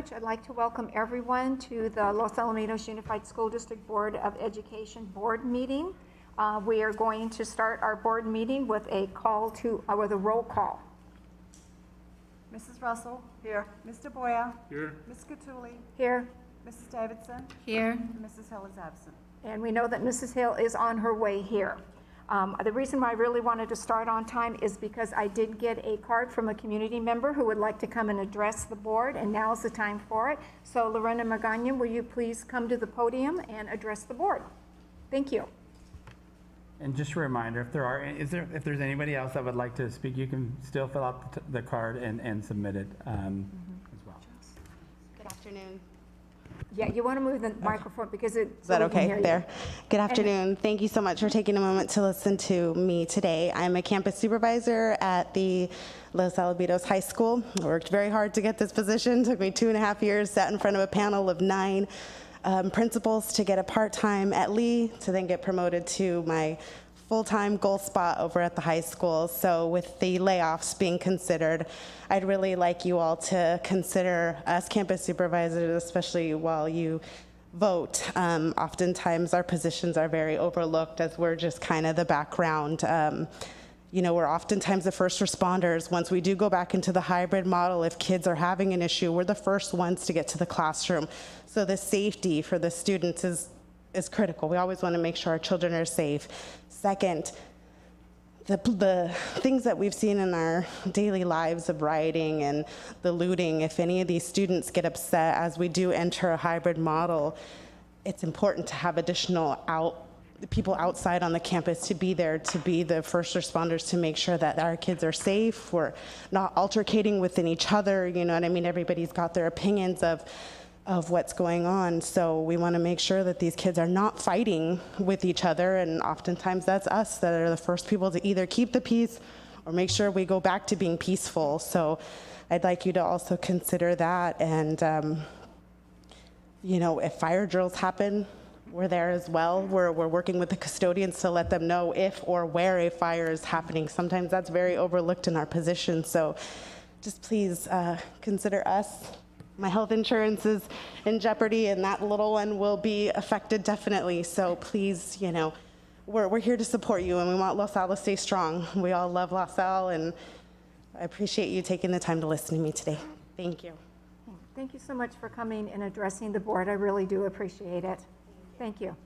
I'd like to welcome everyone to the Los Alamitos Unified School District Board of Education board meeting. We are going to start our board meeting with a roll call. Mrs. Russell? Here. Mr. Boyer? Here. Ms. Cattouli? Here. Mrs. Davidson? Here. And Mrs. Hill is absent. And we know that Mrs. Hill is on her way here. The reason why I really wanted to start on time is because I did get a card from a community member who would like to come and address the board, and now's the time for it. So Lorena Magana, will you please come to the podium and address the board? Thank you. And just a reminder, if there's anybody else that would like to speak, you can still fill out the card and submit it as well. Good afternoon. Yeah, you want to move the microphone because it's. Is that okay? There. Good afternoon. Thank you so much for taking a moment to listen to me today. I'm a campus supervisor at the Los Alamitos High School. I worked very hard to get this position. Took me 2.5 years, sat in front of a panel of 9 principals to get a part-time at Lee, to then get promoted to my full-time goal spot over at the high school. So with the layoffs being considered, I'd really like you all to consider us campus supervisors, especially while you vote. Oftentimes our positions are very overlooked as we're just kind of the background. We're oftentimes the first responders. Once we do go back into the hybrid model, if kids are having an issue, we're the first ones to get to the classroom. So the safety for the students is critical. We always want to make sure our children are safe. Second, the things that we've seen in our daily lives of rioting and the looting, if any of these students get upset as we do enter a hybrid model, it's important to have additional people outside on the campus to be there, to be the first responders, to make sure that our kids are safe. We're not altercating within each other, you know what I mean? Everybody's got their opinions of what's going on. So we want to make sure that these kids are not fighting with each other, and oftentimes that's us that are the first people to either keep the peace or make sure we go back to being peaceful. So I'd like you to also consider that. And if fire drills happen, we're there as well. We're working with the custodians to let them know if or where a fire is happening. Sometimes that's very overlooked in our position. So just please consider us. My health insurance is in jeopardy, and that little one will be affected definitely. So please, we're here to support you, and we want Los Al to stay strong. We all love Los Al, and I appreciate you taking the time to listen to me today. Thank you. Thank you so much for coming and addressing the board. I really do appreciate it. Thank you.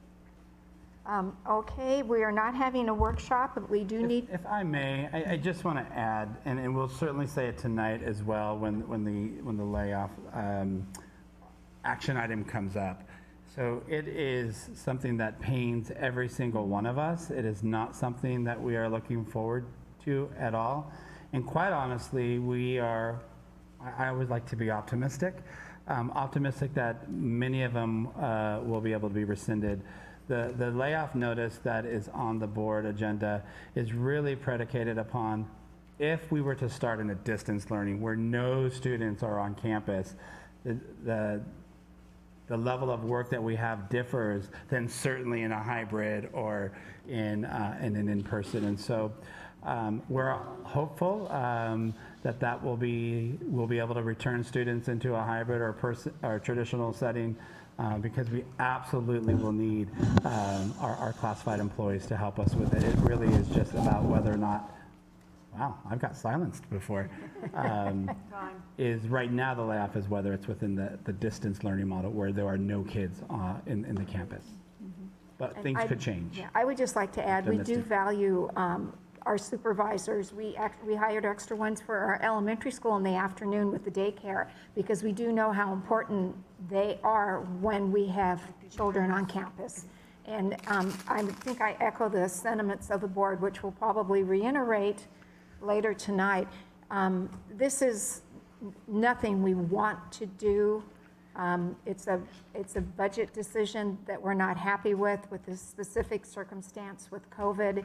Okay, we are not having a workshop, but we do need. If I may, I just want to add, and we'll certainly say it tonight as well when the layoff action item comes up. So it is something that pains every single one of us. It is not something that we are looking forward to at all. And quite honestly, I always like to be optimistic. Optimistic that many of them will be able to be rescinded. The layoff notice that is on the board agenda is really predicated upon if we were to start in a distance learning where no students are on campus, the level of work that we have differs than certainly in a hybrid or in an in-person. And so we're hopeful that we'll be able to return students into a hybrid or traditional setting. Because we absolutely will need our classified employees to help us with it. It really is just about whether or not, wow, I've got silenced before, is right now the layoff is whether it's within the distance learning model where there are no kids in the campus. But things could change. Yeah, I would just like to add, we do value our supervisors. We hired extra ones for our elementary school in the afternoon with the daycare because we do know how important they are when we have children on campus. And I think I echo the sentiments of the board, which we'll probably reiterate later tonight. This is nothing we want to do. It's a budget decision that we're not happy with this specific circumstance with COVID.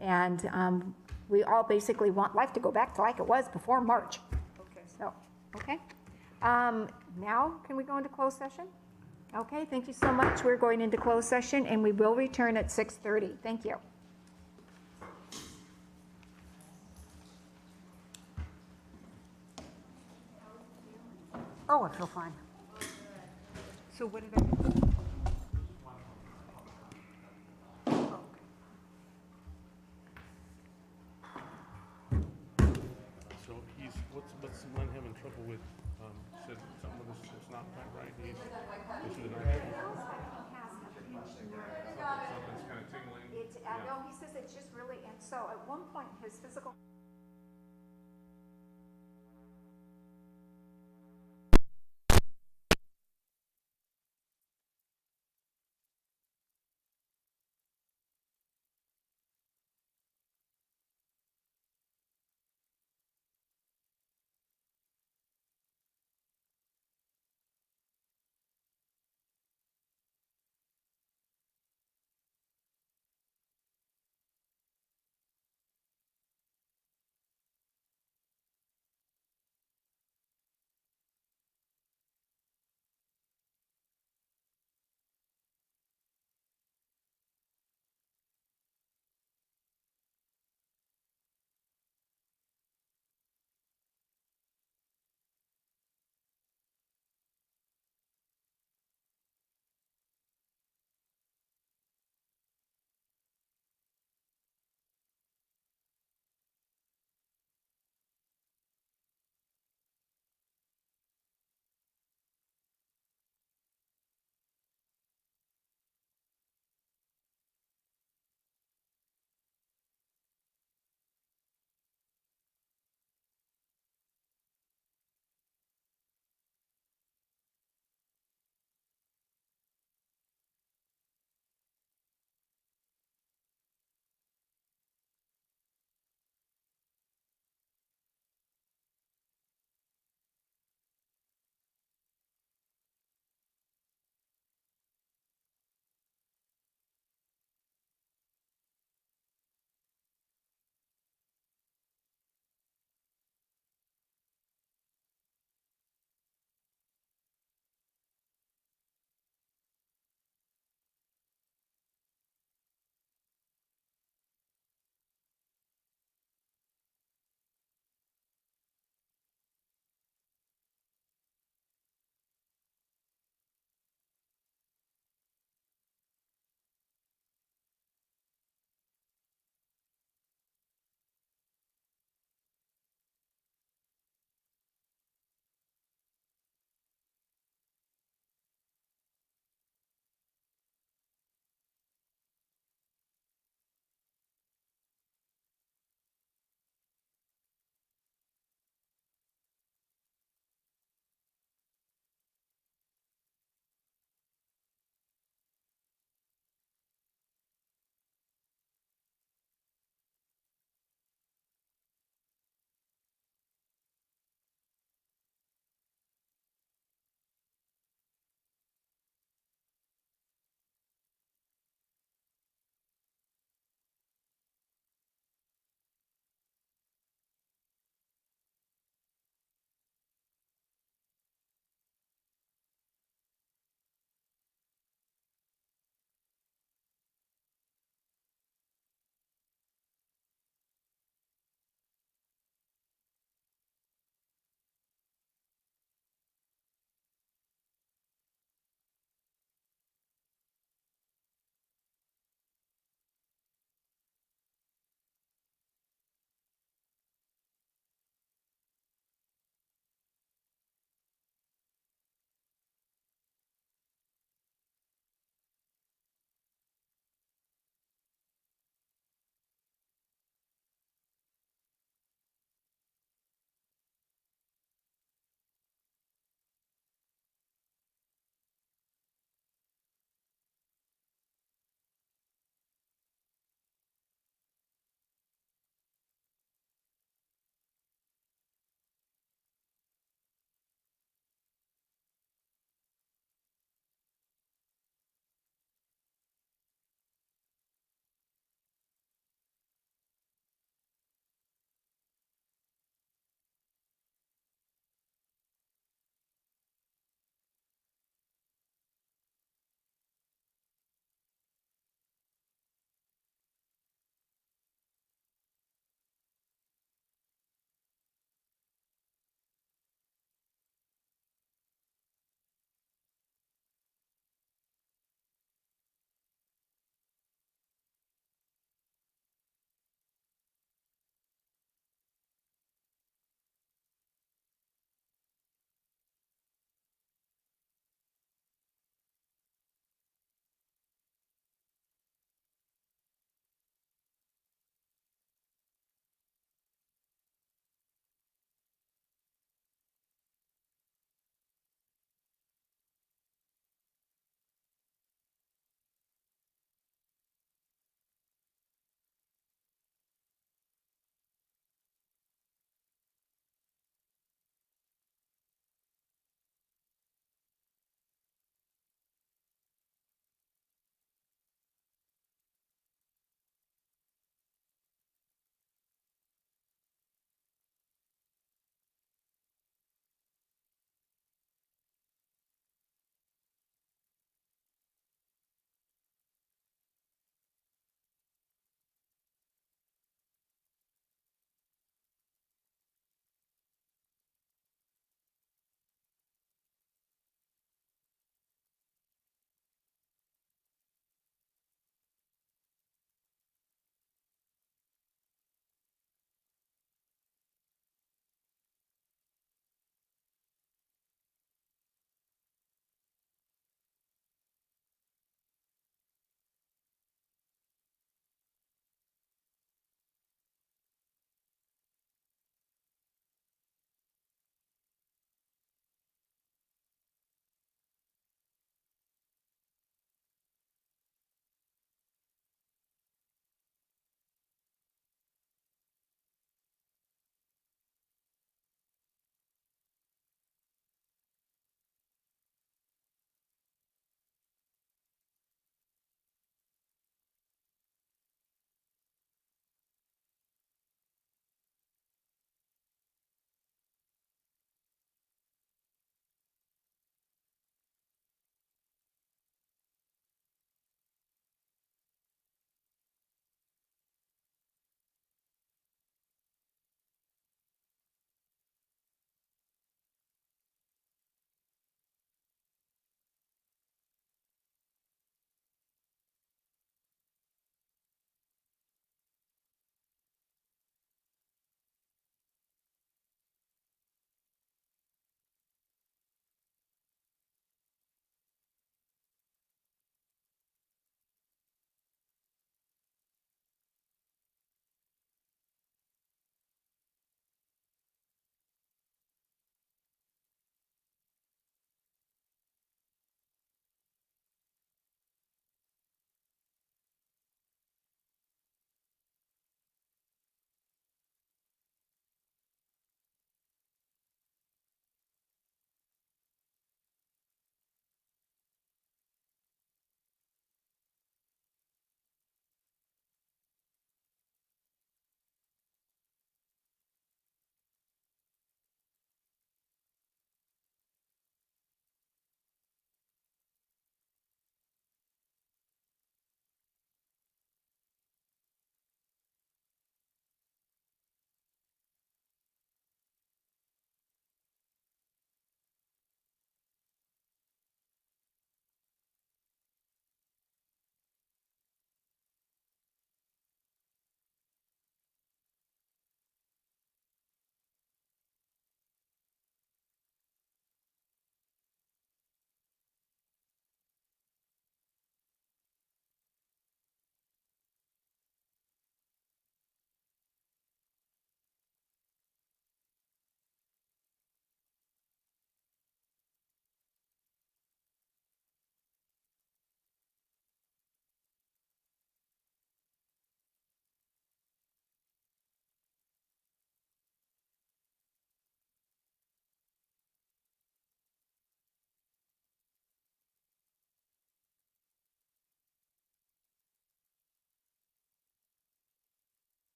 And we all basically want life to go back to like it was before March. Okay. So, okay. Now, can we go into closed session? Okay, thank you so much. We're going into closed session, and we will return at 6:30. Thank you. Oh, I feel fine. So what did I do? So he's, what's Len having trouble with, said something was, it's not quite right, he's, this is not, something's kind of tingling. No, he says it's just really, and so at one point, his physical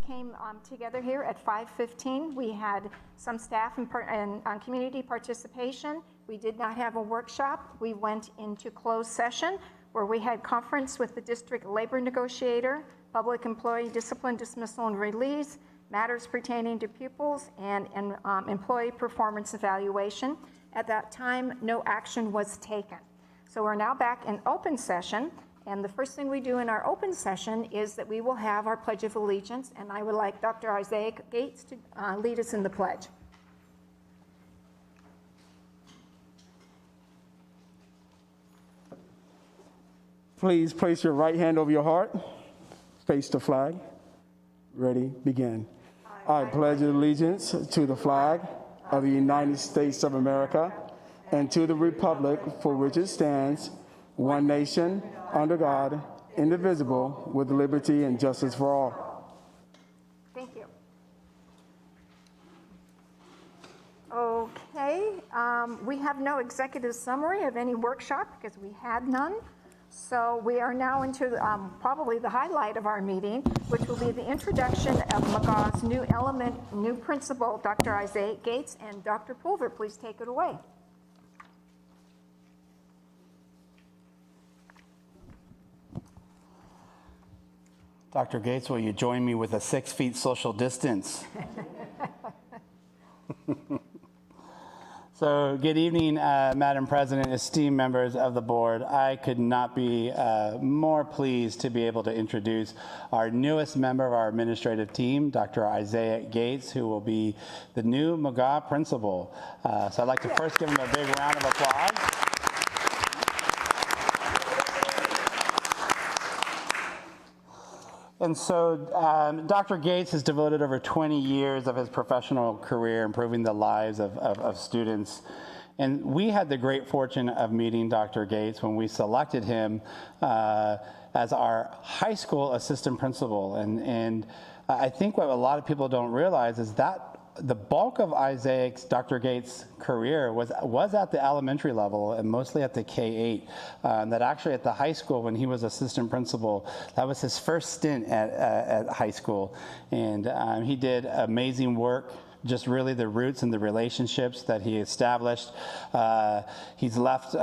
came together here at 5:15. We had some staff and community participation. We did not have a workshop. We went into closed session where we had conference with the district labor negotiator, public employee discipline, dismissal, and release, matters pertaining to pupils, and employee performance evaluation. At that time, no action was taken. So we're now back in open session, and the first thing we do in our open session is that we will have our Pledge of Allegiance, and I would like Dr. Isaiah Gates to lead us in the pledge. Please place your right hand over your heart. Face the flag. Ready, begin. I pledge allegiance to the flag of the United States of America and to the republic for which it stands, one nation, under God, indivisible, with liberty and justice for all. Thank you. Okay, we have no executive summary of any workshop because we had none. So we are now into probably the highlight of our meeting, which will be the introduction of McGaw's new principal, Dr. Isaiah Gates, and Dr. Pulver, please take it away. Dr. Gates, will you join me with a 6 feet social distance? So, good evening, Madam President, esteemed members of the board. I could not be more pleased to be able to introduce our newest member of our administrative team, Dr. Isaiah Gates, who will be the new McGaw principal. So I'd like to first give him a big round of applause. And so Dr. Gates has devoted over 20 years of his professional career improving the lives of students. And we had the great fortune of meeting Dr. Gates when we selected him as our high school assistant principal. And I think what a lot of people don't realize is that the bulk of Dr. Gates' career was at the elementary level and mostly at the K-8. That actually at the high school, when he was assistant principal, that was his first stint at high school. And he did amazing work, just really the roots and the relationships that he established. He's left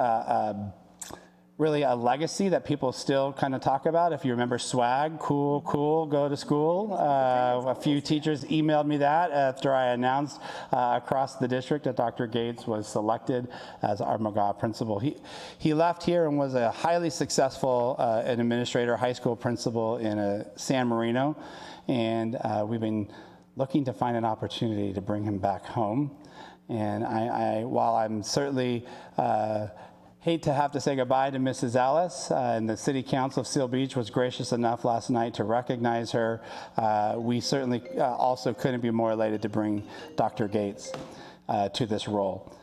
really a legacy that people still kind of talk about. If you remember swag, cool, go to school. A few teachers emailed me that after I announced across the district that Dr. Gates was selected as our McGaw principal. He left here and was a highly successful administrator, high school principal in San Marino. And we've been looking to find an opportunity to bring him back home. And while I'm certainly hate to have to say goodbye to Mrs. Ellis, and the City Council of Seal Beach was gracious enough last night to recognize her. We certainly also couldn't be more elated to bring Dr. Gates to this role.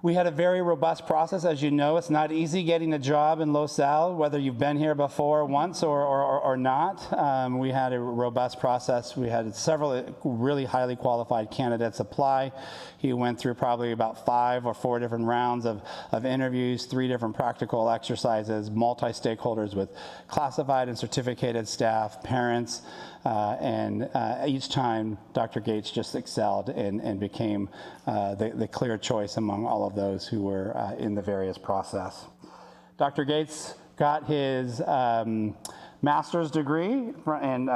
We had a very robust process. As you know, it's not easy getting a job in Los Al, whether you've been here before once or not. We had a robust process. We had several really highly qualified candidates apply. He went through probably about 5 or 4 different rounds of interviews, 3 different practical exercises, multi-stakeholders with classified and certificated staff, parents, and each time Dr. Gates just excelled and became the clear choice among all of those who were in the various process. Dr. Gates got his master's degree, and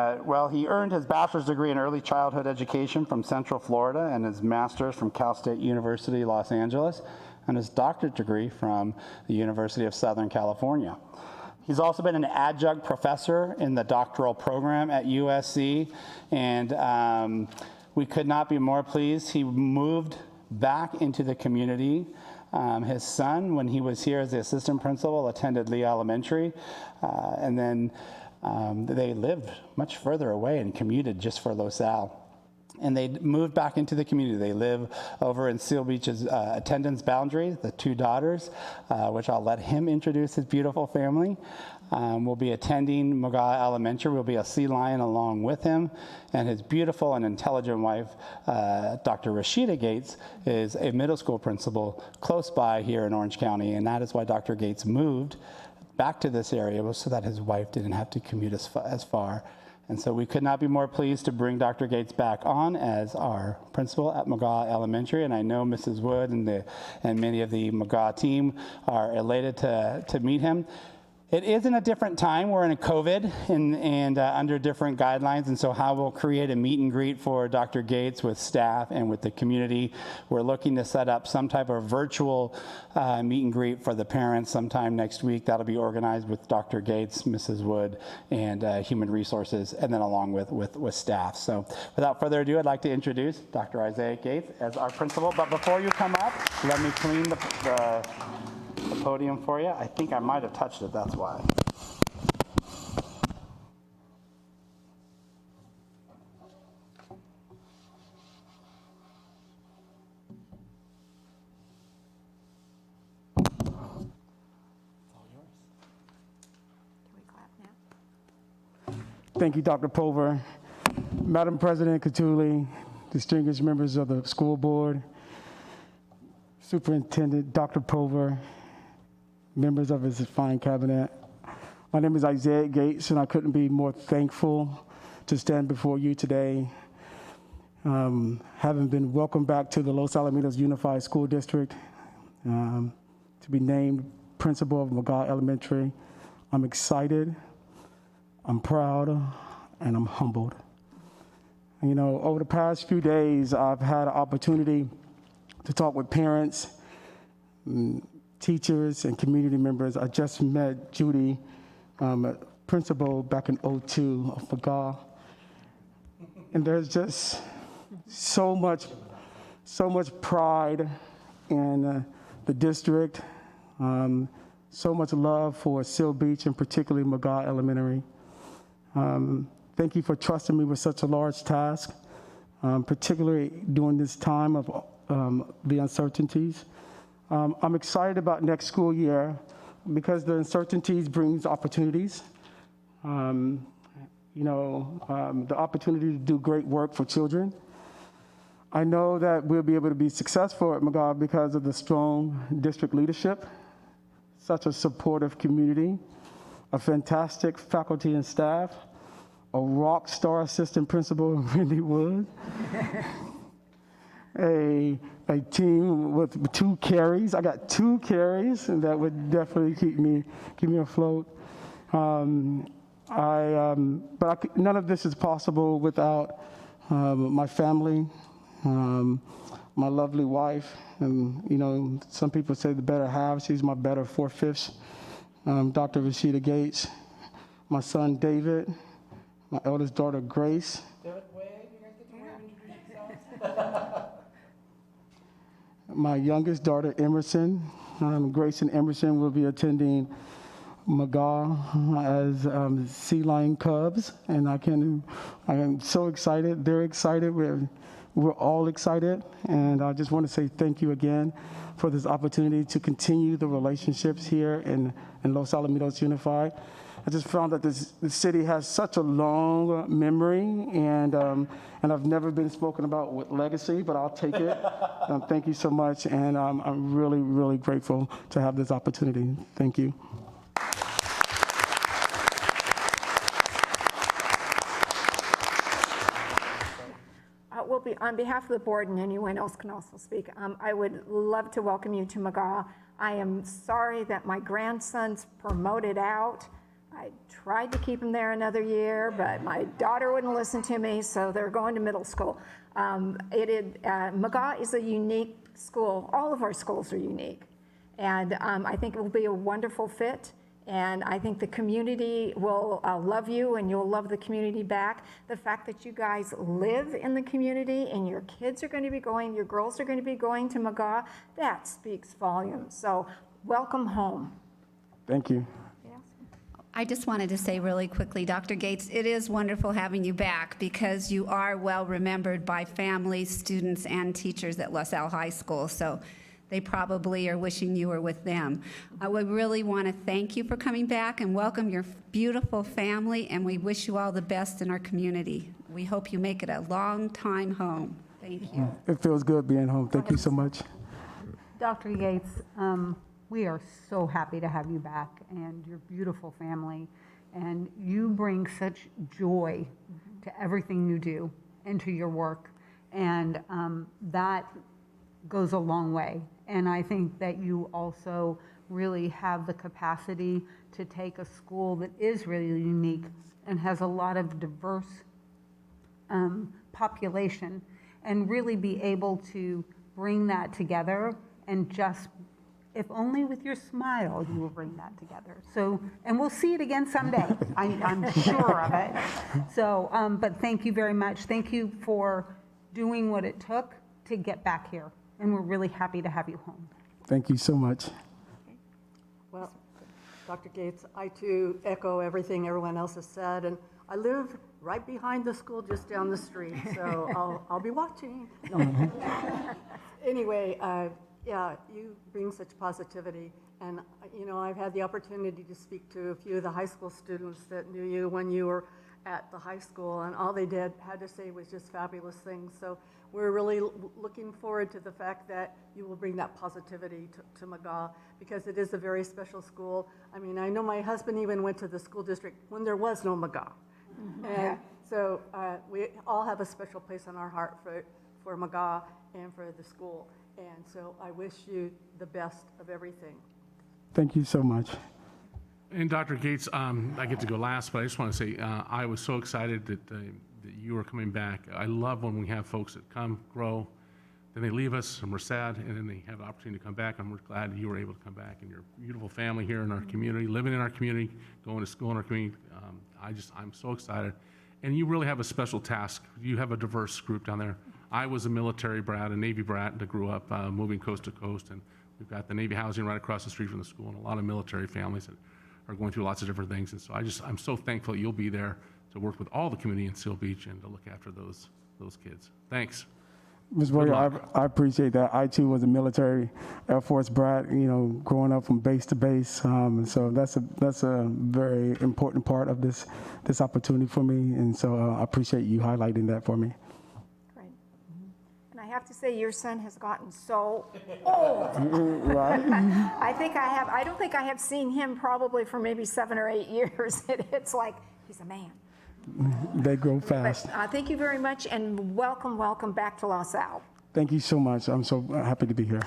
he earned his bachelor's degree in early childhood education from Central Florida and his master's from Cal State University, Los Angeles, and his doctorate degree from the University of Southern California. He's also been an adjunct professor in the doctoral program at USC, and we could not be more pleased. He moved back into the community. His son, when he was here as the assistant principal, attended Lee Elementary, and then they lived much further away and commuted just for Los Al. And they moved back into the community. They live over in Seal Beach's attendance boundary, the 2 daughters, which I'll let him introduce his beautiful family. We'll be attending McGaw Elementary. We'll be a sea lion along with him. And his beautiful and intelligent wife, Dr. Rashida Gates, is a middle school principal close by here in Orange County. And that is why Dr. Gates moved back to this area, was so that his wife didn't have to commute as far. And so we could not be more pleased to bring Dr. Gates back on as our principal at McGaw Elementary. And I know Mrs. Wood and many of the McGaw team are elated to meet him. It is in a different time. We're in a COVID and under different guidelines. And so how we'll create a meet and greet for Dr. Gates with staff and with the community. We're looking to set up some type of virtual meet and greet for the parents sometime next week. That'll be organized with Dr. Gates, Mrs. Wood, and Human Resources, and then along with staff. So without further ado, I'd like to introduce Dr. Isaiah Gates as our principal. But before you come up, let me clean the podium for you. I think I might have touched it, that's why. Thank you, Dr. Pulver. Madam President Catuli, distinguished members of the school board, Superintendent Dr. Pulver, members of his fine cabinet. My name is Isaiah Gates, and I couldn't be more thankful to stand before you today. Having been welcomed back to the Los Alamitos Unified School District, to be named principal of McGaw Elementary, I'm excited, I'm proud, and I'm humbled. You know, over the past few days, I've had an opportunity to talk with parents, teachers, and community members. I just met Judy, principal back in '02 of McGaw. And there's just so much pride in the district, so much love for Seal Beach and particularly McGaw Elementary. Thank you for trusting me with such a large task, particularly during this time of the uncertainties. I'm excited about next school year because the uncertainties brings opportunities. The opportunity to do great work for children. I know that we'll be able to be successful at McGaw because of the strong district leadership, such a supportive community, a fantastic faculty and staff, a rock star assistant principal, Wendy Wood, a team with 2 carries. I got 2 carries, and that would definitely keep me afloat. None of this is possible without my family, my lovely wife, and some people say the better half. She's my better 4/5. Dr. Rashida Gates, my son David, my eldest daughter Grace. My youngest daughter, Emerson. Grace and Emerson will be attending McGaw as Sea Lion Cubs, and I am so excited. They're excited. We're all excited, and I just want to say thank you again for this opportunity to continue the relationships here in Los Alamitos Unified. I just found that the city has such a long memory, and I've never been spoken about with legacy, but I'll take it. Thank you so much, and I'm really, really grateful to have this opportunity. Thank you. On behalf of the board, and anyone else can also speak, I would love to welcome you to McGaw. I am sorry that my grandson's promoted out. I tried to keep him there another year, but my daughter wouldn't listen to me, so they're going to middle school. McGaw is a unique school. All of our schools are unique. And I think it will be a wonderful fit. And I think the community will love you, and you'll love the community back. The fact that you guys live in the community and your kids are going to be going, your girls are going to be going to McGaw, that speaks volumes. So welcome home. Thank you. I just wanted to say really quickly, Dr. Gates, it is wonderful having you back because you are well remembered by families, students, and teachers at LaSalle High School. So they probably are wishing you were with them. I would really want to thank you for coming back and welcome your beautiful family, and we wish you all the best in our community. We hope you make it a long time home. Thank you. It feels good being home. Thank you so much. Dr. Yates, we are so happy to have you back and your beautiful family. and you bring such joy to everything you do and to your work, and that goes a long way. And I think that you also really have the capacity to take a school that is really unique and has a lot of diverse population and really be able to bring that together and just, if only with your smile, you will bring that together. So, and we'll see it again someday. I'm sure of it. So, but thank you very much. Thank you for doing what it took to get back here. And we're really happy to have you home. Thank you so much. Well, Dr. Gates, I too echo everything everyone else has said, and I live right behind the school, just down the street, so I'll be watching. No. Anyway, yeah, you bring such positivity, and you know, I've had the opportunity to speak to a few of the high school students that knew you when you were at the high school, and all they had to say was just fabulous things. So we're really looking forward to the fact that you will bring that positivity to McGaw, because it is a very special school. I mean, I know my husband even went to the school district when there was no McGaw. And so we all have a special place in our heart for McGaw and for the school. And so I wish you the best of everything. Thank you so much. And Dr. Gates, I get to go last, but I just want to say I was so excited that you were coming back. I love when we have folks that come, grow, then they leave us, and we're sad, and then they have the opportunity to come back. I'm glad that you were able to come back, and your beautiful family here in our community, living in our community, going to school in our community. I'm so excited. And you really have a special task. You have a diverse group down there. I was a military brat, a Navy brat that grew up moving coast to coast, and we've got the Navy housing right across the street from the school, and a lot of military families that are going through lots of different things. And so I'm so thankful that you'll be there to work with all the community in Seal Beach and to look after those kids. Thanks. Ms. Boyer, I appreciate that. I too was a military Air Force brat, you know, growing up from base to base. And so that's a very important part of this opportunity for me. And so I appreciate you highlighting that for me. Great. And I have to say, your son has gotten so old. Right? I don't think I have seen him probably for maybe 7 or 8 years. It's like, he's a man. They grow fast. But, thank you very much, and welcome back to LaSalle. Thank you so much. I'm so happy to be here.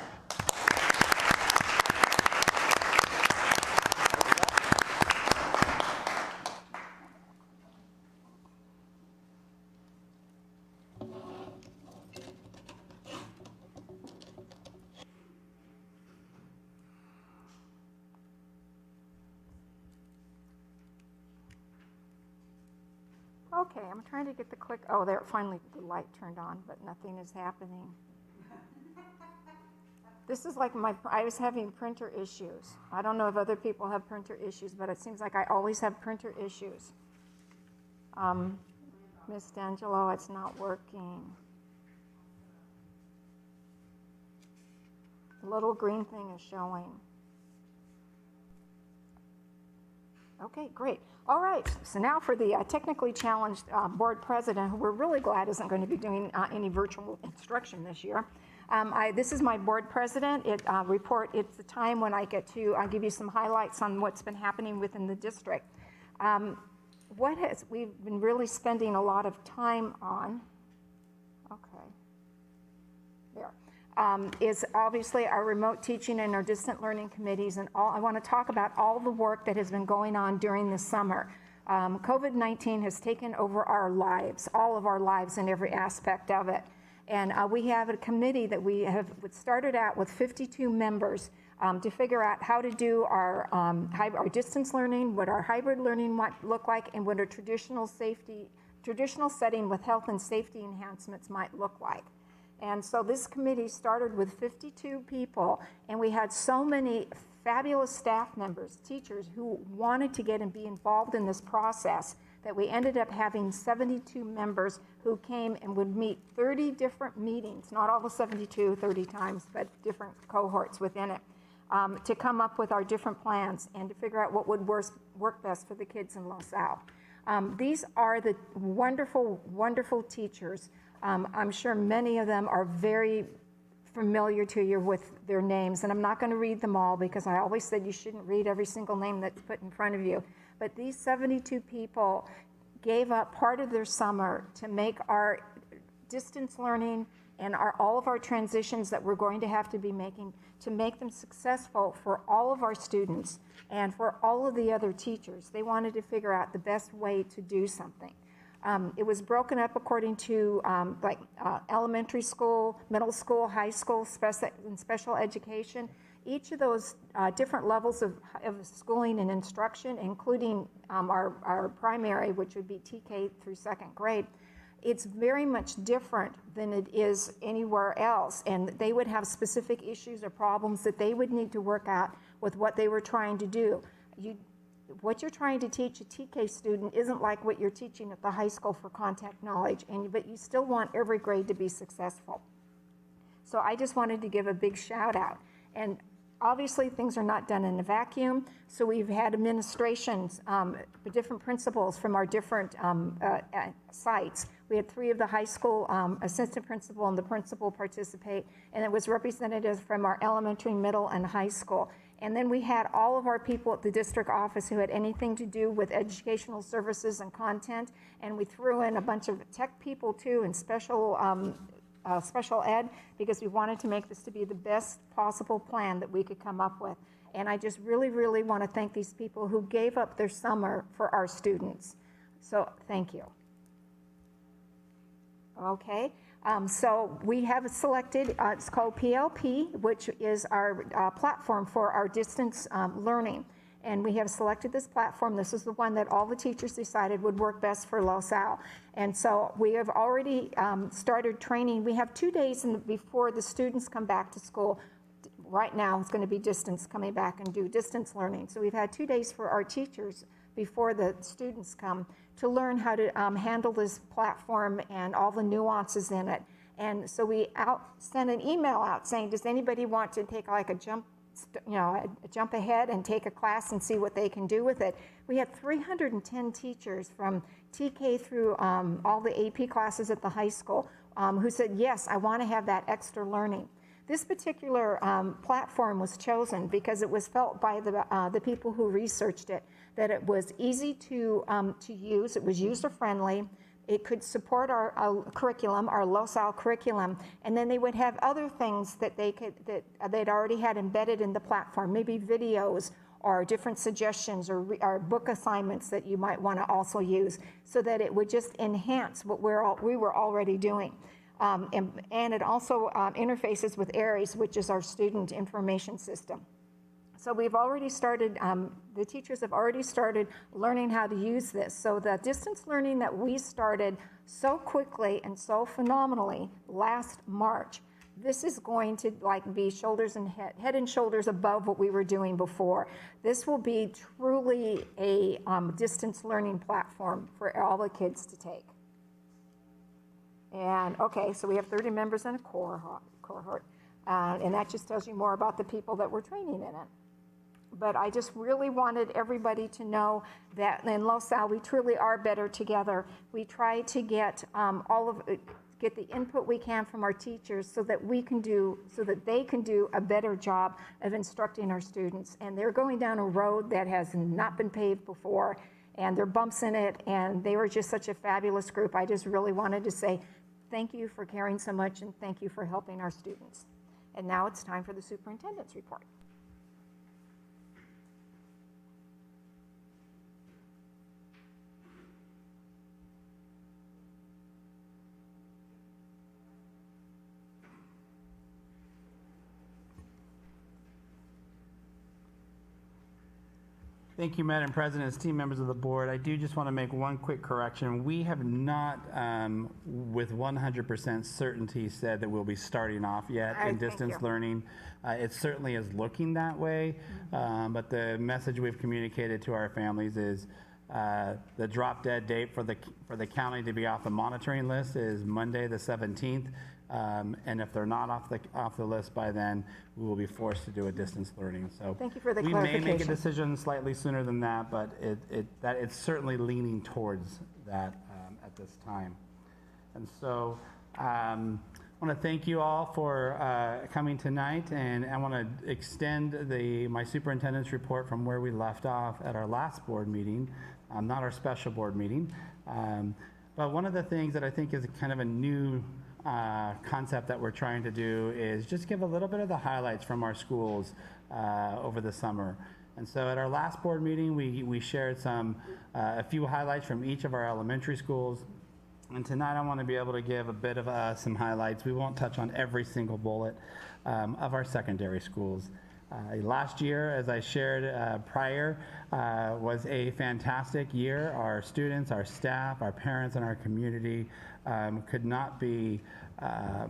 Okay, I'm trying to get the click. Oh, there, finally the light turned on, but nothing is happening. This is like I was having printer issues. I don't know if other people have printer issues, but it seems like I always have printer issues. Miss D'Angelo, it's not working. The little green thing is showing. Okay, great. All right, so now for the technically challenged board president, who we're really glad isn't going to be doing any virtual instruction this year. This is my board president. It's the time when I get to give you some highlights on what's been happening within the district. We've been really spending a lot of time on, is obviously our remote teaching and our distant learning committees, and I want to talk about all the work that has been going on during the summer. COVID-19 has taken over our lives, all of our lives in every aspect of it. And we have a committee that we have started out with 52 members to figure out how to do our distance learning, what our hybrid learning might look like, and what a traditional setting with health and safety enhancements might look like. And so this committee started with 52 people, and we had so many fabulous staff members, teachers, who wanted to get and be involved in this process that we ended up having 72 members who came and would meet 30 different meetings, not all the 72, 30 times, but different cohorts within it, to come up with our different plans and to figure out what would work best for the kids in LaSalle. These are the wonderful, wonderful teachers. I'm sure many of them are very familiar to you with their names, and I'm not going to read them all because I always said you shouldn't read every single name that's put in front of you. but these 72 people gave up part of their summer to make our distance learning and all of our transitions that we're going to have to be making, to make them successful for all of our students and for all of the other teachers. They wanted to figure out the best way to do something. It was broken up according to elementary school, middle school, high school, and special education. Each of those different levels of schooling and instruction, including our primary, which would be TK through second grade, it's very much different than it is anywhere else. And they would have specific issues or problems that they would need to work out with what they were trying to do. What you're trying to teach a TK student isn't like what you're teaching at the high school for contact knowledge, but you still want every grade to be successful. So I just wanted to give a big shout out. And obviously things are not done in a vacuum, so we've had administrations, different principals from our different sites. We had 3 of the high school assistant principal and the principal participate, and it was representatives from our elementary, middle, and high school. And then we had all of our people at the district office who had anything to do with educational services and content, and we threw in a bunch of tech people too, and special ed, because we wanted to make this to be the best possible plan that we could come up with. And I just really, really want to thank these people who gave up their summer for our students. So thank you. Okay, so we have selected, it's called PLP, which is our platform for our distance learning. And we have selected this platform. This is the one that all the teachers decided would work best for Los Al. And so we have already started training. We have 2 days before the students come back to school. Right now, it's going to be distance, coming back and do distance learning. So we've had 2 days for our teachers before the students come to learn how to handle this platform and all the nuances in it. And so we sent an email out saying, does anybody want to take like a jump ahead and take a class and see what they can do with it? We had 310 teachers from TK through all the AP classes at the high school who said, yes, I want to have that extra learning. This particular platform was chosen because it was felt by the people who researched it that it was easy to use, it was user-friendly, it could support our curriculum, our Los Al curriculum, and then they would have other things that they'd already had embedded in the platform, maybe videos or different suggestions or book assignments that you might want to also use, so that it would just enhance what we were already doing. And it also interfaces with ARIES, which is our student information system. So we've already started, the teachers have already started learning how to use this. So the distance learning that we started so quickly and so phenomenally last March, this is going to be head and shoulders above what we were doing before. This will be truly a distance learning platform for all the kids to take. And okay, so we have 30 members in a cohort, and that just tells you more about the people that we're training in it. But I just really wanted everybody to know that in Los Al, we truly are better together. We try to get get the input we can from our teachers so that they can do a better job of instructing our students. And they're going down a road that has not been paved before, and there are bumps in it, and they were just such a fabulous group. I just really wanted to say thank you for caring so much, and thank you for helping our students. And now it's time for the superintendent's report. Thank you, Madam President, esteemed members of the board. I do just want to make one quick correction. We have not, with 100% certainty, said that we'll be starting off yet in distance learning. It certainly is looking that way, but the message we've communicated to our families is the drop dead date for the county to be off the monitoring list is Monday the 17th. And if they're not off the list by then, we will be forced to do a distance learning. So thank you for the we clarification. may make a decision slightly sooner than that, but it's certainly leaning towards that at this time. And so want to thank you all for coming tonight, and I want to extend my superintendent's report from where we left off at our last board meeting, not our special board meeting. But one of the things that I think is kind of a new concept that we're trying to do is just give a little bit of the highlights from our schools over the summer. And so at our last board meeting, we shared a few highlights from each of our elementary schools. And tonight I want to be able to give a bit of some highlights. We won't touch on every single bullet of our secondary schools. Last year, as I shared prior, was a fantastic year. Our students, our staff, our parents, and our community could not be a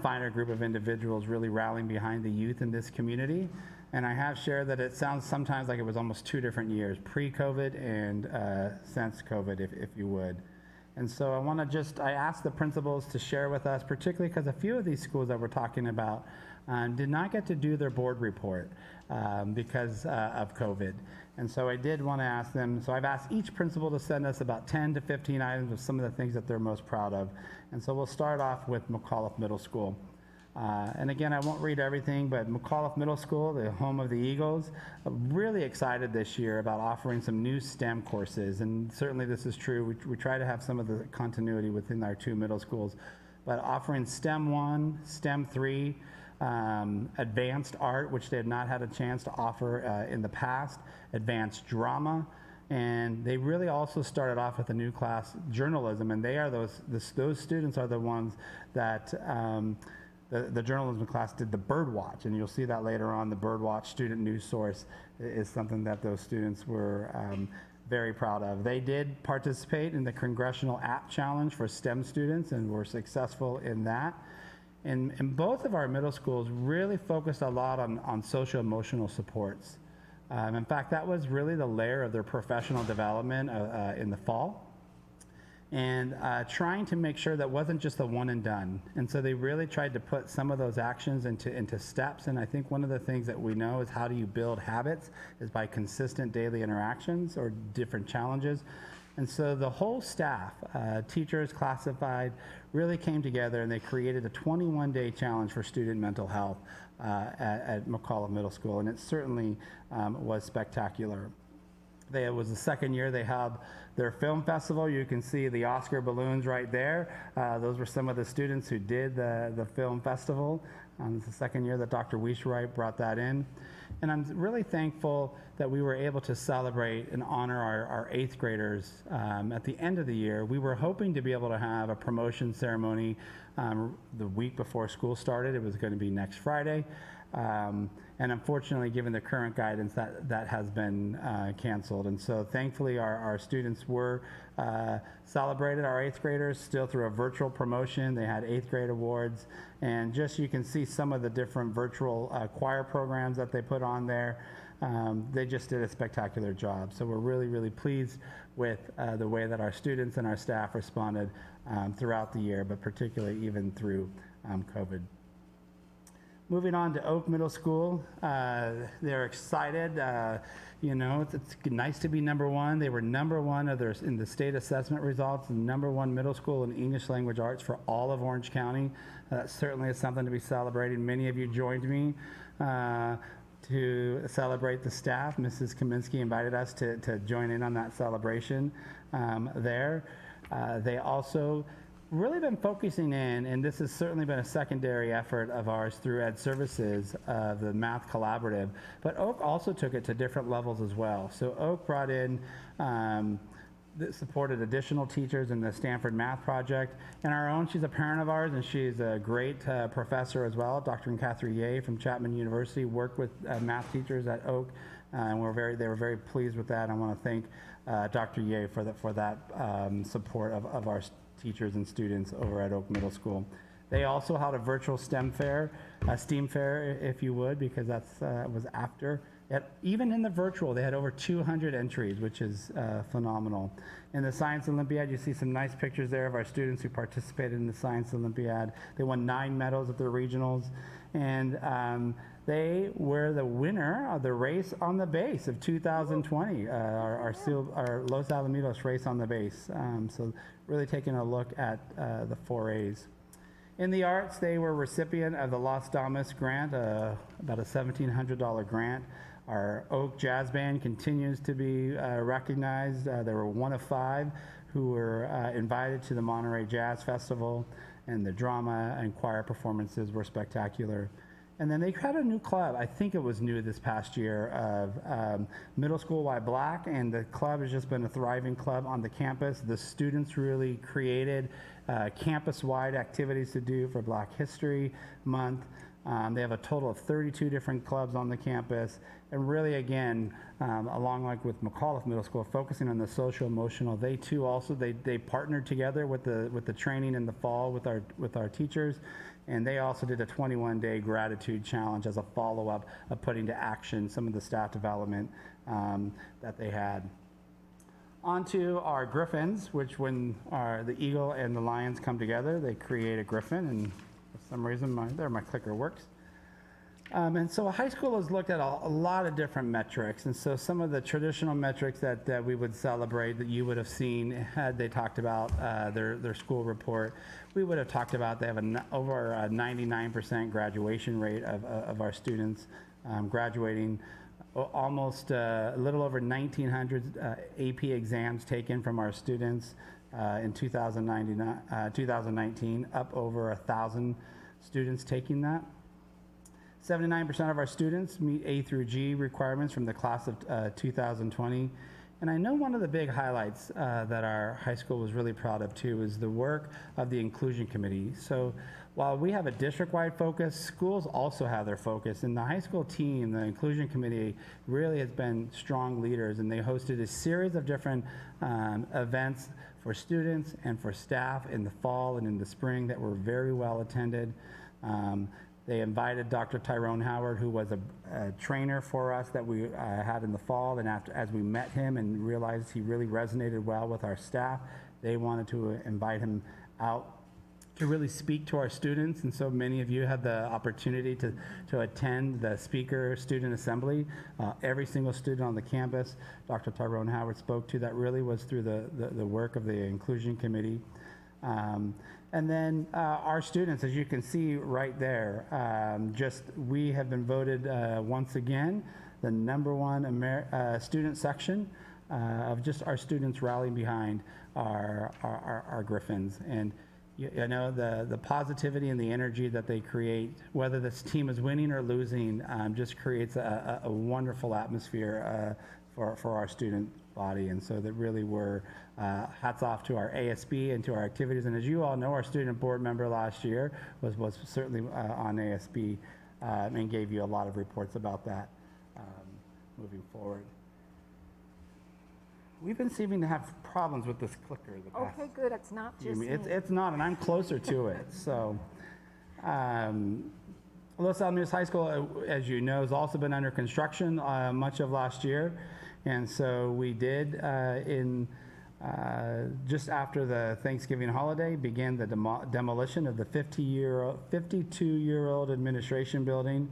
finer group of individuals really rallying behind the youth in this community. And I have shared that it sounds sometimes like it was almost 2 different years, pre-COVID and since COVID, if you would. And so I asked the principals to share with us, particularly because a few of these schools that we're talking about did not get to do their board report because of COVID. And so I did want to ask them, so I've asked each principal to send us about 10 to 15 items of some of the things that they're most proud of. And so we'll start off with McAuliffe Middle School. And again, I won't read everything, but McAuliffe Middle School, the home of the Eagles, really excited this year about offering some new STEM courses. And certainly this is true. We try to have some of the continuity within our 2 middle schools, but offering STEM 1, STEM 3, advanced art, which they had not had a chance to offer in the past, advanced drama, and they really also started off with a new class, journalism, and they are those students are the ones that the journalism class did the Birdwatch, and you'll see that later on. The Birdwatch student news source is something that those students were very proud of. They did participate in the Congressional App Challenge for STEM students and were successful in that. And both of our middle schools really focused a lot on social-emotional supports. In fact, that was really the layer of their professional development in the fall. And trying to make sure that wasn't just a one and done. And so they really tried to put some of those actions into steps. And I think one of the things that we know is how do you build habits is by consistent daily interactions or different challenges. And so the whole staff, teachers, classified, really came together and they created a 21-day challenge for student mental health at McAuliffe Middle School. And it certainly was spectacular. It was the second year they had their film festival. You can see the Oscar balloons right there. Those were some of the students who did the film festival. It's the second year that Dr. Weishwright brought that in. And I'm really thankful that we were able to celebrate and honor our 8th graders at the end of the year. We were hoping to be able to have a promotion ceremony the week before school started. It was going to be next Friday. And unfortunately, given the current guidance, that has been canceled. And so thankfully, our students were celebrated, our 8th graders, still through a virtual promotion. They had 8th grade awards. And just you can see some of the different virtual choir programs that they put on there. They just did a spectacular job. So we're really, really pleased with the way that our students and our staff responded throughout the year, but particularly even through COVID. Moving on to Oak Middle School, they're excited. It's nice to be number 1. They were number 1 in the state assessment results, and number 1 middle school in English language arts for all of Orange County. That certainly is something to be celebrated. Many of you joined me to celebrate the staff. Mrs. Kaminsky invited us to join in on that celebration there. They also really been focusing in, and this has certainly been a secondary effort of ours through Ed Services, the Math Collaborative, but Oak also took it to different levels as well. So Oak brought in, supported additional teachers in the Stanford Math Project, and our own, she's a parent of ours, and she's a great professor as well. Dr. Catherine Ye from Chapman University worked with math teachers at Oak, and they were very pleased with that. I want to thank Dr. Ye for that support of our teachers and students over at Oak Middle School. They also held a virtual STEM fair, STEAM fair, if you would, because that was after. Even in the virtual, they had over 200 entries, which is phenomenal. In the Science Olympiad, you see some nice pictures there of our students who participated in the Science Olympiad. They won 9 medals at their regionals, and they were the winner of the race on the base of 2020, our Los Alamitos race on the base. So really taking a look at the 4As. In the arts, they were recipient of the Los Damas grant, about a $1,700 grant. Our Oak Jazz Band continues to be recognized. They were one of 5 who were invited to the Monterey Jazz Festival, and the drama and choir performances were spectacular. And then they had a new club, I think it was new this past year, of Middle School Why Black, and the club has just been a thriving club on the campus. The students really created campus-wide activities to do for Black History Month. They have a total of 32 different clubs on the campus, and really, again, along like with McAuliffe Middle School, focusing on the social emotional. They too also they partnered together with the training in the fall with our teachers, and they also did a 21-day gratitude challenge as a follow-up of putting to action some of the staff development that they had. Onto our griffins, which when the eagle and the lions come together, they create a griffin, and for some reason my clicker works. And so high school has looked at a lot of different metrics, and so some of the traditional metrics that we would celebrate that you would have seen had they talked about their school report, we would have talked about they have over a 99% graduation rate of our students graduating, almost a little over 1,900 AP exams taken from our students in 2019, up over 1,000 students taking that. 79% of our students meet A through G requirements from the class of 2020. And I know one of the big highlights that our high school was really proud of too is the work of the Inclusion Committee. So while we have a district-wide focus, schools also have their focus. And the high school team, the Inclusion Committee, really has been strong leaders, and they hosted a series of different events for students and for staff in the fall and in the spring that were very well attended. They invited Dr. Tyrone Howard, who was a trainer for us that we had in the fall, and as we met him and realized he really resonated well with our staff, they wanted to invite him out to really speak to our students. And so many of you had the opportunity to attend the speaker student assembly. Every single student on the campus, Dr. Tyrone Howard spoke to. That really was through the work of the Inclusion Committee. And then our students, as you can see right there, we have been voted once again the #1 student section of just our students rallying behind our Griffins. And you know, the positivity and the energy that they create, whether this team is winning or losing, just creates a wonderful atmosphere for our student body. And so that really were hats off to our ASB and to our activities. And as you all know, our student board member last year was certainly on ASB and gave you a lot of reports about that moving forward. We've been seeming to have problems with this clicker the past. Okay, good, it's not just me. It's not, and I'm closer to it. So, Los Alamitos High School, as you know, has also been under construction much of last year. And so we did, just after the Thanksgiving holiday, began the demolition of the 52-year-old administration building.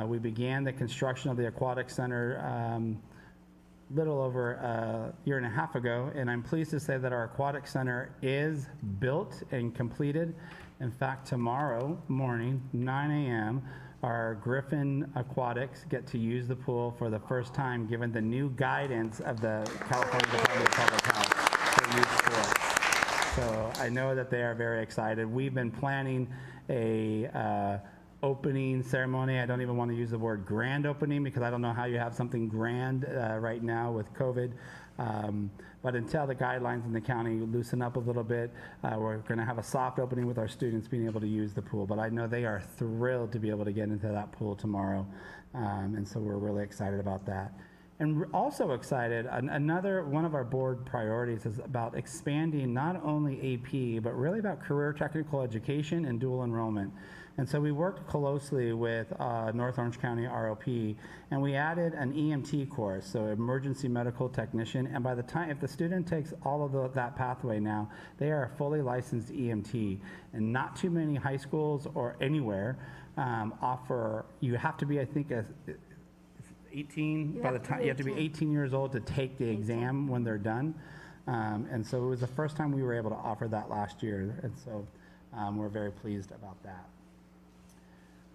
We began the construction of the Aquatic Center little over a year and a half ago, and I'm pleased to say that our Aquatic Center is built and completed. In fact, tomorrow morning, 9 a.m., our Griffin Aquatics get to use the pool for the first time, given the new guidance of the California Department of Public Health for youth sports. So I know that they are very excited. We've been planning a opening ceremony. I don't even want to use the word grand opening because I don't know how you have something grand right now with COVID. But until the guidelines in the county loosen up a little bit, we're going to have a soft opening with our students being able to use the pool. But I know they are thrilled to be able to get into that pool tomorrow. And so we're really excited about that. And we're also excited, another one of our board priorities is about expanding not only AP, but really about career technical education and dual enrollment. And so we worked closely with North Orange County ROP, and we added an EMT course, so emergency medical technician. And by the time, if the student takes all of that pathway now, they are a fully licensed EMT. And not too many high schools or anywhere offer, you have to be, I think, 18, by the time, you have to be 18 years old to take the exam when they're done. And so it was the first time we were able to offer that last year. And so we're very pleased about that.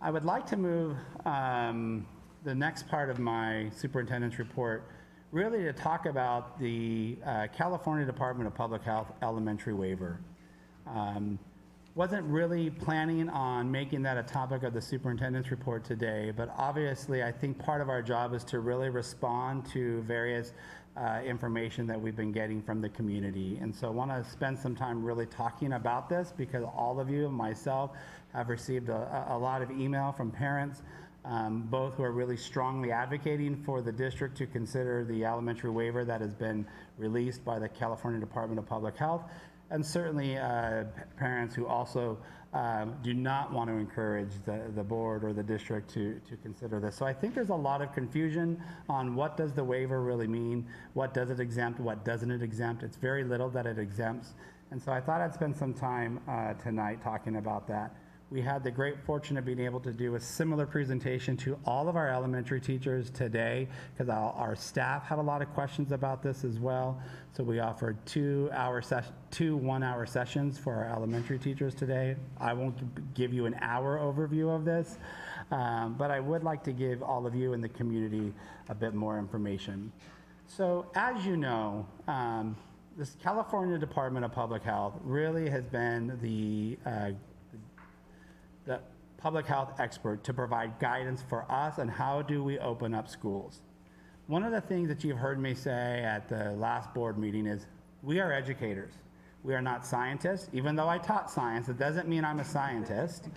I would like to move the next part of my superintendent's report really to talk about the California Department of Public Health elementary waiver. Wasn't really planning on making that a topic of the superintendent's report today, but obviously I think part of our job is to really respond to various information that we've been getting from the community. And so I want to spend some time really talking about this because all of you and myself have received a lot of email from parents, both who are really strongly advocating for the district to consider the elementary waiver that has been released by the California Department of Public Health, and certainly parents who also do not want to encourage the board or the district to consider this. So I think there's a lot of confusion on what does the waiver really mean, what does it exempt, what doesn't it exempt. It's very little that it exempts. And so I thought I'd spend some time tonight talking about that. We had the great fortune of being able to do a similar presentation to all of our elementary teachers today because our staff had a lot of questions about this as well. So we offered two 1-hour sessions for our elementary teachers today. I won't give you an hour overview of this, but I would like to give all of you in the community a bit more information. So as you know, this California Department of Public Health really has been the public health expert to provide guidance for us on how do we open up schools. One of the things that you've heard me say at the last board meeting is we are educators. We are not scientists. Even though I taught science, it doesn't mean I'm a scientist.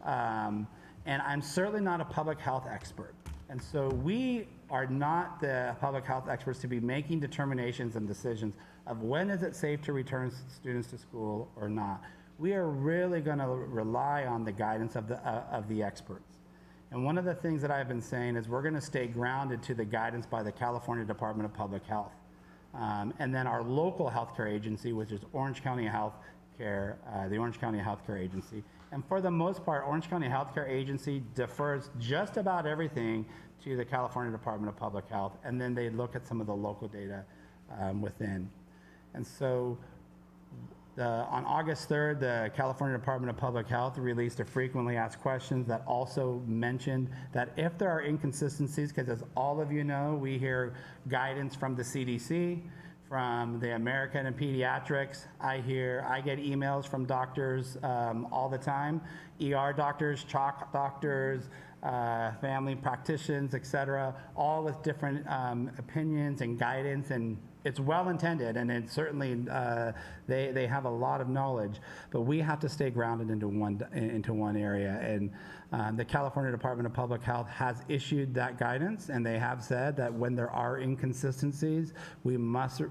And I'm certainly not a public health expert. And so we are not the public health experts to be making determinations and decisions of when is it safe to return students to school or not. We are really going to rely on the guidance of the experts. And one of the things that I've been saying is we're going to stay grounded to the guidance by the California Department of Public Health. And then our local healthcare agency, which is Orange County Healthcare, the Orange County Healthcare Agency. And for the most part, Orange County Healthcare Agency defers just about everything to the California Department of Public Health. And then they look at some of the local data within. And so on August 3rd, the California Department of Public Health released a frequently asked questions that also mentioned that if there are inconsistencies, because as all of you know, we hear guidance from the CDC, from the American and Pediatrics. I get emails from doctors all the time, ER doctors, CHOC doctors, family practitioners, et cetera, all with different opinions and guidance, and it's well intended, and it certainly they have a lot of knowledge, but we have to stay grounded into one area. And the California Department of Public Health has issued that guidance, and they have said that when there are inconsistencies, we must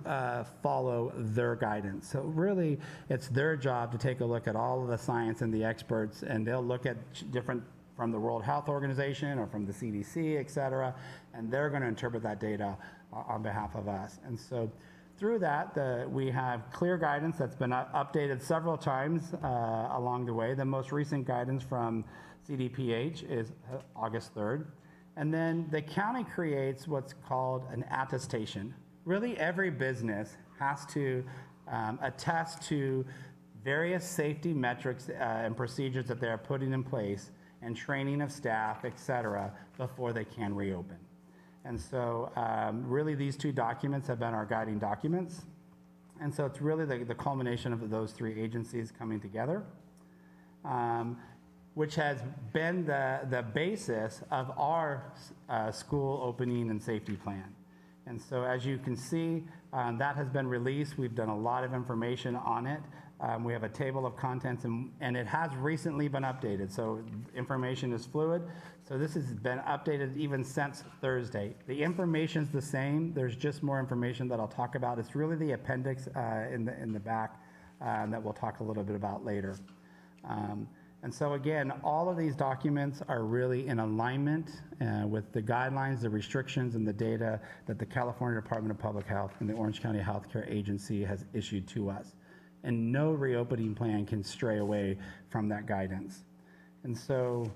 follow their guidance. So really, it's their job to take a look at all of the science and the experts, and they'll look at different from the World Health Organization or from the CDC, et cetera, and they're going to interpret that data on behalf of us. And so through that, we have clear guidance that's been updated several times along the way. The most recent guidance from CDPH is August 3rd. And then the county creates what's called an attestation. Really, every business has to attest to various safety metrics and procedures that they're putting in place and training of staff, et cetera, before they can reopen. And so really these two documents have been our guiding documents. And so it's really the culmination of those three agencies coming together, which has been the basis of our school opening and safety plan. And so as you can see, that has been released. We've done a lot of information on it. We have a table of contents, and it has recently been updated. So information is fluid. So this has been updated even since Thursday. The information's the same. There's just more information that I'll talk about. It's really the appendix in the back that we'll talk a little bit about later. And so again, all of these documents are really in alignment with the guidelines, the restrictions, and the data that the California Department of Public Health and the Orange County Healthcare Agency has issued to us. And no reopening plan can stray away from that guidance. And so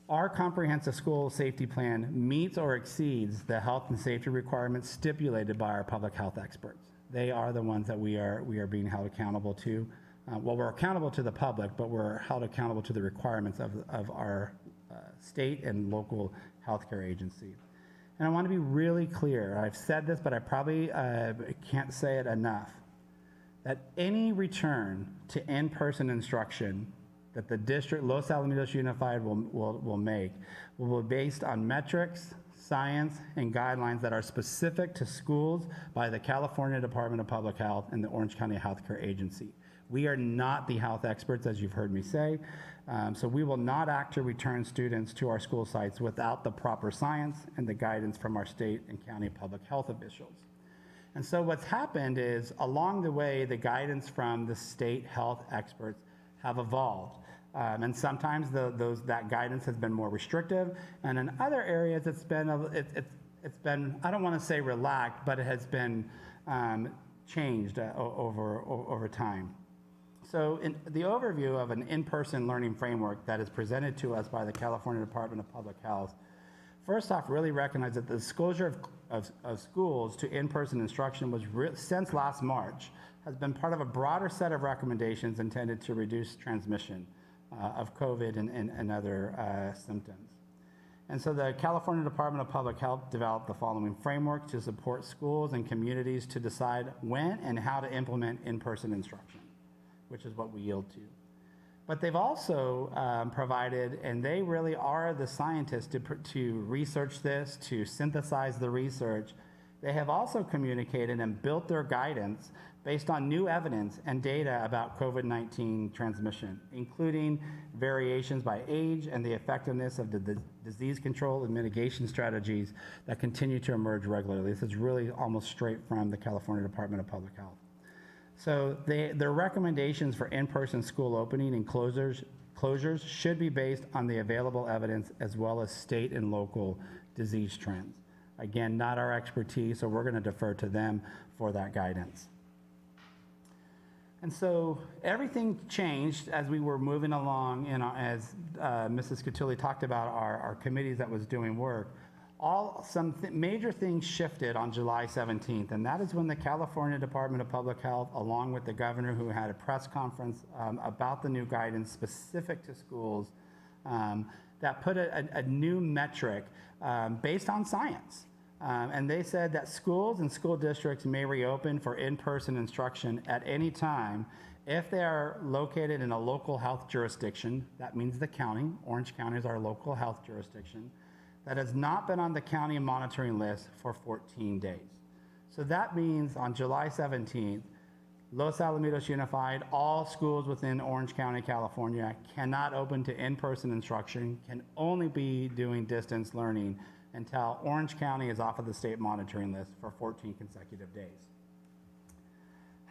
our comprehensive school safety plan meets or exceeds the health and safety requirements stipulated by our public health experts. They are the ones that we are being held accountable to. well, we're accountable to the public, but we're held accountable to the requirements of our state and local healthcare agency. And I want to be really clear. I've said this, but I probably can't say it enough, that any return to in-person instruction that the district, Los Alamitos Unified, will make will be based on metrics, science, and guidelines that are specific to schools by the California Department of Public Health and the Orange County Healthcare Agency. We are not the health experts, as you've heard me say, so we will not act to return students to our school sites without the proper science and the guidance from our state and county public health officials. And so what's happened is, along the way, the guidance from the state health experts have evolved. And sometimes that guidance has been more restrictive, and in other areas it's been, I don't want to say relaxed, but it has been changed over time. So in the overview of an in-person learning framework that is presented to us by the California Department of Public Health, first off, really recognize that the disclosure of schools to in-person instruction was since last March has been part of a broader set of recommendations intended to reduce transmission of COVID and other symptoms. And so the California Department of Public Health developed the following framework to support schools and communities to decide when and how to implement in-person instruction, which is what we yield to. But they've also provided, and they really are the scientists to research this, to synthesize the research. They have also communicated and built their guidance based on new evidence and data about COVID-19 transmission, including variations by age and the effectiveness of the disease control and mitigation strategies that continue to emerge regularly. This is really almost straight from the California Department of Public Health. So their recommendations for in-person school opening and closures should be based on the available evidence as well as state and local disease trends. Again, not our expertise, so we're going to defer to them for that guidance. And so everything changed as we were moving along, as Mrs. Catulli talked about our committees that was doing work. Major things shifted on July 17th, and that is when the California Department of Public Health, along with the governor who had a press conference about the new guidance specific to schools, that put a new metric based on science. And they said that schools and school districts may reopen for in-person instruction at any time if they are located in a local health jurisdiction. That means the county. Orange County is our local health jurisdiction that has not been on the county monitoring list for 14 days. So that means on July 17th, Los Alamitos Unified, all schools within Orange County, California, cannot open to in-person instruction, can only be doing distance learning until Orange County is off of the state monitoring list for 14 consecutive days.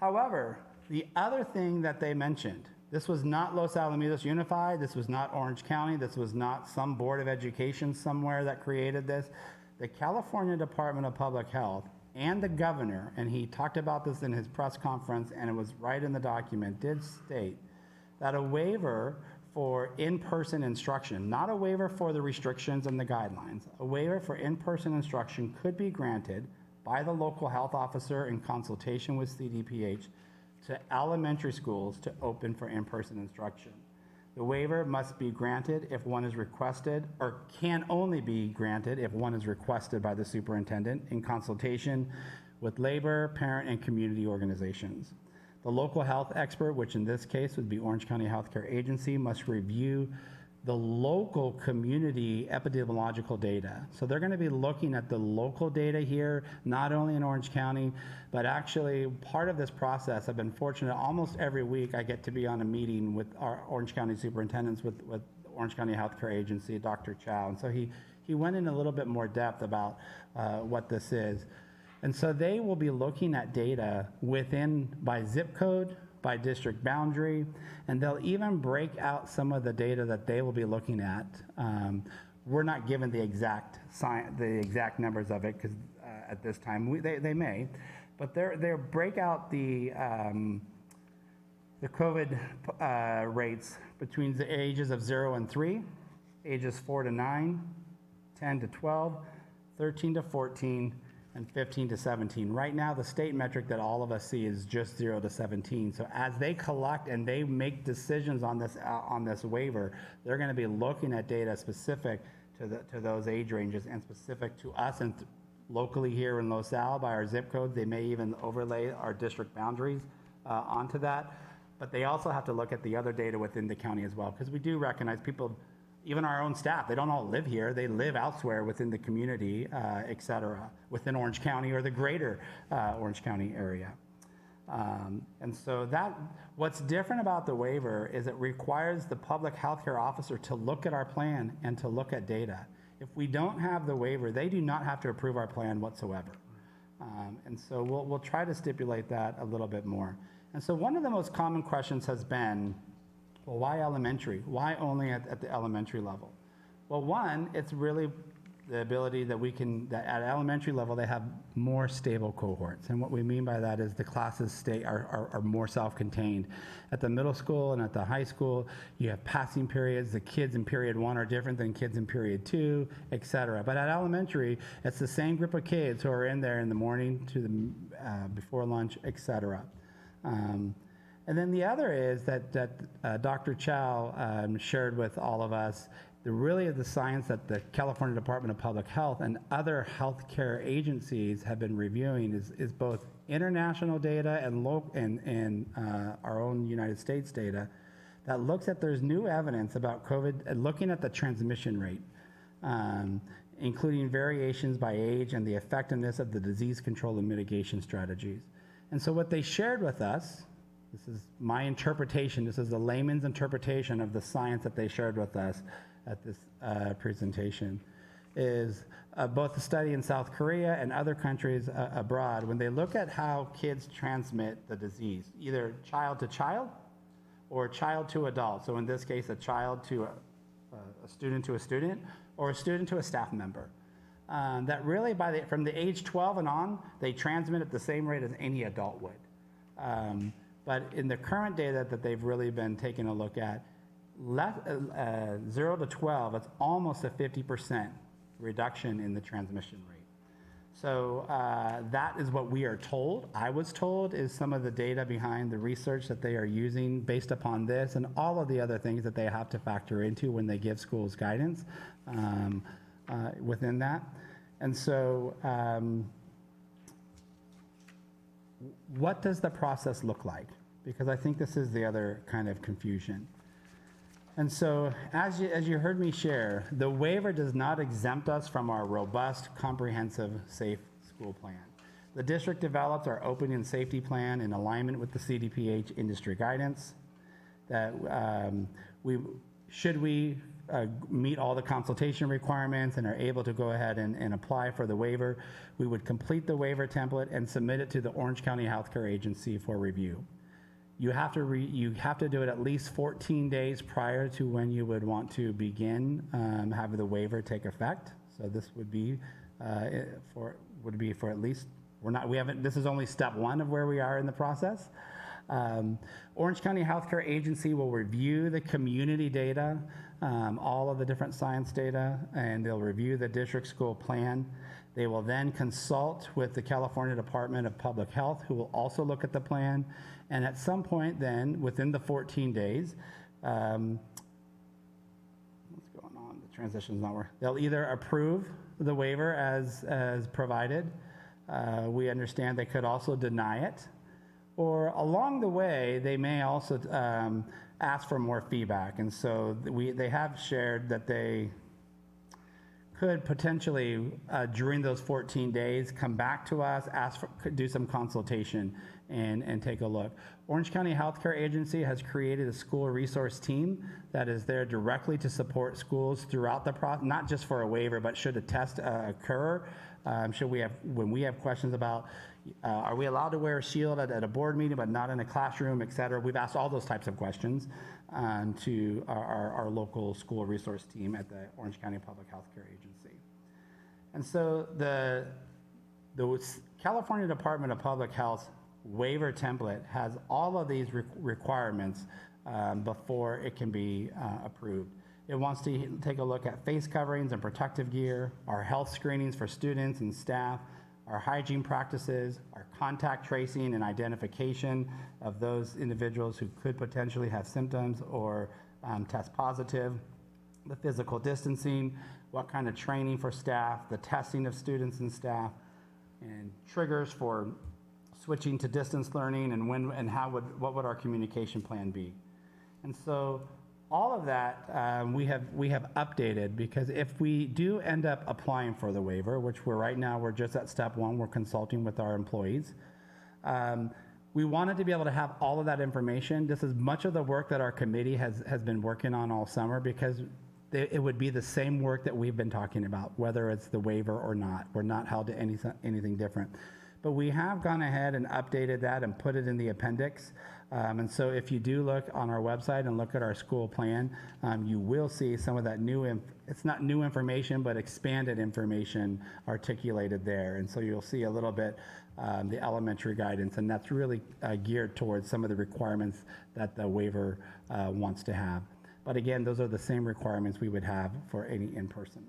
However, the other thing that they mentioned, this was not Los Alamitos Unified, this was not Orange County, this was not some board of education somewhere that created this. The California Department of Public Health and the governor, and he talked about this in his press conference and it was right in the document, did state that a waiver for in-person instruction, not a waiver for the restrictions and the guidelines, a waiver for in-person instruction could be granted by the local health officer in consultation with CDPH to elementary schools to open for in-person instruction. The waiver must be granted if one is requested, or can only be granted if one is requested by the superintendent in consultation with labor, parent, and community organizations. The local health expert, which in this case would be Orange County Healthcare Agency, must review the local community epidemiological data. So they're going to be looking at the local data here, not only in Orange County, but actually part of this process, I've been fortunate, almost every week I get to be on a meeting with our Orange County superintendents with Orange County Healthcare Agency, Dr. Chow. And so he went in a little bit more depth about what this is. And so they will be looking at data by zip code, by district boundary, and they'll even break out some of the data that they will be looking at. We're not given the exact numbers of it because at this time they may, but they'll break out the COVID rates between the ages of 0 and 3, ages 4 to 9, 10 to 12, 13 to 14, and 15 to 17. Right now, the state metric that all of us see is just 0 to 17. So as they collect and they make decisions on this waiver, they're going to be looking at data specific to those age ranges and specific to us and locally here in LaSalle by our zip codes. They may even overlay our district boundaries onto that. But they also have to look at the other data within the county as well, because we do recognize people, even our own staff, they don't all live here. They live elsewhere within the community, et cetera, within Orange County or the greater Orange County area. And so what's different about the waiver is it requires the public healthcare officer to look at our plan and to look at data. If we don't have the waiver, they do not have to approve our plan whatsoever. And so we'll try to stipulate that a little bit more. And so one of the most common questions has been, well, why elementary? Why only at the elementary level? Well, one, it's really the ability that that at elementary level, they have more stable cohorts. And what we mean by that is the classes are more self-contained. At the middle school and at the high school, you have passing periods. The kids in period 1 are different than kids in period 2, et cetera. But at elementary, it's the same group of kids who are in there in the morning to before lunch, et cetera. And then the other is that Dr. Chow shared with all of us, the science that the California Department of Public Health and other healthcare agencies have been reviewing is both international data and our own United States data that looks at there's new evidence about COVID, looking at the transmission rate, including variations by age and the effectiveness of the disease control and mitigation strategies. And so what they shared with us, this is my interpretation, this is the layman's interpretation of the science that they shared with us at this presentation, is both the study in South Korea and other countries abroad, when they look at how kids transmit the disease, either child to child or child to adult. So in this case, a child to a student to a student, or a student to a staff member. That really from the age 12 and on, they transmit at the same rate as any adult would. But in the current data that they've really been taking a look at, 0 to 12, it's almost a 50% reduction in the transmission rate. So that is what we are told. I was told is some of the data behind the research that they are using based upon this and all of the other things that they have to factor into when they give schools guidance within that. And so what does the process look like? Because I think this is the other kind of confusion. And so as you heard me share, the waiver does not exempt us from our robust, comprehensive, safe school plan. The district develops our opening and safety plan in alignment with the CDPH industry guidance. That should we meet all the consultation requirements and are able to go ahead and apply for the waiver, we would complete the waiver template and submit it to the Orange County Healthcare Agency for review. You have to do it at least 14 days prior to when you would want to begin having the waiver take effect. So this would be for at least this is only step 1 of where we are in the process. Orange County Healthcare Agency will review the community data, all of the different science data, and they'll review the district school plan. They will then consult with the California Department of Public Health, who will also look at the plan. And at some point then, within the 14 days, what's going on? The transition's not working. They'll either approve the waiver as provided. We understand they could also deny it. Or along the way, they may also ask for more feedback. And so they have shared that they could potentially, during those 14 days, come back to us, do some consultation and take a look. Orange County Healthcare Agency has created a school resource team that is there directly to support schools throughout the process, not just for a waiver, but should a test occur, when we have questions about, are we allowed to wear a shield at a board meeting but not in a classroom, et cetera. We've asked all those types of questions to our local school resource team at the Orange County Public Health Care Agency. And so the California Department of Public Health waiver template has all of these requirements before it can be approved. It wants to take a look at face coverings and protective gear, our health screenings for students and staff, our hygiene practices, our contact tracing and identification of those individuals who could potentially have symptoms or test positive, the physical distancing, what kind of training for staff, the testing of students and staff, and triggers for switching to distance learning, and when and what would our communication plan be. And so all of that we have updated, because if we do end up applying for the waiver, which we're just at step one, we're consulting with our employees. We wanted to be able to have all of that information. This is much of the work that our committee has been working on all summer, because it would be the same work that we've been talking about, whether it's the waiver or not. We're not held to anything different. But we have gone ahead and updated that and put it in the appendix. And so if you do look on our website and look at our school plan, you will see some of that it's not new information, but expanded information articulated there. And so you'll see a little bit the elementary guidance, and that's really geared towards some of the requirements that the waiver wants to have. But again, those are the same requirements we would have for any in-person.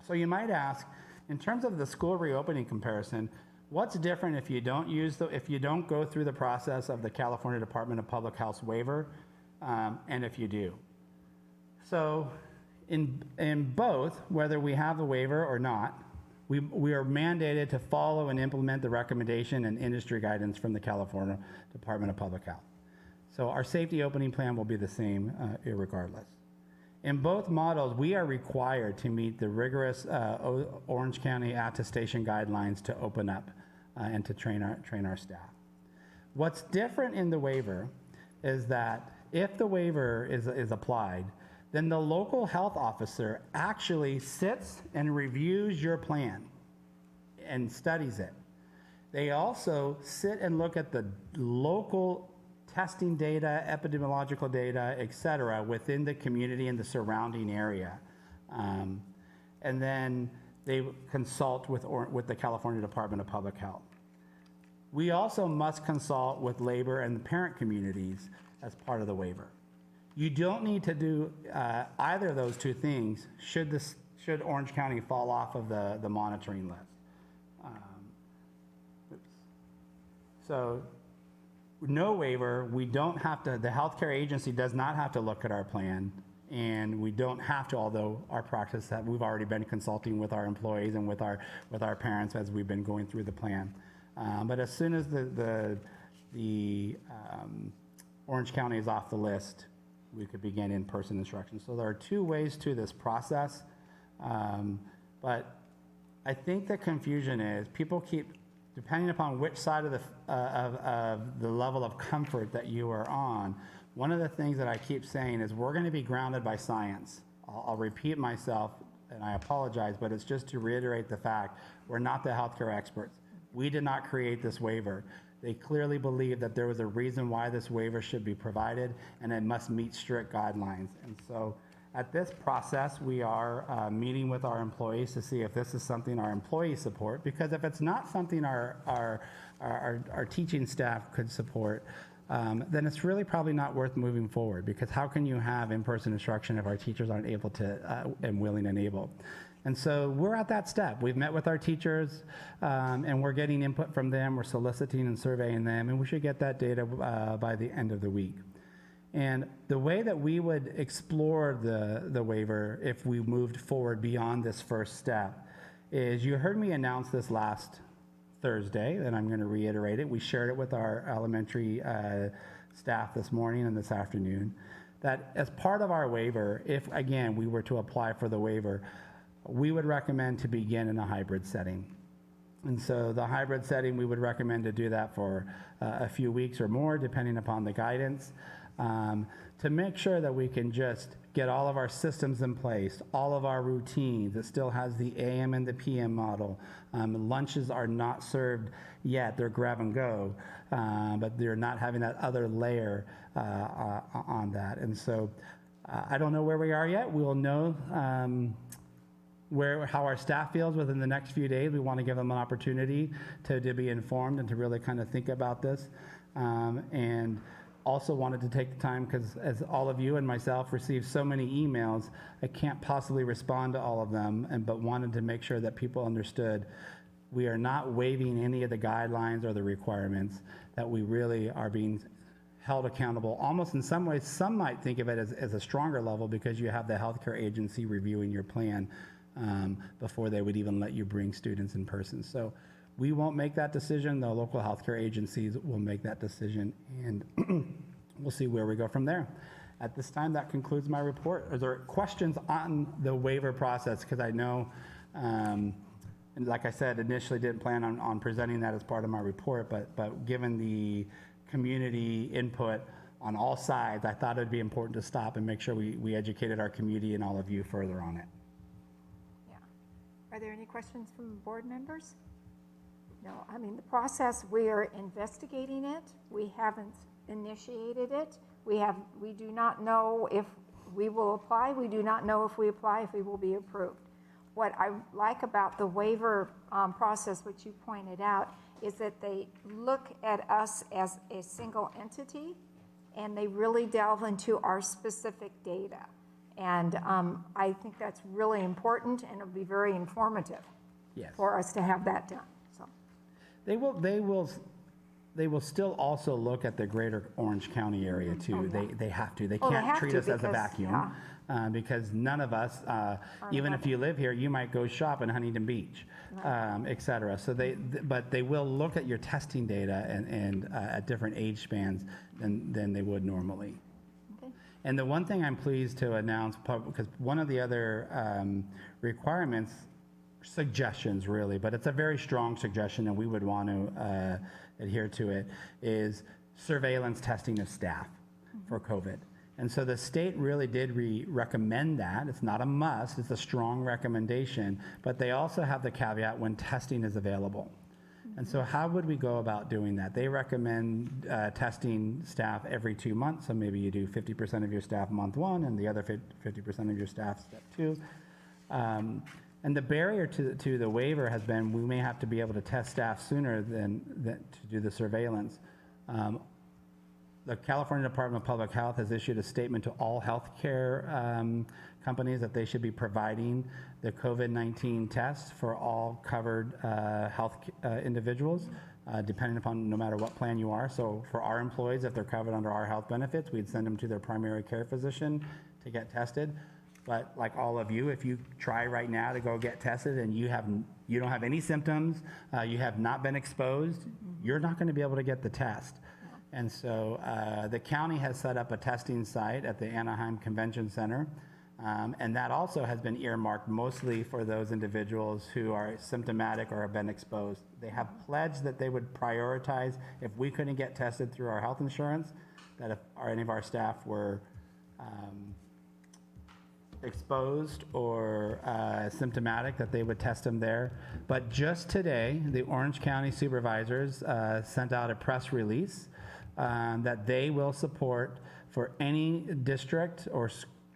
So you might ask, in terms of the school reopening comparison, what's different if you don't go through the process of the California Department of Public Health's waiver, and if you do? So in both, whether we have a waiver or not, we are mandated to follow and implement the recommendation and industry guidance from the California Department of Public Health. So our safety opening plan will be the same irregardless. In both models, we are required to meet the rigorous Orange County attestation guidelines to open up and to train our staff. What's different in the waiver is that if the waiver is applied, then the local health officer actually sits and reviews your plan and studies it. They also sit and look at the local testing data, epidemiological data, et cetera, within the community and the surrounding area. And then they consult with the California Department of Public Health. We also must consult with labor and the parent communities as part of the waiver. You don't need to do either of those two things should Orange County fall off of the monitoring list. So no waiver, we don't have to, the healthcare agency does not have to look at our plan, and we don't have to, although our practice that we've already been consulting with our employees and with our parents as we've been going through the plan. But as soon as the Orange County is off the list, we could begin in-person instruction. So there are two ways to this process, but I think the confusion is people keep, depending upon which side of the level of comfort that you are on, one of the things that I keep saying is we're going to be grounded by science. I'll repeat myself, and I apologize, but it's just to reiterate the fact we're not the healthcare experts. We did not create this waiver. They clearly believe that there was a reason why this waiver should be provided, and it must meet strict guidelines. And so at this process, we are meeting with our employees to see if this is something our employees support, because if it's not something our teaching staff could support, then it's really probably not worth moving forward, because how can you have in-person instruction if our teachers aren't able to and willing and able? And so we're at that step. We've met with our teachers, and we're getting input from them. We're soliciting and surveying them, and we should get that data by the end of the week. And the way that we would explore the waiver if we moved forward beyond this first step is, you heard me announce this last Thursday, and I'm going to reiterate it. We shared it with our elementary staff this morning and this afternoon, that as part of our waiver, if, again, we were to apply for the waiver, we would recommend to begin in a hybrid setting. And so the hybrid setting, we would recommend to do that for a few weeks or more, depending upon the guidance, to make sure that we can just get all of our systems in place, all of our routines. It still has the AM and the PM model. Lunches are not served yet. They're grab and go, but they're not having that other layer on that. And so I don't know where we are yet. We'll know how our staff feels within the next few days. We want to give them an opportunity to be informed and to really kind of think about this. And also wanted to take the time, because as all of you and myself received so many emails, I can't possibly respond to all of them, but wanted to make sure that people understood we are not waiving any of the guidelines or the requirements, that we really are being held accountable. Almost in some ways, some might think of it as a stronger level because you have the healthcare agency reviewing your plan before they would even let you bring students in person. So we won't make that decision. The local healthcare agencies will make that decision, and we'll see where we go from there. At this time, that concludes my report. Are there questions on the waiver process? Because I know, and like I said, initially didn't plan on presenting that as part of my report, but given the community input on all sides, I thought it'd be important to stop and make sure we educated our community and all of you further on it. Yeah. Are there any questions from board members? No, I mean, the process, we are investigating it. We haven't initiated it. We do not know if we will apply. We do not know if we apply, if we will be approved. What I like about the waiver process, which you pointed out, is that they look at us as a single entity, and they really delve into our specific data. And I think that's really important, and it'll be very informative for us to have that done. So They will still also look at the greater Orange County area too. They have to. They can't treat us as a vacuum because none of us, even if you live here, you might go shop in Huntington Beach, et cetera. So but they will look at your testing data and at different age spans than they would normally. okay. And the one thing I'm pleased to announce, because one of the other requirements, suggestions really, but it's a very strong suggestion and we would want to adhere to it, is surveillance testing of staff for COVID. And so the state really did recommend that. It's not a must, it's a strong recommendation, but they also have the caveat when testing is available. And so how would we go about doing that? They recommend testing staff every 2 months. So maybe you do 50% of your staff month 1 and the other 50% of your staff step 2. And the barrier to the waiver has been we may have to be able to test staff sooner than to do the surveillance. The California Department of Public Health has issued a statement to all healthcare companies that they should be providing the COVID-19 tests for all covered health individuals, depending upon no matter what plan you are. So for our employees, if they're covered under our health benefits, we'd send them to their primary care physician to get tested. But like all of you, if you try right now to go get tested and you don't have any symptoms, you have not been exposed, you're not going to be able to get the test. And so the county has set up a testing site at the Anaheim Convention Center, and that also has been earmarked mostly for those individuals who are symptomatic or have been exposed. They have pledged that they would prioritize if we couldn't get tested through our health insurance, that if any of our staff were exposed or symptomatic, that they would test them there. But just today, the Orange County supervisors sent out a press release that they will support for any district or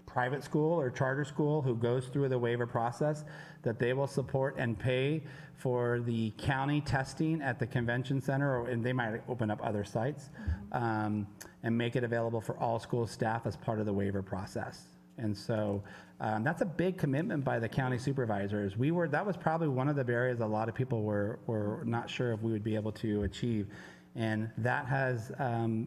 private school or charter school who goes through the waiver process, that they will support and pay for the county testing at the convention center, and they might open up other sites, and make it available for all school staff as part of the waiver process. And so that's a big commitment by the county supervisors. That was probably one of the barriers a lot of people were not sure if we would be able to achieve. And that has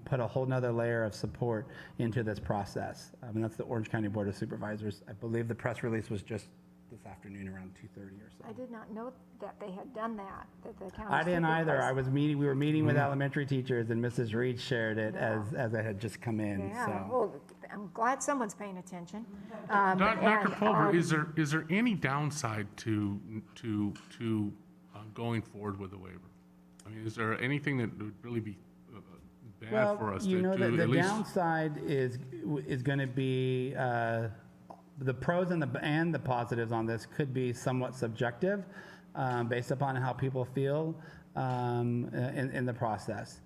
put a whole nother layer of support into this process. And that's the Orange County Board of Supervisors. I believe the press release was just this afternoon around 2:30 or so. I did not know that they had done that the county. I didn't either. supervisor- We were meeting with elementary teachers, and Mrs. Reed shared it as I had just come in. Yeah, So. well, I'm glad someone's paying attention. Dr. Pulver, is there any downside to going forward with the waiver? I mean, is there anything that would really be bad for us to the at least? downside is going to be the pros and the positives on this could be somewhat subjective based upon how people feel in the process.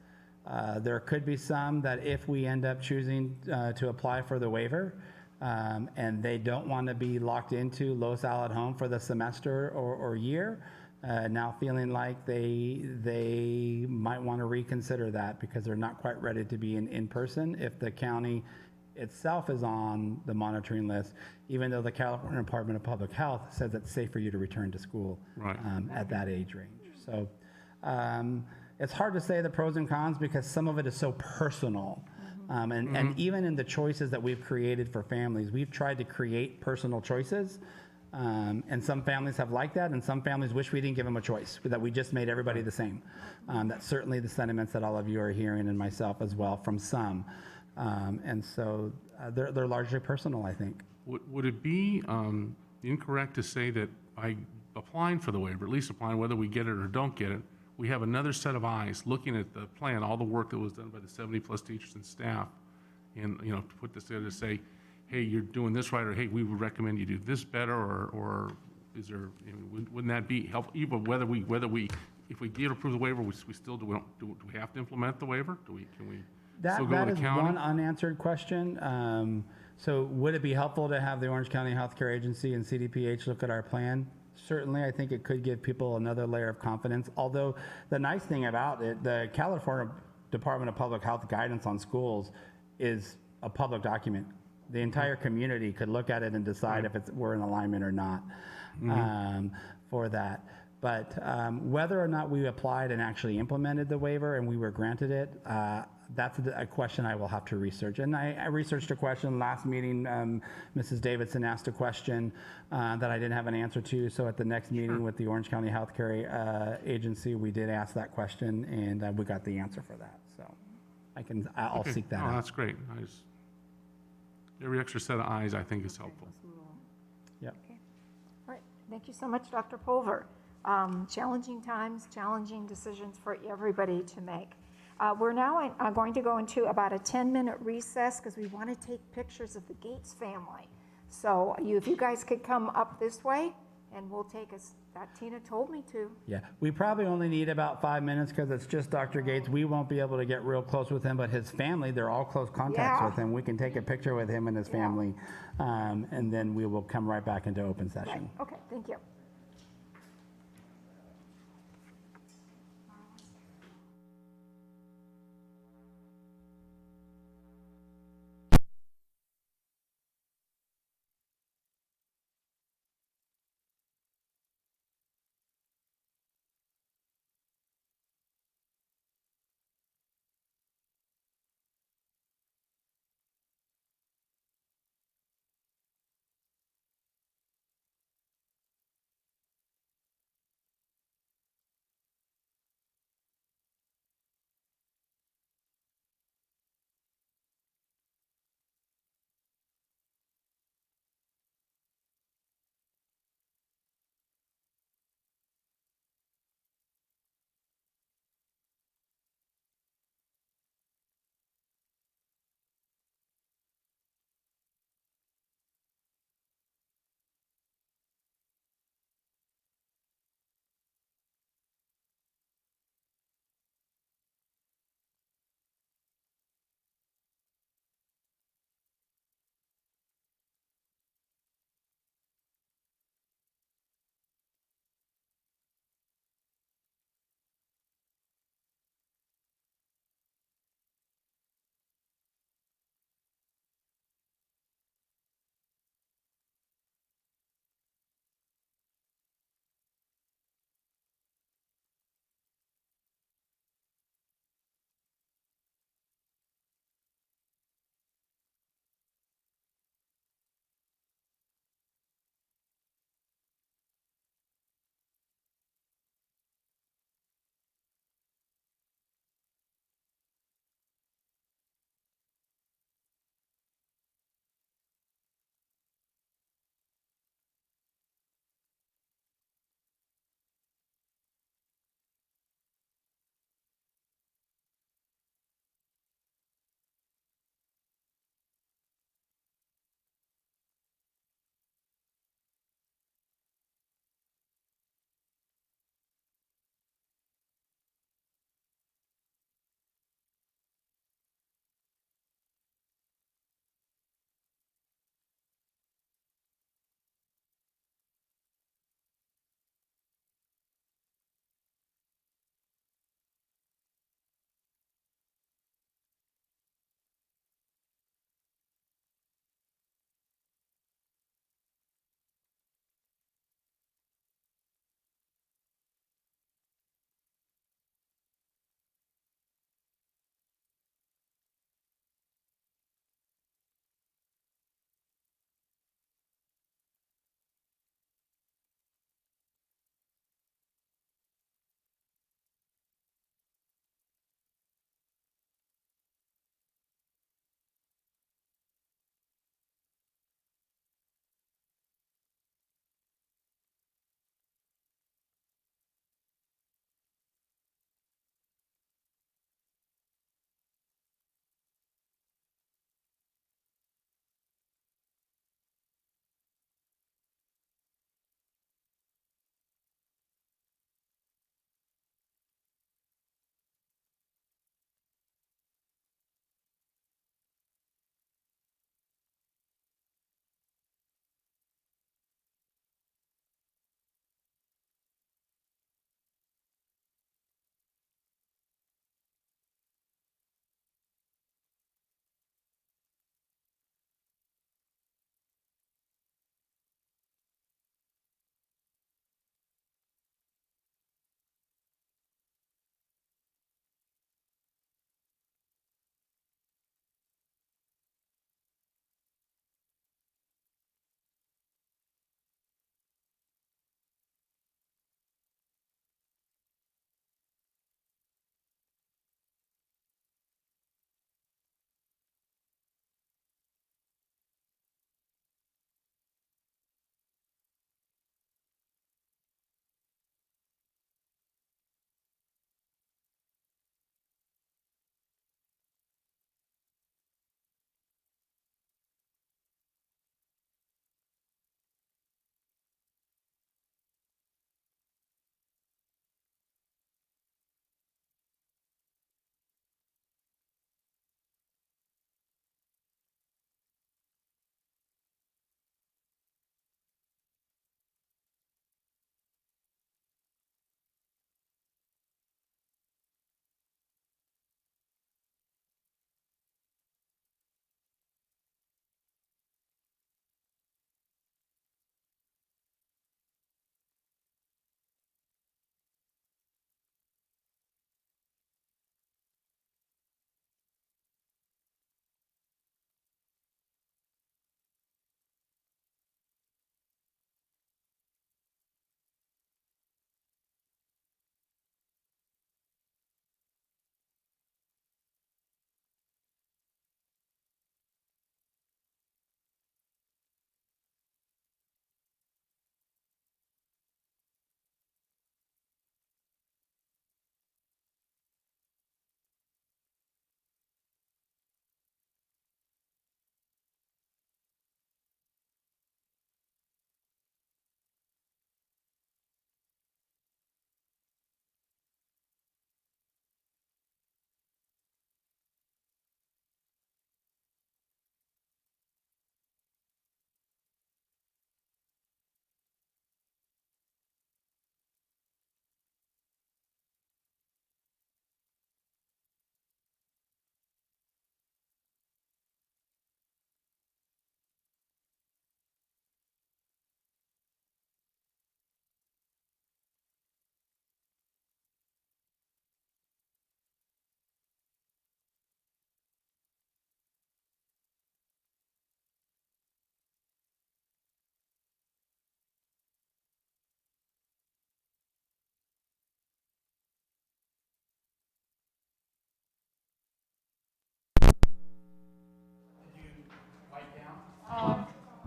There could be some that if we end up choosing to apply for the waiver and they don't want to be locked into Los Al at home for the semester or year, now feeling like they might want to reconsider that because they're not quite ready to be in person if the county itself is on the monitoring list, even though the California Department of Public Health says it's safe for you to return to school Right. at that age range. So it's hard to say the pros and cons because some of it is so personal. And even in the choices that we've created for families, we've tried to create personal choices. And some families have liked that, and some families wish we didn't give them a choice, that we just made everybody the same. That's certainly the sentiments that all of you are hearing, and myself as well, from some. And so they're largely personal, I think. Would it be incorrect to say that by applying for the waiver, at least applying whether we get it or don't get it, we have another set of eyes looking at the plan, all the work that was done by the 70-plus teachers and staff, and, to put this together to say, hey, you're doing this right, or hey, we would recommend you do this better, or is there, wouldn't that be helpful? Even if we did approve the waiver, we still do we have to implement the waiver? Can we still go That to is county? one unanswered question. So would it be helpful to have the Orange County Healthcare Agency and CDPH look at our plan? Certainly, I think it could give people another layer of confidence. Although the nice thing about it, the California Department of Public Health guidance on schools is a public document. The entire community could look at it and decide if we're in alignment or not for that. But whether or not we applied and actually implemented the waiver and we were granted it, that's a question I will have to research. And I researched a question last meeting. Mrs. Davidson asked a question that I didn't have an answer to. So at the next meeting with the Orange County Healthcare Agency, we did ask that question, and we got the answer for that. So I'll Okay. seek that Oh, out. that's great. Every extra set of eyes, I think, is helpful. Yep. All right, thank you so much, Dr. Pulver. Challenging times, challenging decisions for everybody to make. We're now going to go into about a 10-minute recess because we want to take pictures of the Gates family. So if you guys could come up this way, and we'll take us, that Tina told me to. Yeah, we probably only need about 5 minutes because it's just Dr. Gates. We won't be able to get real close with him, but his family, they're all close contacts Yeah. with him. We can take a picture with him and his family, and then we will come right back into open Right, session. okay, thank you.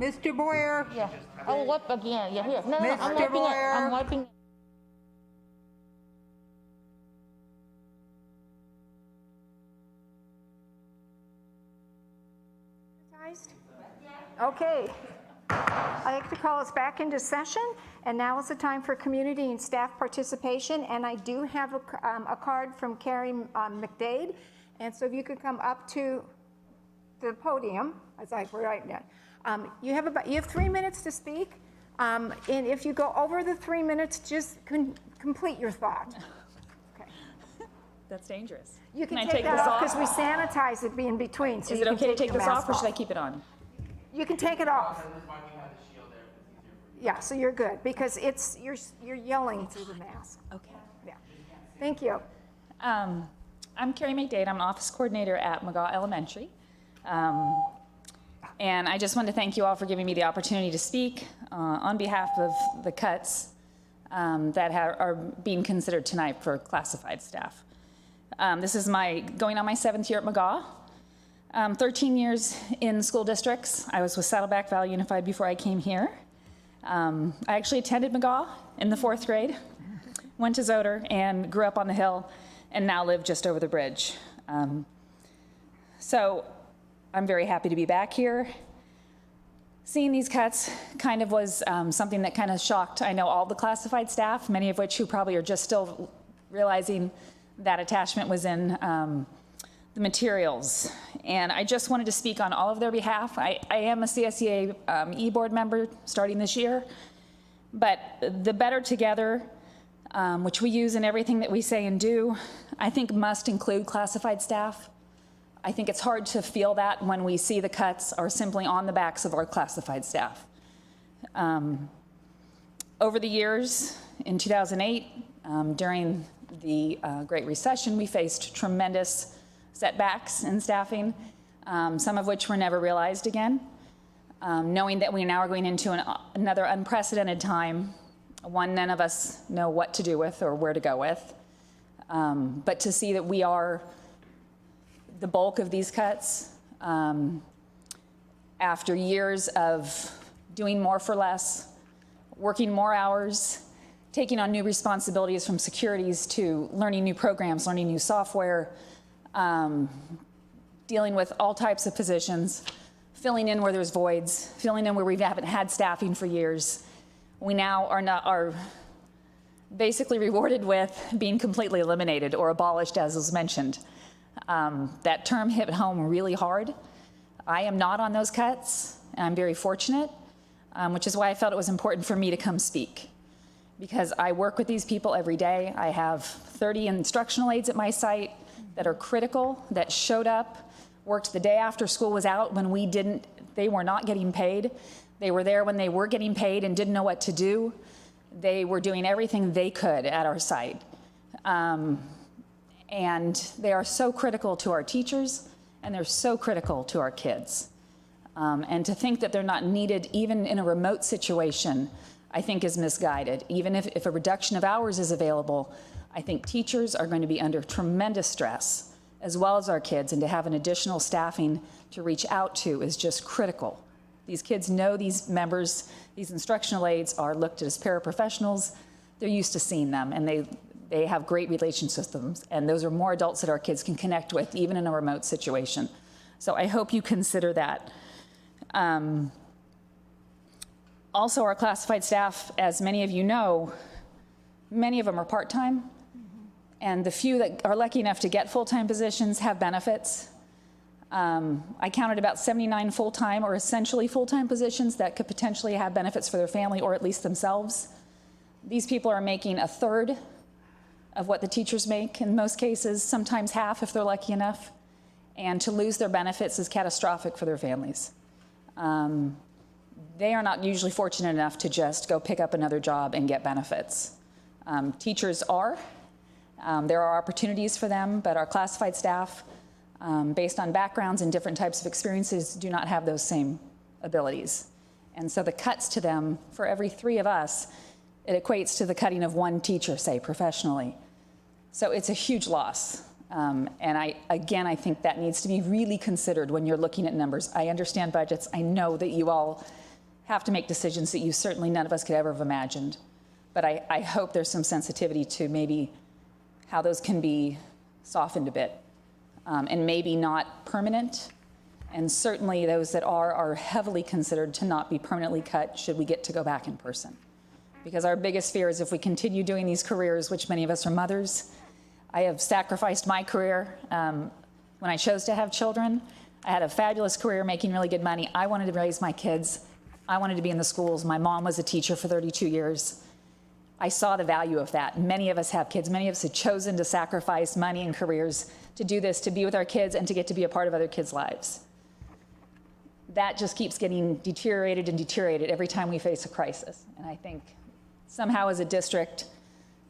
Mr. Boyer? Yeah. Oh, what again? Yeah, here. No, I'm Mr. wiping it. Boyer. I'm wiping it. Okay. I'd like to call us back into session, and now is the time for community and staff participation, and I do have a card from Carrie McDade, and so if you could come up to the podium, as I right now. You have 3 minutes to speak, and if you go over the 3 minutes, just complete your thought. Okay. That's dangerous. You can I take take that this off off? because we sanitize it in between. So Is you it can okay to take your this mask off, or should I keep it on? You can take it off. Yeah, so you're good because you're yelling through the mask. Okay. Yeah. Thank you. I'm Carrie McDade. I'm an office coordinator at McGaw Elementary. And I just want to thank you all for giving me the opportunity to speak on behalf of the cuts that are being considered tonight for classified staff. This is going on my 7th year at McGaw. 13 years in school districts. I was with Saddleback Valley Unified before I came here. I actually attended McGaw in the 4th grade, went to Zoder, and grew up on the hill, and now live just over the bridge. So I'm very happy to be back here. Seeing these cuts kind of was something that kind of shocked, I know, all the classified staff, many of which who probably are just still realizing that attachment was in the materials. And I just wanted to speak on all of their behalf. I am a CSEA e-board member starting this year, but the Better Together, which we use in everything that we say and do, I think must include classified staff. I think it's hard to feel that when we see the cuts are simply on the backs of our classified staff. Over the years, in 2008, during the Great Recession, we faced tremendous setbacks in staffing, some of which were never realized again. Knowing that we now are going into another unprecedented time, one none of us know what to do with or where to go with, but to see that we are the bulk of these cuts, after years of doing more for less, working more hours, taking on new responsibilities from securities to learning new programs, learning new software, dealing with all types of positions, filling in where there's voids, filling in where we haven't had staffing for years. We now are basically rewarded with being completely eliminated or abolished, as was mentioned. That term hit home really hard. I am not on those cuts, and I'm very fortunate, which is why I felt it was important for me to come speak. Because I work with these people every day. I have 30 instructional aides at my site that are critical, that showed up, worked the day after school was out when they were not getting paid. They were there when they were getting paid and didn't know what to do. They were doing everything they could at our site. And they are so critical to our teachers, and they're so critical to our kids. And to think that they're not needed even in a remote situation, I think is misguided. Even if a reduction of hours is available, I think teachers are going to be under tremendous stress, as well as our kids, and to have an additional staffing to reach out to is just critical. These kids know these members, these instructional aides are looked at as paraprofessionals. They're used to seeing them, and they have great relationships with them, and those are more adults that our kids can connect with, even in a remote situation. So I hope you consider that. Also, our classified staff, as many of you know, many of them are part-time, and the few that are lucky enough to get full-time positions have benefits. I counted about 79 full-time or essentially full-time positions that could potentially have benefits for their family or at least themselves. These people are making a third of what the teachers make in most cases, sometimes half if they're lucky enough, and to lose their benefits is catastrophic for their families. They are not usually fortunate enough to just go pick up another job and get benefits. Teachers are. There are opportunities for them, but our classified staff, based on backgrounds and different types of experiences, do not have those same abilities. And so the cuts to them, for every 3 of us, it equates to the cutting of 1 teacher, say, professionally. So it's a huge loss. And I think that needs to be really considered when you're looking at numbers. I understand budgets. I know that you all have to make decisions that you certainly none of us could ever have imagined. But I hope there's some sensitivity to maybe how those can be softened a bit, and maybe not permanent. And certainly those that are heavily considered to not be permanently cut should we get to go back in person. Because our biggest fear is if we continue doing these careers, which many of us are mothers. I have sacrificed my career when I chose to have children. I had a fabulous career making really good money. I wanted to raise my kids. I wanted to be in the schools. My mom was a teacher for 32 years. I saw the value of that. Many of us have kids. Many of us have chosen to sacrifice money and careers to do this, to be with our kids and to get to be a part of other kids' lives. That just keeps getting deteriorated and deteriorated every time we face a crisis. And I think somehow as a district,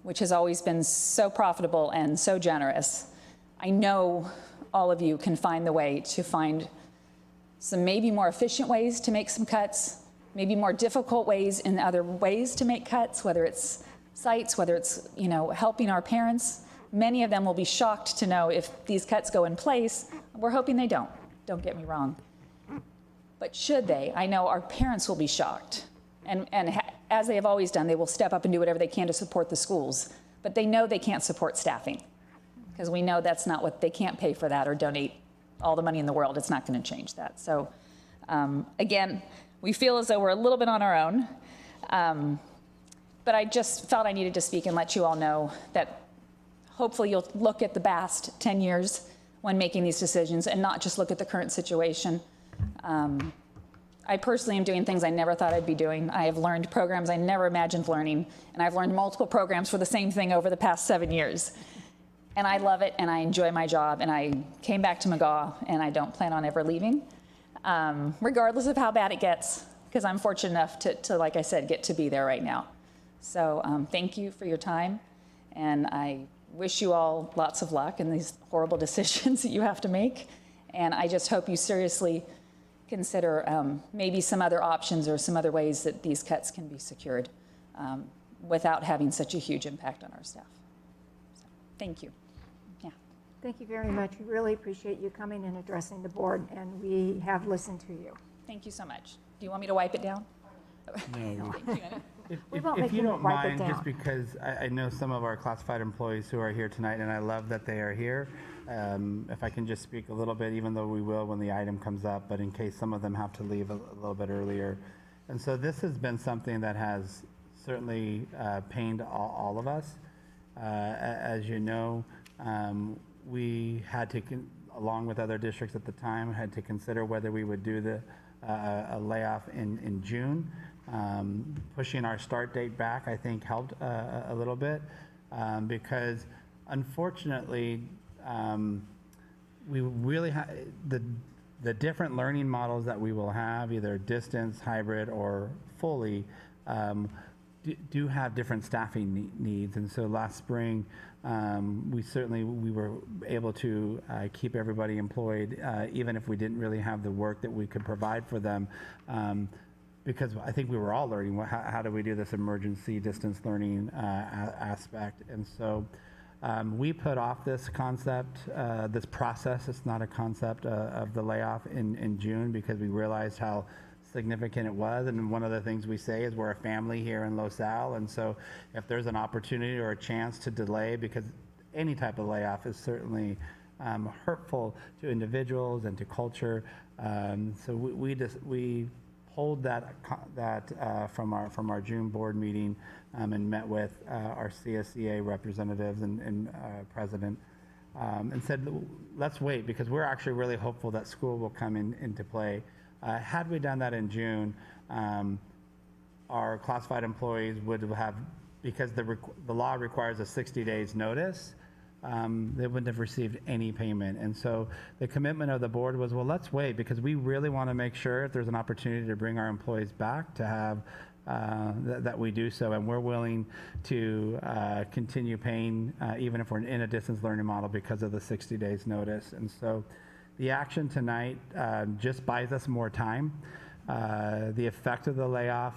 which has always been so profitable and so generous, I know all of you can find the way to find some maybe more efficient ways to make some cuts, maybe more difficult ways in other ways to make cuts, whether it's sites, whether it's, helping our parents. Many of them will be shocked to know if these cuts go in place. We're hoping they don't get me wrong. But should they, I know our parents will be shocked. And as they have always done, they will step up and do whatever they can to support the schools. But they know they can't support staffing, because we know that's not what they can't pay for that or donate all the money in the world. It's not going to change that. So again, we feel as though we're a little bit on our own. But I just felt I needed to speak and let you all know that hopefully you'll look at the past 10 years when making these decisions and not just look at the current situation. I personally am doing things I never thought I'd be doing. I have learned programs I never imagined learning, and I've learned multiple programs for the same thing over the past 7 years. And I love it, and I enjoy my job, and I came back to McGaw, and I don't plan on ever leaving, regardless of how bad it gets, because I'm fortunate enough to, like I said, get to be there right now. So thank you for your time, and I wish you all lots of luck in these horrible decisions that you have to make, and I just hope you seriously consider maybe some other options or some other ways that these cuts can be secured without having such a huge impact on our staff. So, thank you. Yeah. Thank you very much. We really appreciate you coming and addressing the board, and we have listened to you. Thank you so much. Do you want me to wipe it down? No. Thank you. If you don't mind, just because I know some of our classified employees who are here tonight, and I love that they are here. If I can just speak a little bit, even though we will when the item comes up, but in case some of them have to leave a little bit earlier. And so this has been something that has certainly pained all of us. As you know, we had to, along with other districts at the time, had to consider whether we would do a layoff in June. Pushing our start date back, I think, helped a little bit because unfortunately, we really have the different learning models that we will have, either distance, hybrid, or fully, do have different staffing needs. And so last spring, we were able to keep everybody employed, even if we didn't really have the work that we could provide for them. Because I think we were all learning how do we do this emergency distance learning aspect. And so we put off this concept, this process, it's not a concept of the layoff in June, because we realized how significant it was. And one of the things we say is we're a family here in Los Al. And so if there's an opportunity or a chance to delay, because any type of layoff is certainly hurtful to individuals and to culture. So we pulled that from our June board meeting and met with our CSEA representatives and president and said, let's wait, because we're actually really hopeful that school will come into play. Had we done that in June, our classified employees would have, because the law requires a 60 days notice, they wouldn't have received any payment. And so the commitment of the board was, well, let's wait, because we really want to make sure if there's an opportunity to bring our employees back to have that we do so. And we're willing to continue paying even if we're in a distance learning model because of the 60 days notice. And so the action tonight just buys us more time. The effect of the layoff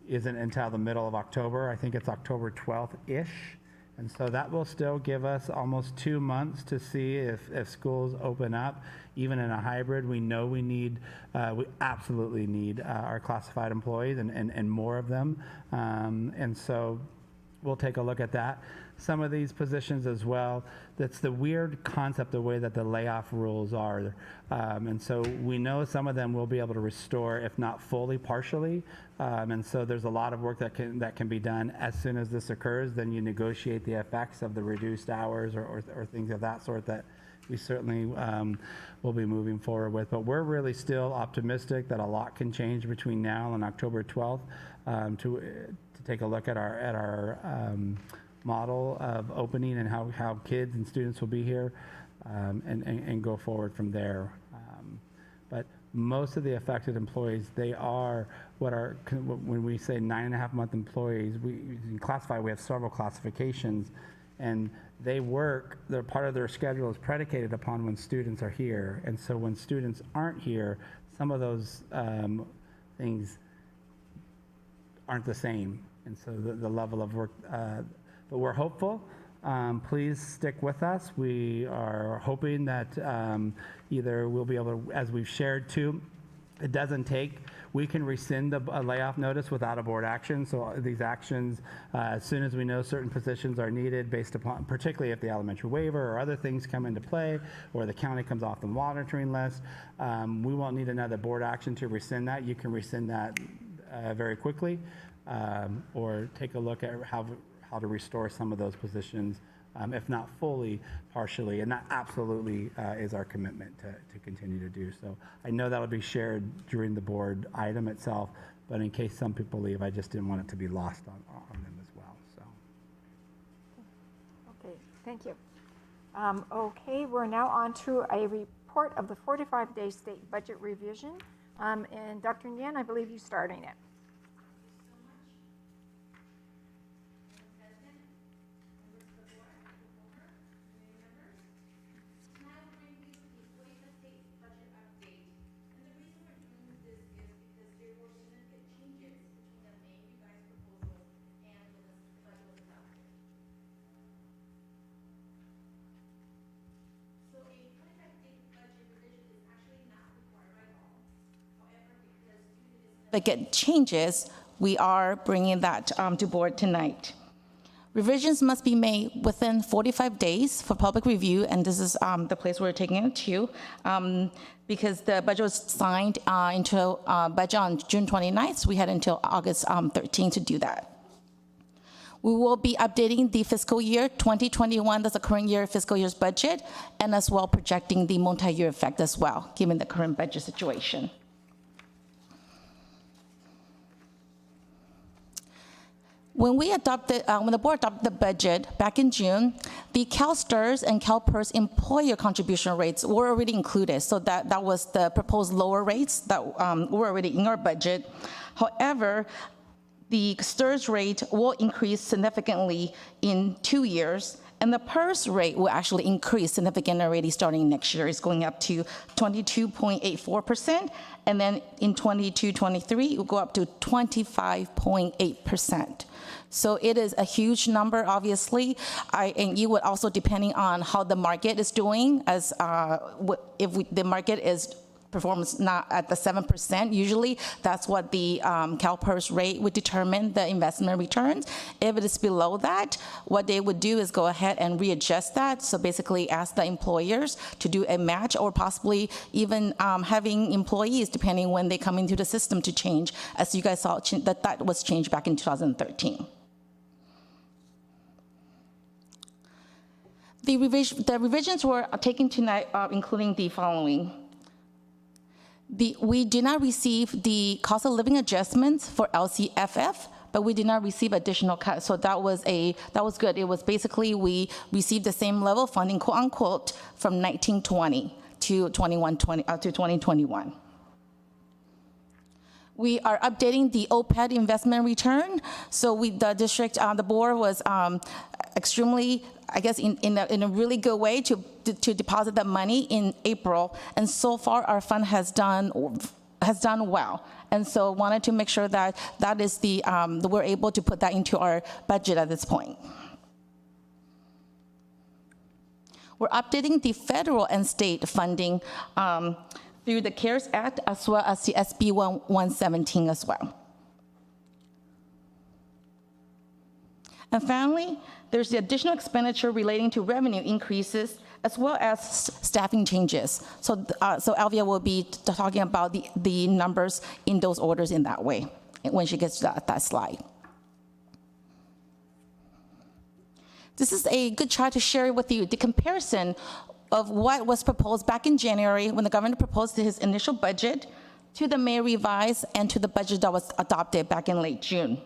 isn't until the middle of October. I think it's October 12th-ish. And so that will still give us almost 2 months to see if schools open up, even in a hybrid. We know we absolutely need our classified employees and more of them. And so we'll take a look at that. Some of these positions as well, that's the weird concept, the way that the layoff rules are. And so we know some of them will be able to restore, if not fully, partially. And so there's a lot of work that can be done as soon as this occurs. Then you negotiate the effects of the reduced hours or things of that sort that we certainly will be moving forward with. But we're really still optimistic that a lot can change between now and October 12th to take a look at our model of opening and how kids and students will be here and go forward from there. But most of the affected employees, they are when we say 9.5-month employees, we have several classifications, and they're part of their schedule is predicated upon when students are here. And so when students aren't here, some of those things aren't the same. And so the level of work, but we're hopeful. Please stick with us. We are hoping that either we'll be able to, as we've shared too, it doesn't take, we can rescind a layoff notice without a board action. So these actions, as soon as we know certain positions are needed based upon, particularly if the elementary waiver or other things come into play, or the county comes off the monitoring list, we won't need another board action to rescind that. You can rescind that very quickly, or take a look at how to restore some of those positions, if not fully, partially. And that absolutely is our commitment to continue to do so. I know that will be shared during the board item itself, but in case some people leave, I just didn't want it to be lost on them as well. So. Okay, thank you. Okay, we're now on to a report of the 45-day state budget revision. And Dr. Nguyen, I believe you're starting it. Get changes, we are bringing that to board tonight. Revisions must be made within 45 days for public review, and this is the place we're taking it to, because the budget was signed into budget on June 29th, so we had until August 13th to do that. We will be updating the fiscal year 2021, that's the current year fiscal year's budget, and as well projecting the multi-year effect as well, given the current budget situation. When the board adopted the budget back in June, the CalSTRS and CalPERS employer contribution rates were already included. So that was the proposed lower rates that were already in our budget. However, the STRS rate will increase significantly in 2 years, and the PERS rate will actually increase significantly already starting next year. It's going up to 22.84%, and then in 22-23, it will go up to 25.8%. So it is a huge number, obviously, and you would also, depending on how the market is doing, as the market performs not at the 7%, usually that's what the CalPERS rate would determine the investment returns. If it is below that, what they would do is go ahead and readjust that. So basically ask the employers to do a match, or possibly even having employees, depending when they come into the system, to change. As you guys saw, that was changed back in 2013. The revisions were taken tonight, including the following. We did not receive the cost of living adjustments for LCFF, but we did not receive additional cuts. So that was good. It was basically, we received the same level of funding, quote unquote, from 1920 to 2021. We are updating the OPED investment return. So the district, the board was extremely, I guess, in a really good way to deposit that money in April, and so far our fund has done well, and so wanted to make sure that is that we're able to put that into our budget at this point. We're updating the federal and state funding through the CARES Act as well as the SB 117 as well. And finally, there's the additional expenditure relating to revenue increases as well as staffing changes. So Alvia will be talking about the numbers in those orders in that way when she gets to that slide. This is a good chart to share with you the comparison of what was proposed back in January when the governor proposed his initial budget to the May revise and to the budget that was adopted back in late June.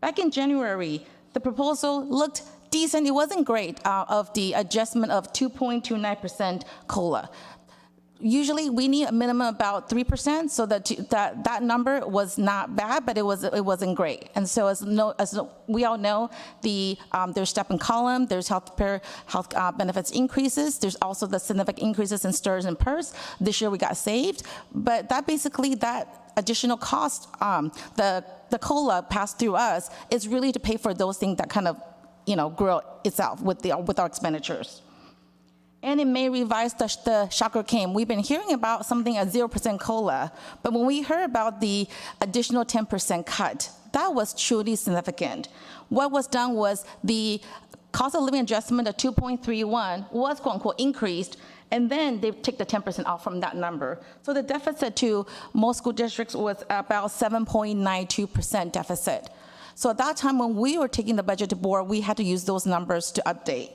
Back in January, the proposal looked decent. It wasn't great of the adjustment of 2.29% COLA. Usually we need a minimum about 3%, so that number was not bad, but it wasn't great. And so as we all know, there's step and column, there's health benefits increases, there's also the significant increases in STRS and PERS. This year we got saved, but that additional cost, the COLA passed through us, is really to pay for those things that kind of grow itself with our expenditures. And in May revised, the shocker came. We've been hearing about something at 0% COLA, but when we heard about the additional 10% cut, that was truly significant. What was done was the cost of living adjustment of 2.31 was quote unquote increased, and then they take the 10% off from that number. So the deficit to most school districts was about 7.92% deficit. So at that time when we were taking the budget to board, we had to use those numbers to update.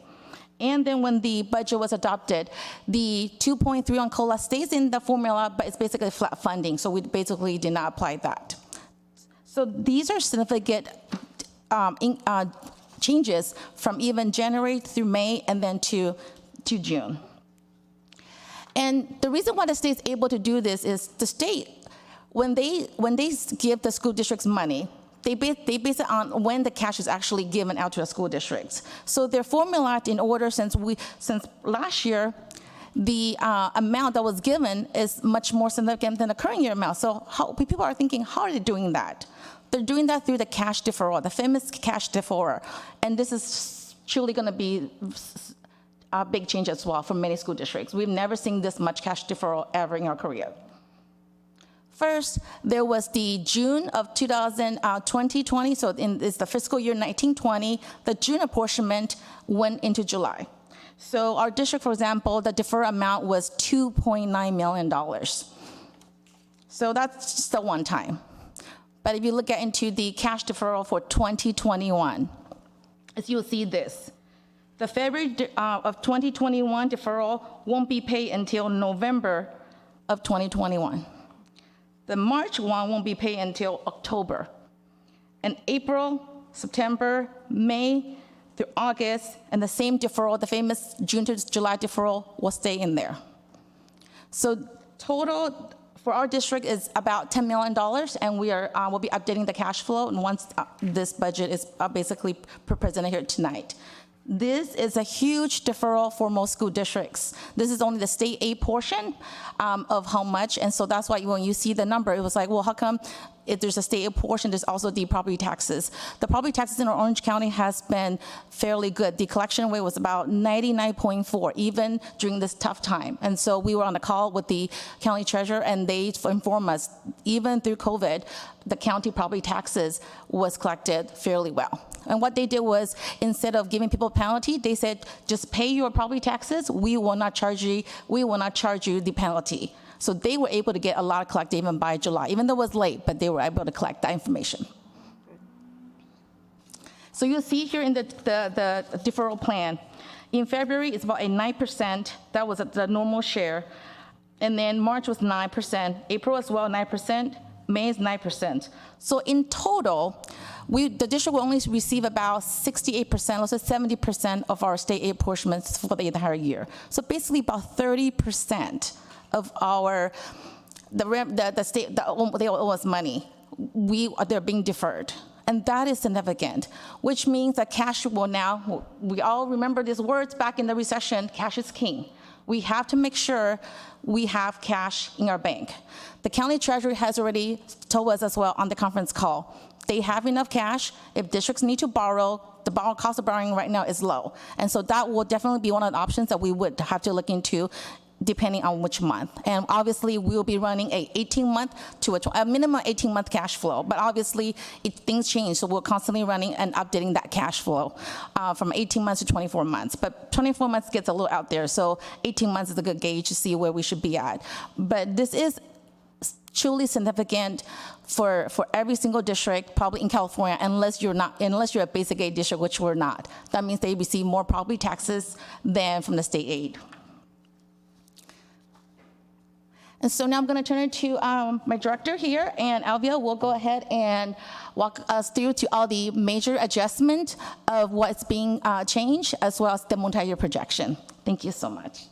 And then when the budget was adopted, the 2.3 on COLA stays in the formula, but it's basically flat funding, so we basically did not apply that. So these are significant changes from even January through May and then to June. And the reason why the state's able to do this is the state, when they give the school districts money, they base it on when the cash is actually given out to the school districts. So they're formulated in order since last year, the amount that was given is much more significant than the current year amount. So people are thinking, how are they doing that? They're doing that through the cash deferral, the famous cash deferral. And this is truly going to be a big change as well for many school districts. We've never seen this much cash deferral ever in our career. First, there was the June of 2020, so it's the fiscal year 1920. The June apportionment went into July. So our district, for example, the deferred amount was $2.9 million. So that's just a one time. But if you look into the cash deferral for 2021, as you'll see this, the February of 2021 deferral won't be paid until November of 2021. The March one won't be paid until October. And April, September, May through August, and the same deferral, the famous June to July deferral, will stay in there. So total for our district is about $10 million, and we'll be updating the cash flow, and once this budget is basically presented here tonight. This is a huge deferral for most school districts. This is only the state aid portion of how much, and so that's why when you see the number, it was like, well, how come if there's a state aid portion, there's also the property taxes. The property taxes in Orange County has been fairly good. The collection rate was about 99.4, even during this tough time. And so we were on a call with the county treasurer, and they informed us, even through COVID, the county property taxes was collected fairly well. And what they did was, instead of giving people a penalty, they said, just pay your property taxes, we will not charge you the penalty. So they were able to get a lot collected even by July, even though it was late, but they were able to collect that information. So you'll see here in the deferral plan, in February, it's about a 9%, that was the normal share. And then March was 9%, April as well, 9%, May is 9%. So in total, the district will only receive about 68%, let's say 70% of our state aid apportionments for the entire year. So basically about 30% of the state that they owe us money, they're being deferred. And that is significant, which means that cash will now, we all remember these words back in the recession, cash is king. We have to make sure we have cash in our bank. The county treasurer has already told us as well on the conference call, they have enough cash. If districts need to borrow, the cost of borrowing right now is low. And so that will definitely be one of the options that we would have to look into depending on which month. And obviously, we will be running a 18-month to a minimum 18-month cash flow. But obviously, things change, so we're constantly running and updating that cash flow from 18 months to 24 months. But 24 months gets a little out there, so 18 months is a good gauge to see where we should be at. But this is truly significant for every single district, probably in California, unless you're a basic aid district, which we're not. That means they receive more property taxes than from the state aid. And so now I'm going to turn it to my director here, and Alvia will go ahead and walk us through to all the major adjustment of what's being changed, as well as the multi-year projection. Thank you so much.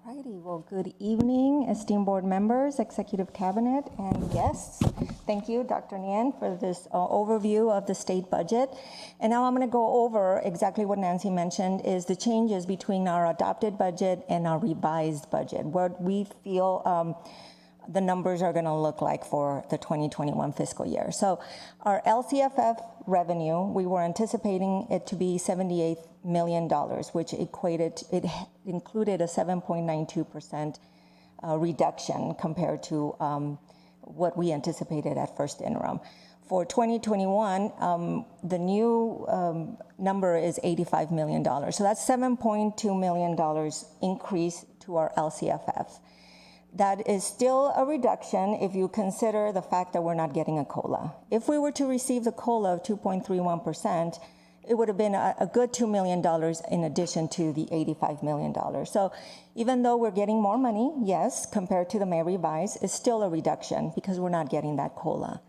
Alrighty, well, good evening, esteemed board members, executive cabinet, and guests. Thank you, Dr. Nguyen, for this overview of the state budget. And now I'm going to go over exactly what Nancy mentioned, is the changes between our adopted budget and our revised budget, what we feel the numbers are going to look like for the 2021 fiscal year. So our LCFF revenue, we were anticipating it to be $78 million, which included a 7.92% reduction compared to what we anticipated at first interim. For 2021, the new number is $85 million. So that's $7.2 million increase to our LCFF. That is still a reduction if you consider the fact that we're not getting a COLA. If we were to receive the COLA of 2.31%, it would have been a good $2 million in addition to the $85 million. So even though we're getting more money, yes, compared to the May revise, it's still a reduction because we're not getting that COLA.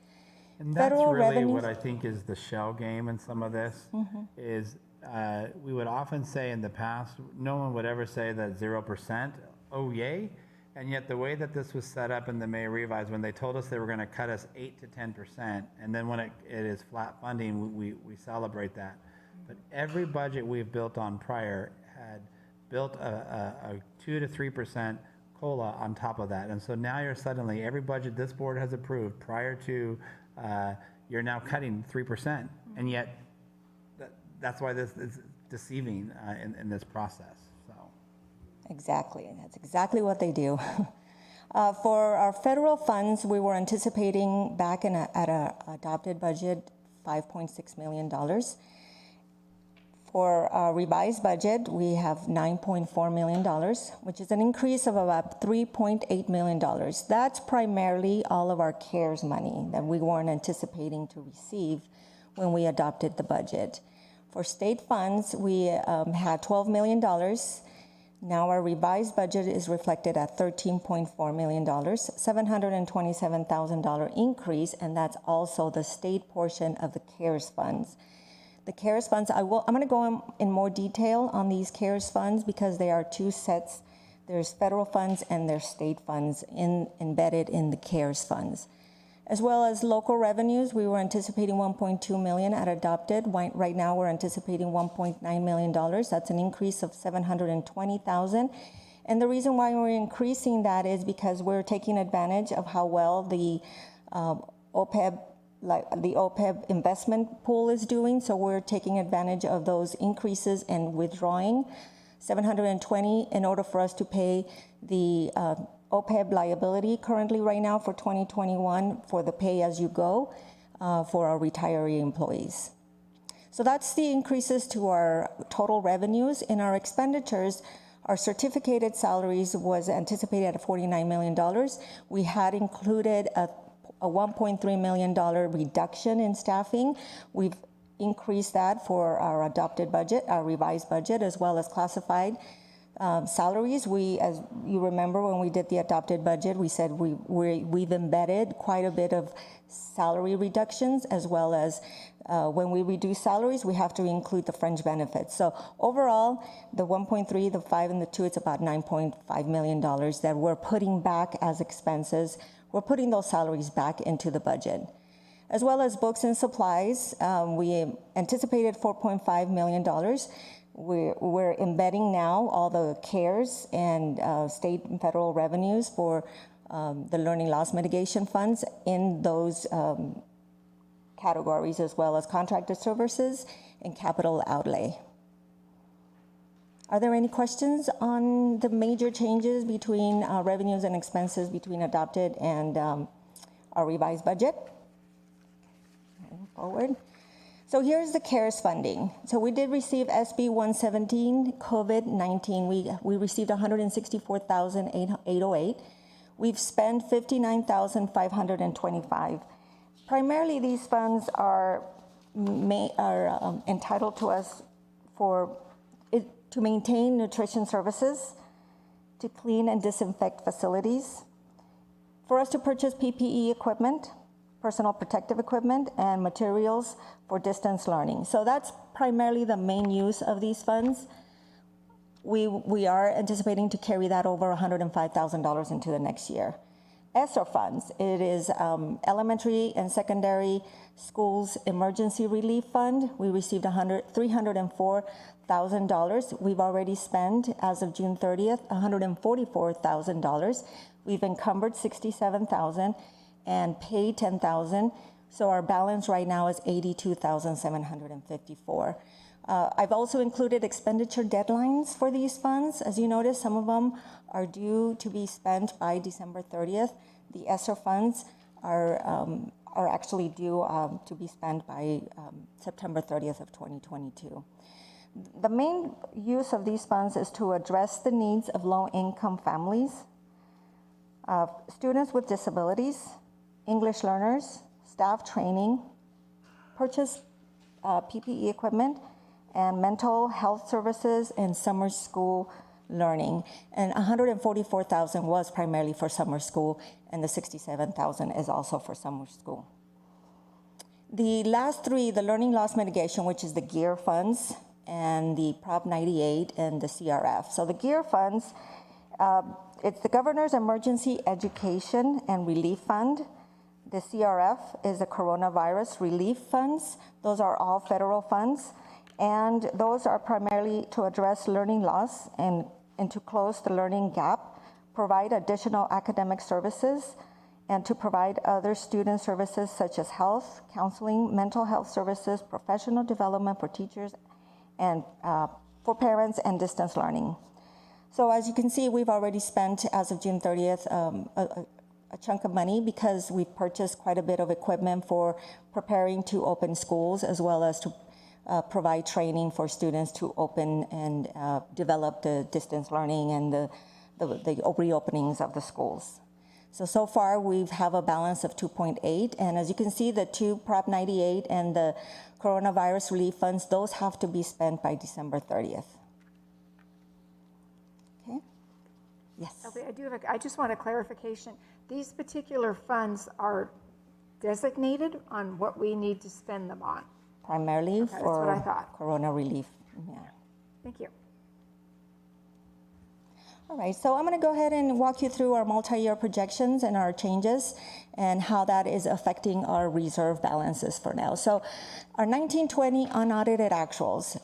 And that's really what I think is the shell game in some of this, is we would often say in the past, no one would ever say that 0%, oh yay. And yet the way that this was set up in the May revise, when they told us they were going to cut us 8 to 10%, and then when it is flat funding, we celebrate that. But every budget we've built on prior had built a 2 to 3% COLA on top of that. And so now you're suddenly, every budget this board has approved prior to, you're now cutting 3%. And yet that's why this is deceiving in this process. Exactly, that's exactly what they do. For our federal funds, we were anticipating back at our adopted budget $5.6 million. For our revised budget, we have $9.4 million, which is an increase of about $3.8 million. That's primarily all of our CARES money that we weren't anticipating to receive when we adopted the budget. For state funds, we had $12 million. Now our revised budget is reflected at $13.4 million, $727,000 increase, and that's also the state portion of the CARES funds. The CARES funds, I'm going to go in more detail on these CARES funds because they are two sets. There's federal funds and there's state funds embedded in the CARES funds. As well as local revenues, we were anticipating $1.2 million at adopted. Right now, we're anticipating $1.9 million. That's an increase of $720,000. And the reason why we're increasing that is because we're taking advantage of how well the OPEB investment pool is doing. So we're taking advantage of those increases and withdrawing $720 in order for us to pay the OPEB liability currently right now for 2021 for the pay-as-you-go for our retiree employees. So that's the increases to our total revenues. In our expenditures, our certificated salaries was anticipated at $49 million. We had included a $1.3 million reduction in staffing. We've increased that for our adopted budget, our revised budget, as well as classified Salaries, as you remember when we did the adopted budget, we said we've embedded quite a bit of salary reductions, as well as when we reduce salaries, we have to include the fringe benefits. So overall, the 1.3, the 5, and the 2, it's about $9.5 million that we're putting back as expenses. We're putting those salaries back into the budget. As well as books and supplies, we anticipated $4.5 million. We're embedding now all the CARES and state and federal revenues for the learning loss mitigation funds in those categories, as well as contracted services and capital outlay. Are there any questions on the major changes between revenues and expenses between adopted and our revised budget? Moving forward. So here's the CARES funding. So we did receive SB 117 COVID-19. We received $164,808. We've spent $59,525. Primarily, these funds are entitled to us to maintain nutrition services, to clean and disinfect facilities, for us to purchase PPE equipment, personal protective equipment, and materials for distance learning. So that's primarily the main use of these funds. We are anticipating to carry that over $105,000 into the next year. ESSER funds, it is elementary and secondary schools emergency relief fund. We received $304,000. We've already spent, as of June 30th, $144,000. We've encumbered $67,000 and paid $10,000. So our balance right now is $82,754. I've also included expenditure deadlines for these funds. As you notice, some of them are due to be spent by December 30th. The ESSER funds are actually due to be spent by September 30th of 2022. The main use of these funds is to address the needs of low-income families, students with disabilities, English learners, staff training, purchase PPE equipment, and mental health services and summer school learning. And $144,000 was primarily for summer school, and the $67,000 is also for summer school. The last three, the learning loss mitigation, which is the GEAR funds, and the Prop 98 and the CRF. So the GEAR funds, it's the Governor's Emergency Education and Relief Fund. The CRF is the Coronavirus Relief Funds. Those are all federal funds. And those are primarily to address learning loss and to close the learning gap, provide additional academic services, and to provide other student services such as health, counseling, mental health services, professional development for teachers, and for parents, and distance learning. So as you can see, we've already spent, as of June 30th, a chunk of money because we've purchased quite a bit of equipment for preparing to open schools, as well as to provide training for students to open and develop the distance learning and the reopenings of the schools. So far we have a balance of 2.8, and as you can see, the two Prop 98 and the coronavirus relief funds, those have to be spent by December 30th. Okay? Yes. Okay, I just want a clarification. These particular funds are designated on what we need to spend them on. Primarily Okay, that's what I for thought. corona relief. Yeah. Thank you. All right, so I'm going to go ahead and walk you through our multi-year projections and our changes and how that is affecting our reserve balances for now. So our 1920 unaudited actuals,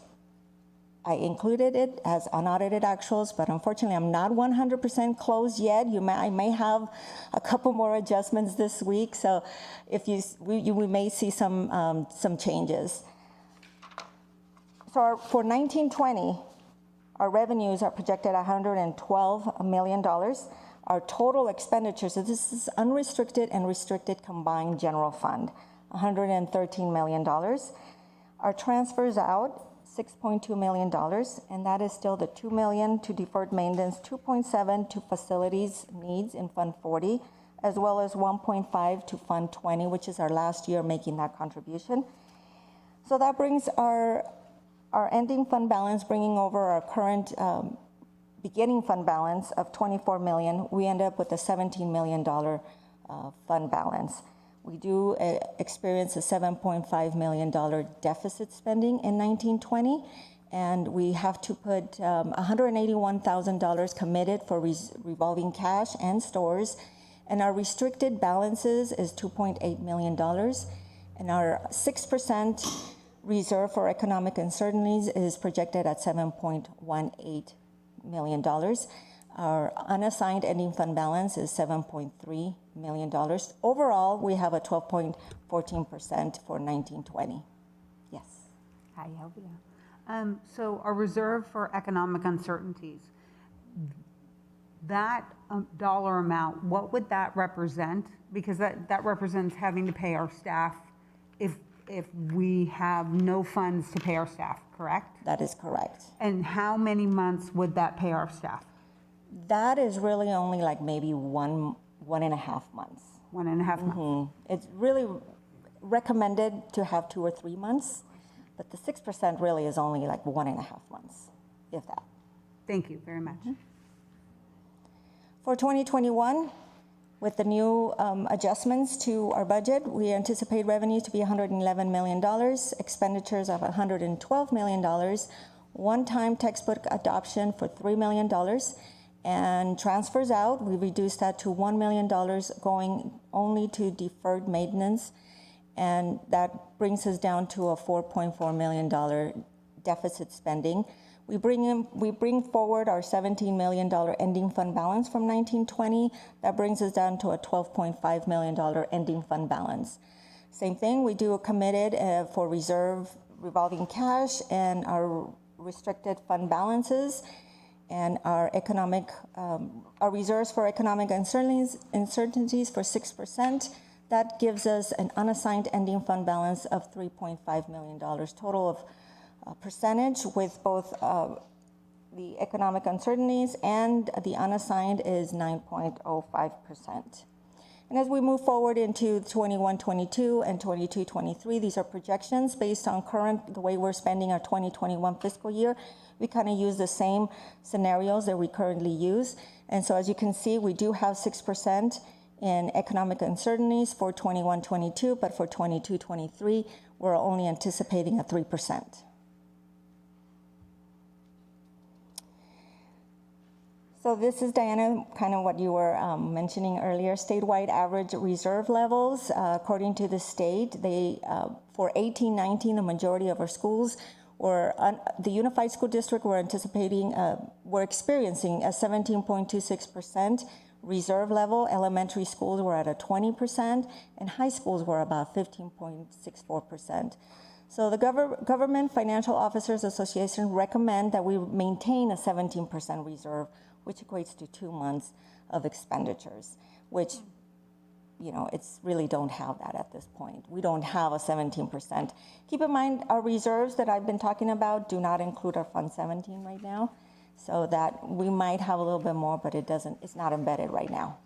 I included it as unaudited actuals, but unfortunately I'm not 100% closed yet. I may have a couple more adjustments this week, so if we may see some changes. So for 1920, our revenues are projected at $112 million. Our total expenditures, so this is unrestricted and restricted combined general fund, $113 million. Our transfers out, $6.2 million, and that is still the $2 million to deferred maintenance, $2.7 to facilities needs in Fund 40, as well as $1.5 to Fund 20, which is our last year making that contribution. So that brings our ending fund balance, bringing over our current beginning fund balance of $24 million, we end up with a $17 million fund balance. We do experience a $7.5 million deficit spending in 1920, and we have to put $181,000 committed for revolving cash and stores, and our restricted balances is $2.8 million, and our 6% reserve for economic uncertainties is projected at $7.18 million. Our unassigned ending fund balance is $7.3 million. Overall, we have a 12.14% for 1920. Yes. Hi, Elvia. So our reserve for economic uncertainties, that dollar amount, what would that represent? Because that represents having to pay our staff if we have no funds to pay our staff, correct? That is correct. And how many months would that pay our staff? That is really only like maybe 1.5 months. 1.5 months. It's really recommended to have 2 or 3 months, but the 6% really is only like 1.5 months, if that. Thank you very much. For 2021, with the new adjustments to our budget, we anticipate revenues to be $111 million, expenditures of $112 million, one-time textbook adoption for $3 million, and transfers out, we reduced that to $1 million going only to deferred maintenance, and that brings us down to a $4.4 million deficit spending. We bring forward our $17 million ending fund balance from 1920. That brings us down to a $12.5 million ending fund balance. Same thing, we do a committed for reserve revolving cash and our restricted fund balances, and our reserves for economic uncertainties for 6%. That gives us an unassigned ending fund balance of $3.5 million, total of percentage with both the economic uncertainties and the unassigned is 9.05%. And as we move forward into 21-22 and 22-23, these are projections based on the way we're spending our 2021 fiscal year. We kind of use the same scenarios that we currently use. And so as you can see, we do have 6% in economic uncertainties for 21-22, but for 22-23, we're only anticipating a 3%. So this is, Diana, kind of what you were mentioning earlier, statewide average reserve levels. According to the state, for 18-19, the majority of our schools the Unified School District, we're experiencing a 17.26% reserve level. Elementary schools were at a 20%, and high schools were about 15.64%. So the Government Financial Officers Association recommend that we maintain a 17% reserve, which equates to 2 months of expenditures, which, it's really don't have that at this point. We don't have a 17%. Keep in mind, our reserves that I've been talking about do not include our Fund 17 right now, so that we might have a little bit more, but it's not embedded right now.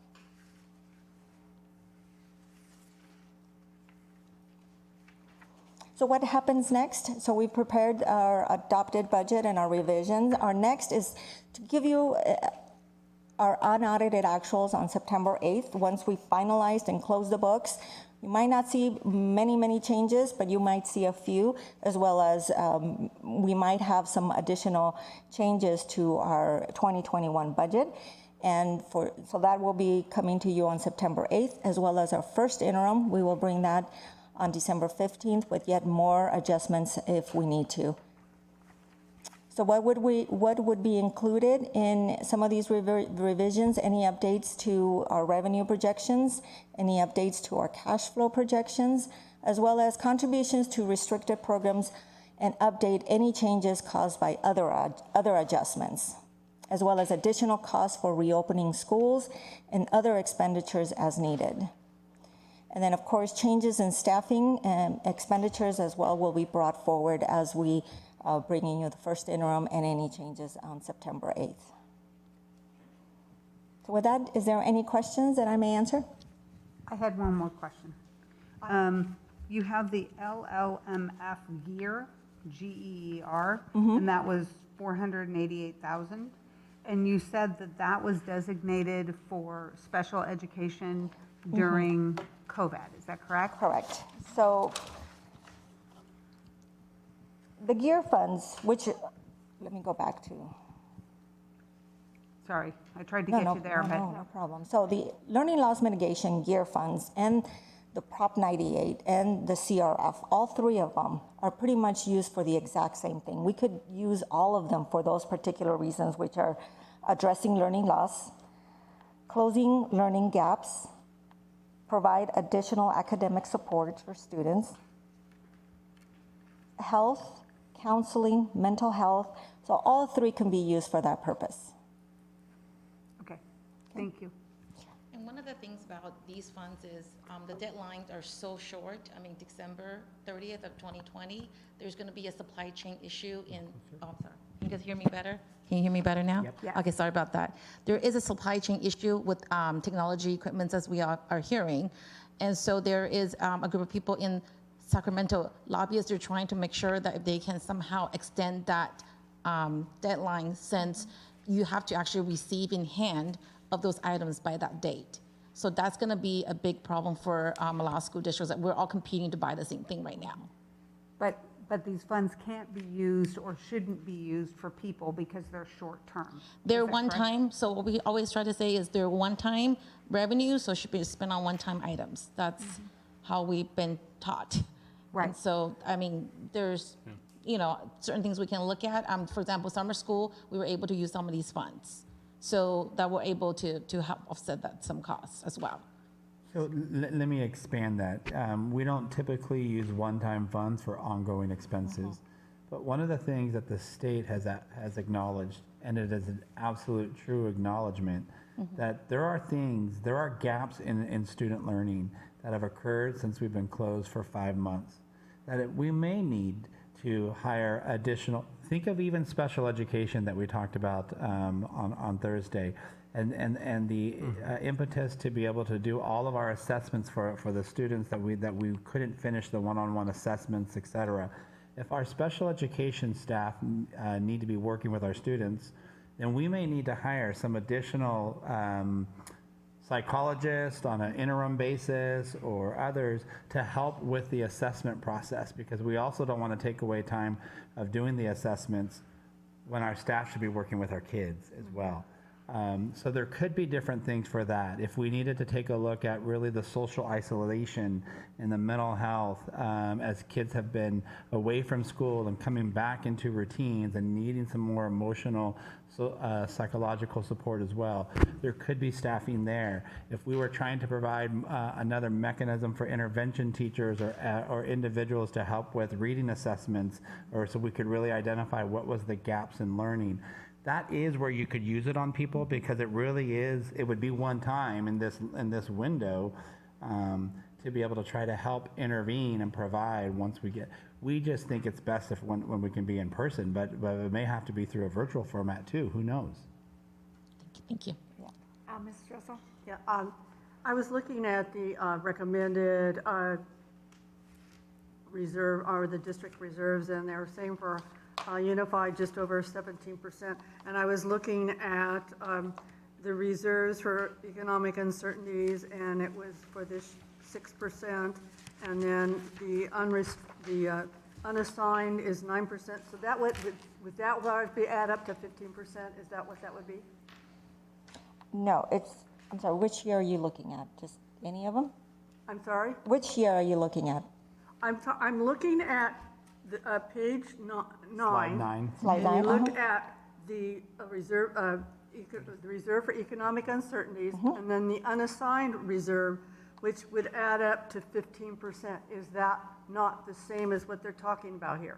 So what happens next? So we prepared our adopted budget and our revisions. Our next is to give you our unaudited actuals on September 8th. Once we finalized and closed the books, you might not see many changes, but you might see a few, as well as we might have some additional changes to our 2021 budget. And so that will be coming to you on September 8th, as well as our first interim. We will bring that on December 15th with yet more adjustments if we need to. So what would be included in some of these revisions? Any updates to our revenue projections, any updates to our cash flow projections, as well as contributions to restricted programs, and update any changes caused by other adjustments, as well as additional costs for reopening schools and other expenditures as needed. And then, of course, changes in staffing and expenditures as well will be brought forward as we bringing you the first interim and any changes on September 8th. So with that, is there any questions that I may answer? I had one more question. You have the LLMF gear, GEER, and that was $488,000. And you said that that was designated for special education during COVID, is that correct? Correct. So the gear funds, which, let me go back to. Sorry, I tried to get you there, but. No problem. So the learning loss mitigation gear funds and the Prop 98 and the CRF, all three of them are pretty much used for the exact same thing. We could use all of them for those particular reasons, which are addressing learning loss, closing learning gaps, provide additional academic support for students, health, counseling, mental health. So all three can be used for that purpose. Okay, thank you. And one of the things about these funds is the deadlines are so short. I mean, December 30th of 2020, there's going to be a supply chain issue in, oh, sorry. Can you guys hear me better? Can you hear me better now? Yep. Yeah. Okay, sorry about that. There is a supply chain issue with technology equipment, as we are hearing. And so there is a group of people in Sacramento, lobbyists, they're trying to make sure that they can somehow extend that deadline, since you have to actually receive in hand of those items by that date. So that's going to be a big problem for a lot of school districts, that we're all competing to buy the same thing right now. But these funds can't be used or shouldn't be used for people because they're short-term. They're Is that correct? one-time, so what we always try to say is they're one-time revenue, so it should be spent on one-time items. That's how we've been taught. Right. And so, I mean, there's, certain things we can look at. For example, summer school, we were able to use some of these funds. So that we're able to help offset some costs as well. So let me expand that. We don't typically use one-time funds for ongoing expenses. But one of the things that the state has acknowledged, and it is an absolute true acknowledgement, that there are gaps in student learning that have occurred since we've been closed for 5 months, that we may need to hire additional, think of even special education that we talked about on Thursday, and the impetus to be able to do all of our assessments for the students that we couldn't finish the one-on-one assessments, et cetera. If our special education staff need to be working with our students, then we may need to hire some additional psychologists on an interim basis or others to help with the assessment process, because we also don't want to take away time of doing the assessments when our staff should be working with our kids as well. So there could be different things for that. If we needed to take a look at really the social isolation and the mental health as kids have been away from school and coming back into routines and needing some more emotional, psychological support as well, there could be staffing there. If we were trying to provide another mechanism for intervention teachers or individuals to help with reading assessments, or so we could really identify what was the gaps in learning, that is where you could use it on people, because it really is, it would be one time in this window to be able to try to help intervene and provide once we just think it's best if when we can be in person, but it may have to be through a virtual format too, who knows? Thank you. Mrs. Russell? Yeah, I was looking at the recommended reserve, or the district reserves, and they were saying for unified just over 17%. And I was looking at the reserves for economic uncertainties, and it was for this 6%, and then the unassigned is 9%. So that would that be add up to 15%? Is that what that would be? No, I'm sorry, which year are you looking at? Just any of them? I'm sorry? Which year are you looking at? I'm looking at the page 9. Slide 9. Slide 9, And you look at the reserve, the reserve for economic uncertainties, and then the unassigned reserve, which would add up to 15%. Is that not the same as what they're talking about here?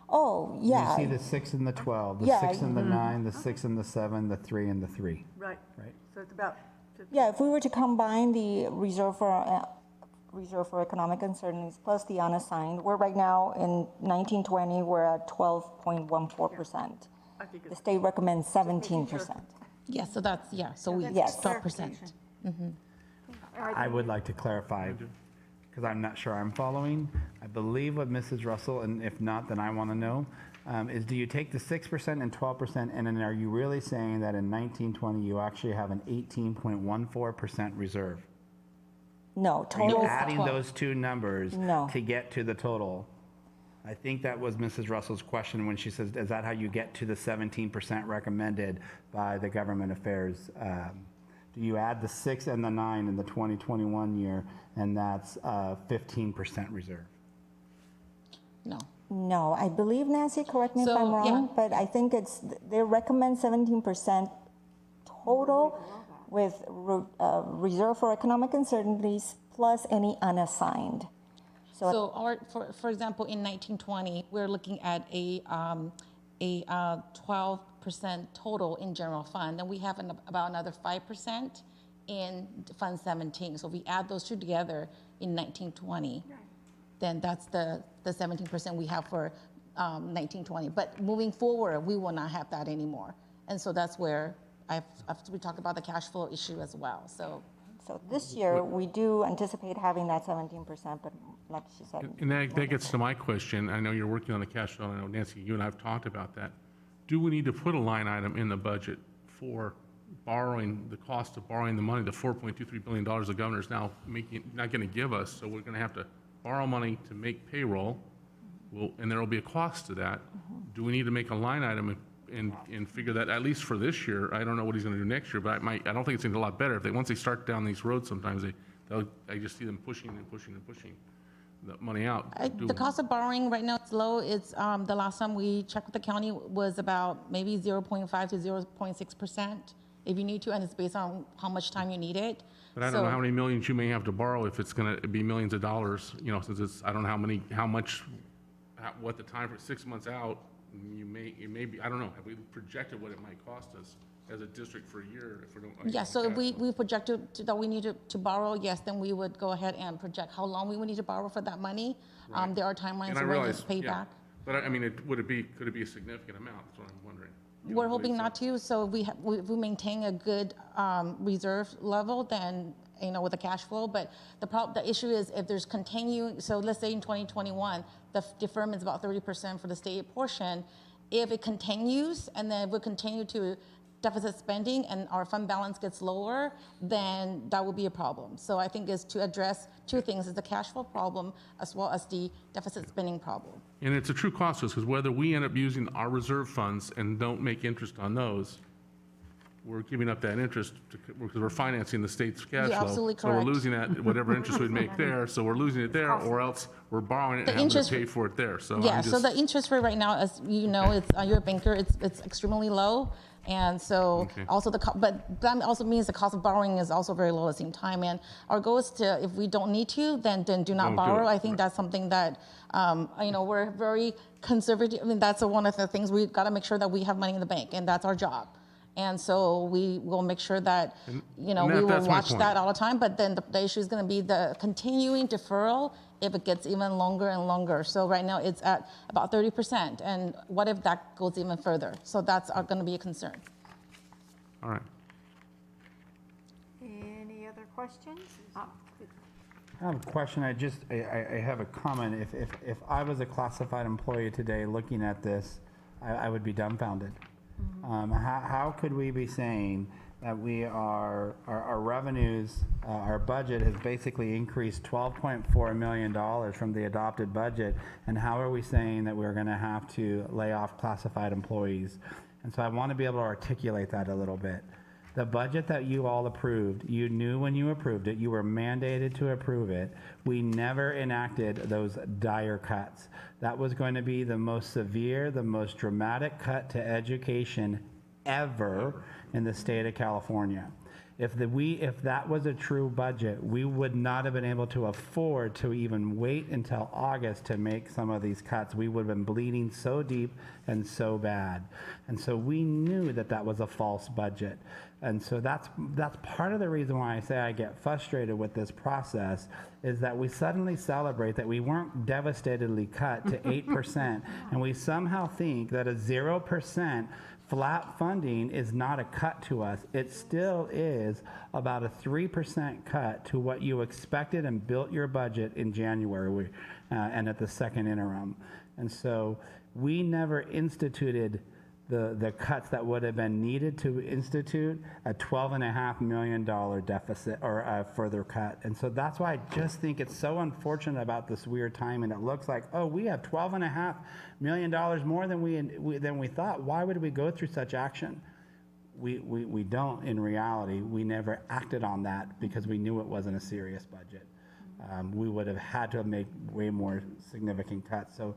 Oh, yeah. You see the 6 and the 12, the Yeah, 6 and the 9, the 6 and the 7, the 3 and the 3. Right. Right. So it's about 15. Yeah, if we were to combine the reserve for economic uncertainties plus the unassigned, we're right now in 1920, we're at 12.14%. I think The it's state recommends 17%. Yeah, so that's, so we, Yes. 12%. I would like to clarify, because I'm not sure I'm following. I believe what Mrs. Russell, and if not, then I want to know. is do you take the 6% and 12%, and then are you really saying that in 1920 you actually have an 18.14% reserve? No, Are you total. adding those two numbers No. to get to the total? I think that was Mrs. Russell's question when she says, is that how you get to the 17% recommended by the government affairs? Do you add the 6 and the 9 in the 2021 year, and that's 15% reserve? No. No, I believe, Nancy, correct me if So, I'm wrong, yeah. but I think they recommend 17% total with reserve for economic uncertainties plus any unassigned. So for example, in 1920, we're looking at a 12% total in general fund, and we have about another 5% in Fund 17. So if we add those two together in 1920, then that's the 17% we have for 1920. But moving forward, we will not have that anymore. And so that's where we talk about the cash flow issue as well. So this year, we do anticipate having that 17%, but like she said. And that gets to my question. I know you're working on the cash flow. I know, Nancy, you and I have talked about that. Do we need to put a line item in the budget for borrowing, the cost of borrowing the money, the $4.23 billion the governor's now not going to give us? So we're going to have to borrow money to make payroll, and there will be a cost to that. Do we need to make a line item and figure that, at least for this year? I don't know what he's going to do next year, but I don't think it's going to be a lot better. Once they start down these roads, sometimes I just see them pushing and pushing and pushing the money out. the cost of borrowing right now is low. It's the last time we checked with the county was about maybe 0.5 to 0.6% if you need to, and it's based on how much time you need it. But I don't know how many millions you may have to borrow if it's going to be millions of dollars, since I don't know what the time for 6 months out, you may be, I don't know, have we projected what it might cost us as a district for a year if we don't? Yeah, so if we projected that we need to borrow, yes, then we would go ahead and project how long we would need to borrow for that money. Right. There are timelines And I when realize, it's paid back. But I mean, could it be a significant amount? That's what I'm wondering. We're hoping not to, so if we maintain a good reserve level, then, with the cash flow. But the issue is if there's continuing, so let's say in 2021, the deferment is about 30% for the state portion. If it continues, and then if we continue to deficit spending and our fund balance gets lower, then that will be a problem. So I think it's to address two things, is the cash flow problem as well as the deficit spending problem. And it's a true cost to us, because whether we end up using our reserve funds and don't make interest on those, we're giving up that interest because we're financing the state's cash You're flow. absolutely So we're correct. losing that, whatever interest we'd make there, so we're losing it there, or else we're borrowing it and having to pay for it there. So Yeah, I'm so just, the interest rate right now, as you know, it's you're a banker, it's extremely low. And so Okay. also but that also means the cost of borrowing is also very low at the same time. And our goal is to, if we don't need to, then do not Don't do borrow. it. I think that's something that, we're very conservative. I mean, that's one of the things we've got to make sure that we have money in the bank, and that's our job. And so we will make sure that, we will that's my watch point. that all the time. But then the issue is going to be the continuing deferral if it gets even longer and longer. So right now it's at about 30%. And what if that goes even further? So that's going to be a concern. all right. Any other questions? I have a question. I have a comment. If I was a classified employee today looking at this, I would be dumbfounded. How could we be saying that our revenues, our budget has basically increased $12.4 million from the adopted budget, and how are we saying that we're going to have to lay off classified employees? And so I want to be able to articulate that a little bit. The budget that you all approved, you knew when you approved it, you were mandated to approve it. We never enacted those dire cuts. That was going to be the most severe, the most dramatic cut to education ever in the state of California. If that was a true budget, we would not have been able to afford to even wait until August to make some of these cuts. We would have been bleeding so deep and so bad. And so we knew that that was a false budget. And so that's part of the reason why I say I get frustrated with this process, is that we suddenly celebrate that we weren't devastatedly cut to 8%, and we somehow think that a 0% flat funding is not a cut to us. It still is about a 3% cut to what you expected and built your budget in January and at the second interim. And so we never instituted the cuts that would have been needed to institute a $12.5 million deficit or a further cut. And so that's why I just think it's so unfortunate about this weird time. And it looks like, oh, we have $12.5 million more than we thought. Why would we go through such action? We don't in reality. We never acted on that because we knew it wasn't a serious budget. We would have had to have made way more significant cuts. So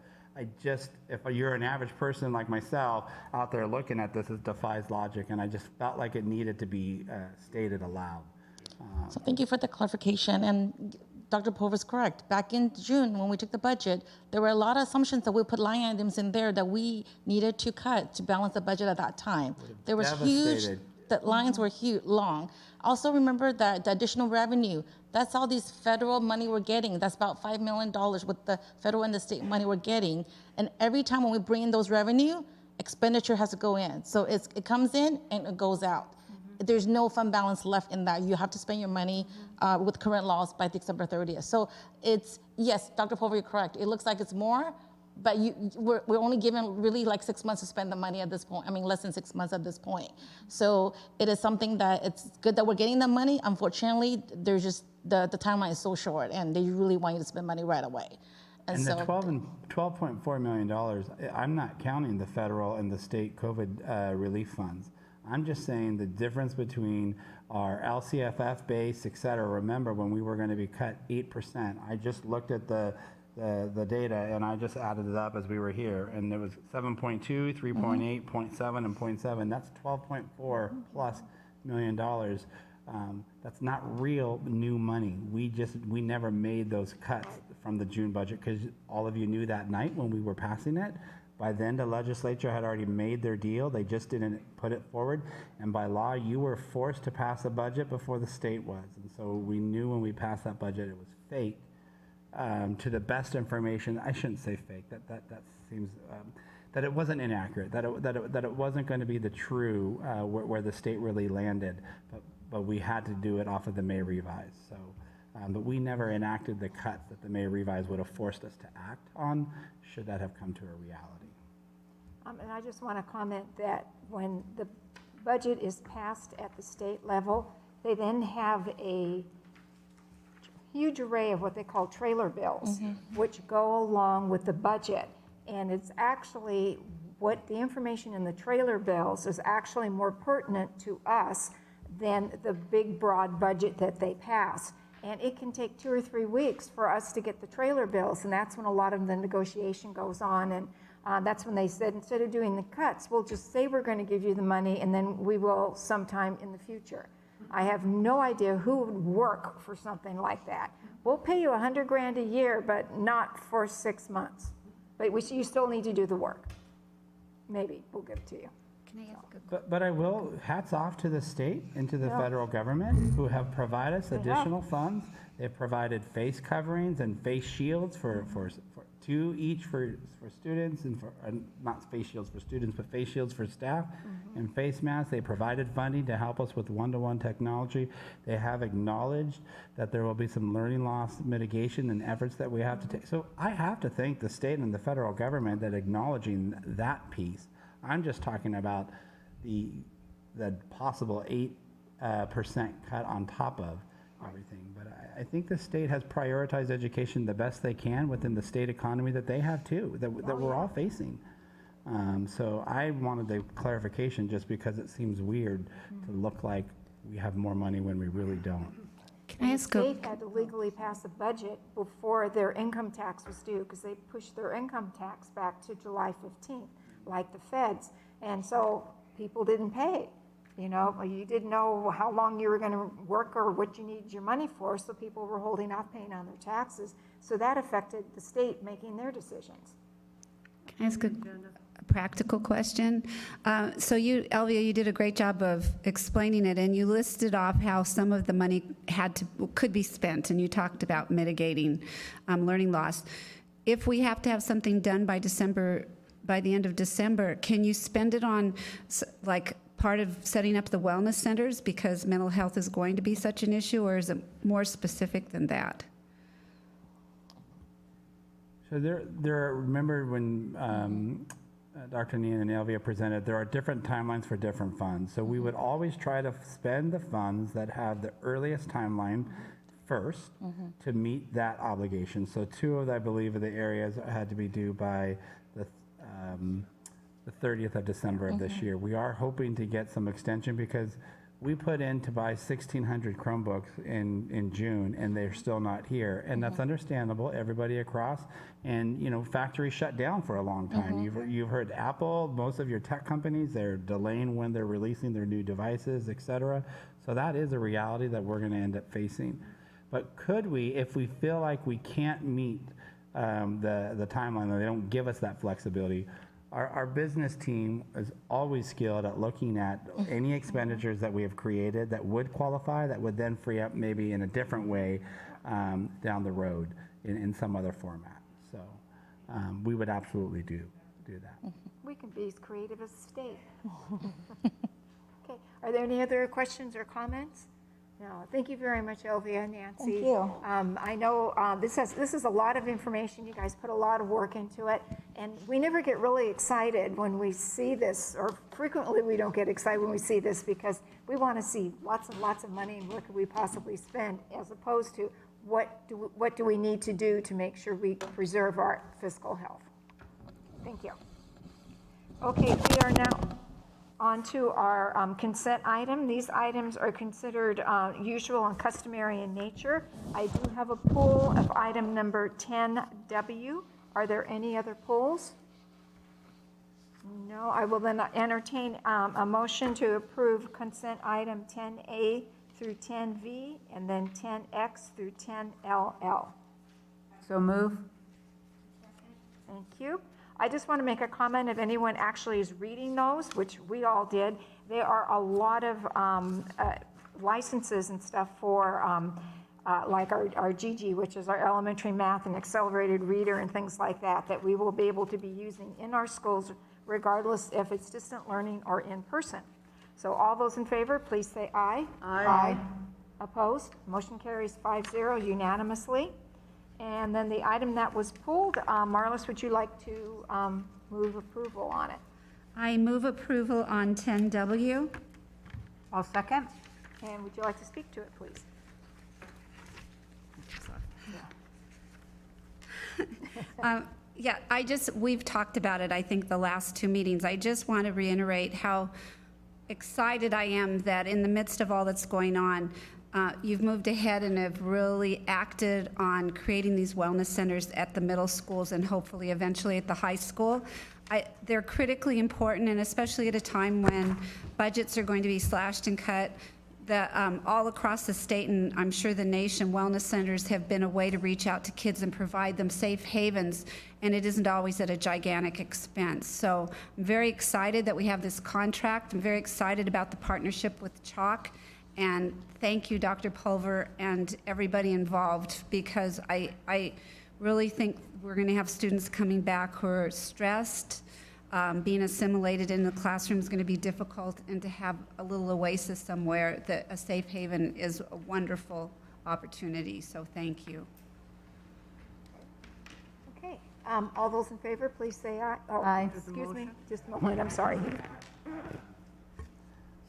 if you're an average person like myself out there looking at this, it defies logic, and I just felt like it needed to be stated aloud. So thank you for the clarification. And Dr. Pova is correct. Back in June, when we took the budget, there were a lot of assumptions that we put line items in there that we needed to cut to balance the budget at that time. There was huge, the lines were huge, long. Also remember that the additional revenue, that's all these federal money we're getting. That's about $5 million with the federal and the state money we're getting. And every time when we bring in those revenue, expenditure has to go in. So it comes in and it goes out. There's no fund balance left in that. You have to spend your money with current laws by December 30th. So yes, Dr. Pova, you're correct. It looks like it's more, but we're only given really like 6 months to spend the money at this point. I mean, less than 6 months at this point. So it is something that it's good that we're getting the money. Unfortunately, there's just the timeline is so short, and they really want you to spend money right away. And the $12.4 million, I'm not counting the federal and the state COVID relief funds. I'm just saying the difference between our LCFF base, et cetera. Remember when we were going to be cut 8%, I just looked at the data and I just added it up as we were here, and it was 7.2, 3.8, 0.7, and 0.7. That's $12.4 plus million. That's not real new money. We never made those cuts from the June budget because all of you knew that night when we were passing it. By then, the legislature had already made their deal. They just didn't put it forward. And by law, you were forced to pass a budget before the state was. And so we knew when we passed that budget, it was fake. To the best information, I shouldn't say fake. That seems that it wasn't inaccurate. That it wasn't going to be the true where the state really landed. But we had to do it off of the May revise. So, but we never enacted the cuts that the May revise would have forced us to act on. Should that have come to a reality? And I just want to comment that when the budget is passed at the state level, they then have a huge array of what they call trailer bills, which go along with the budget. And it's actually what the information in the trailer bills is actually more pertinent to us than the big, broad budget that they pass. And it can take 2 or 3 weeks for us to get the trailer bills, and that's when a lot of the negotiation goes on. And that's when they said, instead of doing the cuts, we'll just say we're going to give you the money, and then we will sometime in the future. I have no idea who would work for something like that. We'll pay you $100,000 a year, but not for 6 months. But you still need to do the work. Maybe we'll give it to you. Can I ask a But I will, hats off to the state and to the federal government who have provided us additional funds. They've provided face coverings and face shields for two each for students, and for not face shields for students, but face shields for staff, and face masks. They provided funding to help us with one-to-one technology. They have acknowledged that there will be some learning loss mitigation and efforts that we have to take. So I have to thank the state and the federal government that acknowledging that piece. I'm just talking about the possible 8% cut on top of everything. But I think the state has prioritized education the best they can within the state economy that they have too, that we're all facing. So I wanted the clarification just because it seems weird to look like we have more money when we really don't. Can I ask The state had to legally pass a budget before their income tax was due because they pushed their income tax back to July 15th, like the feds. And so people didn't pay. You know, you didn't know how long you were going to work or what you needed your money for, so people were holding off paying on their taxes. So that affected the state making their decisions. Can I ask a practical question? So you, Elvia, you did a great job of explaining it, and you listed off how some of the money could be spent, and you talked about mitigating learning loss. If we have to have something done by December by the end of December, can you spend it on like part of setting up the wellness centers because mental health is going to be such an issue, or is it more specific than that? So remember when Dr. Nian and Elvia presented, there are different timelines for different funds. So we would always try to spend the funds that have the earliest timeline first to meet that obligation. So two of, I believe, of the areas had to be due by the 30th of December of this year. We are hoping to get some extension because we put in to buy 1,600 Chromebooks in June, and they're still not here. And that's understandable, everybody across. And, you know, factories shut down for a long time. You've heard Apple, most of your tech companies, they're delaying when they're releasing their new devices, et cetera. So that is a reality that we're going to end up facing. But could we, if we feel like we can't meet the timeline, or they don't give us that flexibility, our business team is always skilled at looking at any expenditures that we have created that would qualify, that would then free up maybe in a different way down the road in some other format. So we would absolutely do that. We can be as creative as the state. Okay, are there any other questions or comments? No, thank you very much, Elvia and Nancy. Thank you. I know this is a lot of information. You guys put a lot of work into it, and we never get really excited when we see this, or frequently we don't get excited when we see this, because we want to see lots and lots of money and what could we possibly spend, as opposed to what do we need to do to make sure we preserve our fiscal health. Thank you. Okay, we are now on to our consent item. These items are considered usual and customary in nature. I do have a pull of item number 10W. Are there any other pulls? No, I will then entertain a motion to approve consent item 10A through 10V, and then 10X through 10LL. So move. Thank you. I just want to make a comment, if anyone actually is reading those, which we all did, there are a lot of licenses and stuff for like our GG, which is our elementary math and accelerated reader and things like that, that we will be able to be using in our schools regardless if it's distant learning or in person. So all those in favor, please say aye. Aye. Opposed? Motion carries 5-0 unanimously. And then the item that was pulled, Marlis, would you like to move approval on it? I move approval on 10W. I'll second. And would you like to speak to it, please? Yeah, we've talked about it, I think, the last two meetings. I just want to reiterate how excited I am that in the midst of all that's going on, you've moved ahead and have really acted on creating these wellness centers at the middle schools and hopefully eventually at the high school. They're critically important, and especially at a time when budgets are going to be slashed and cut. All across the state, and I'm sure the nation, wellness centers have been a way to reach out to kids and provide them safe havens, and it isn't always at a gigantic expense. So I'm very excited that we have this contract. I'm very excited about the partnership with Chalk. And thank you, Dr. Pulver, and everybody involved, because I really think we're going to have students coming back who are stressed. Being assimilated in the classroom is going to be difficult, and to have a little oasis somewhere, a safe haven, is a wonderful opportunity. So thank you. Okay. All those in favor, please say aye. Oh, Aye. Excuse me, just a moment, I'm sorry.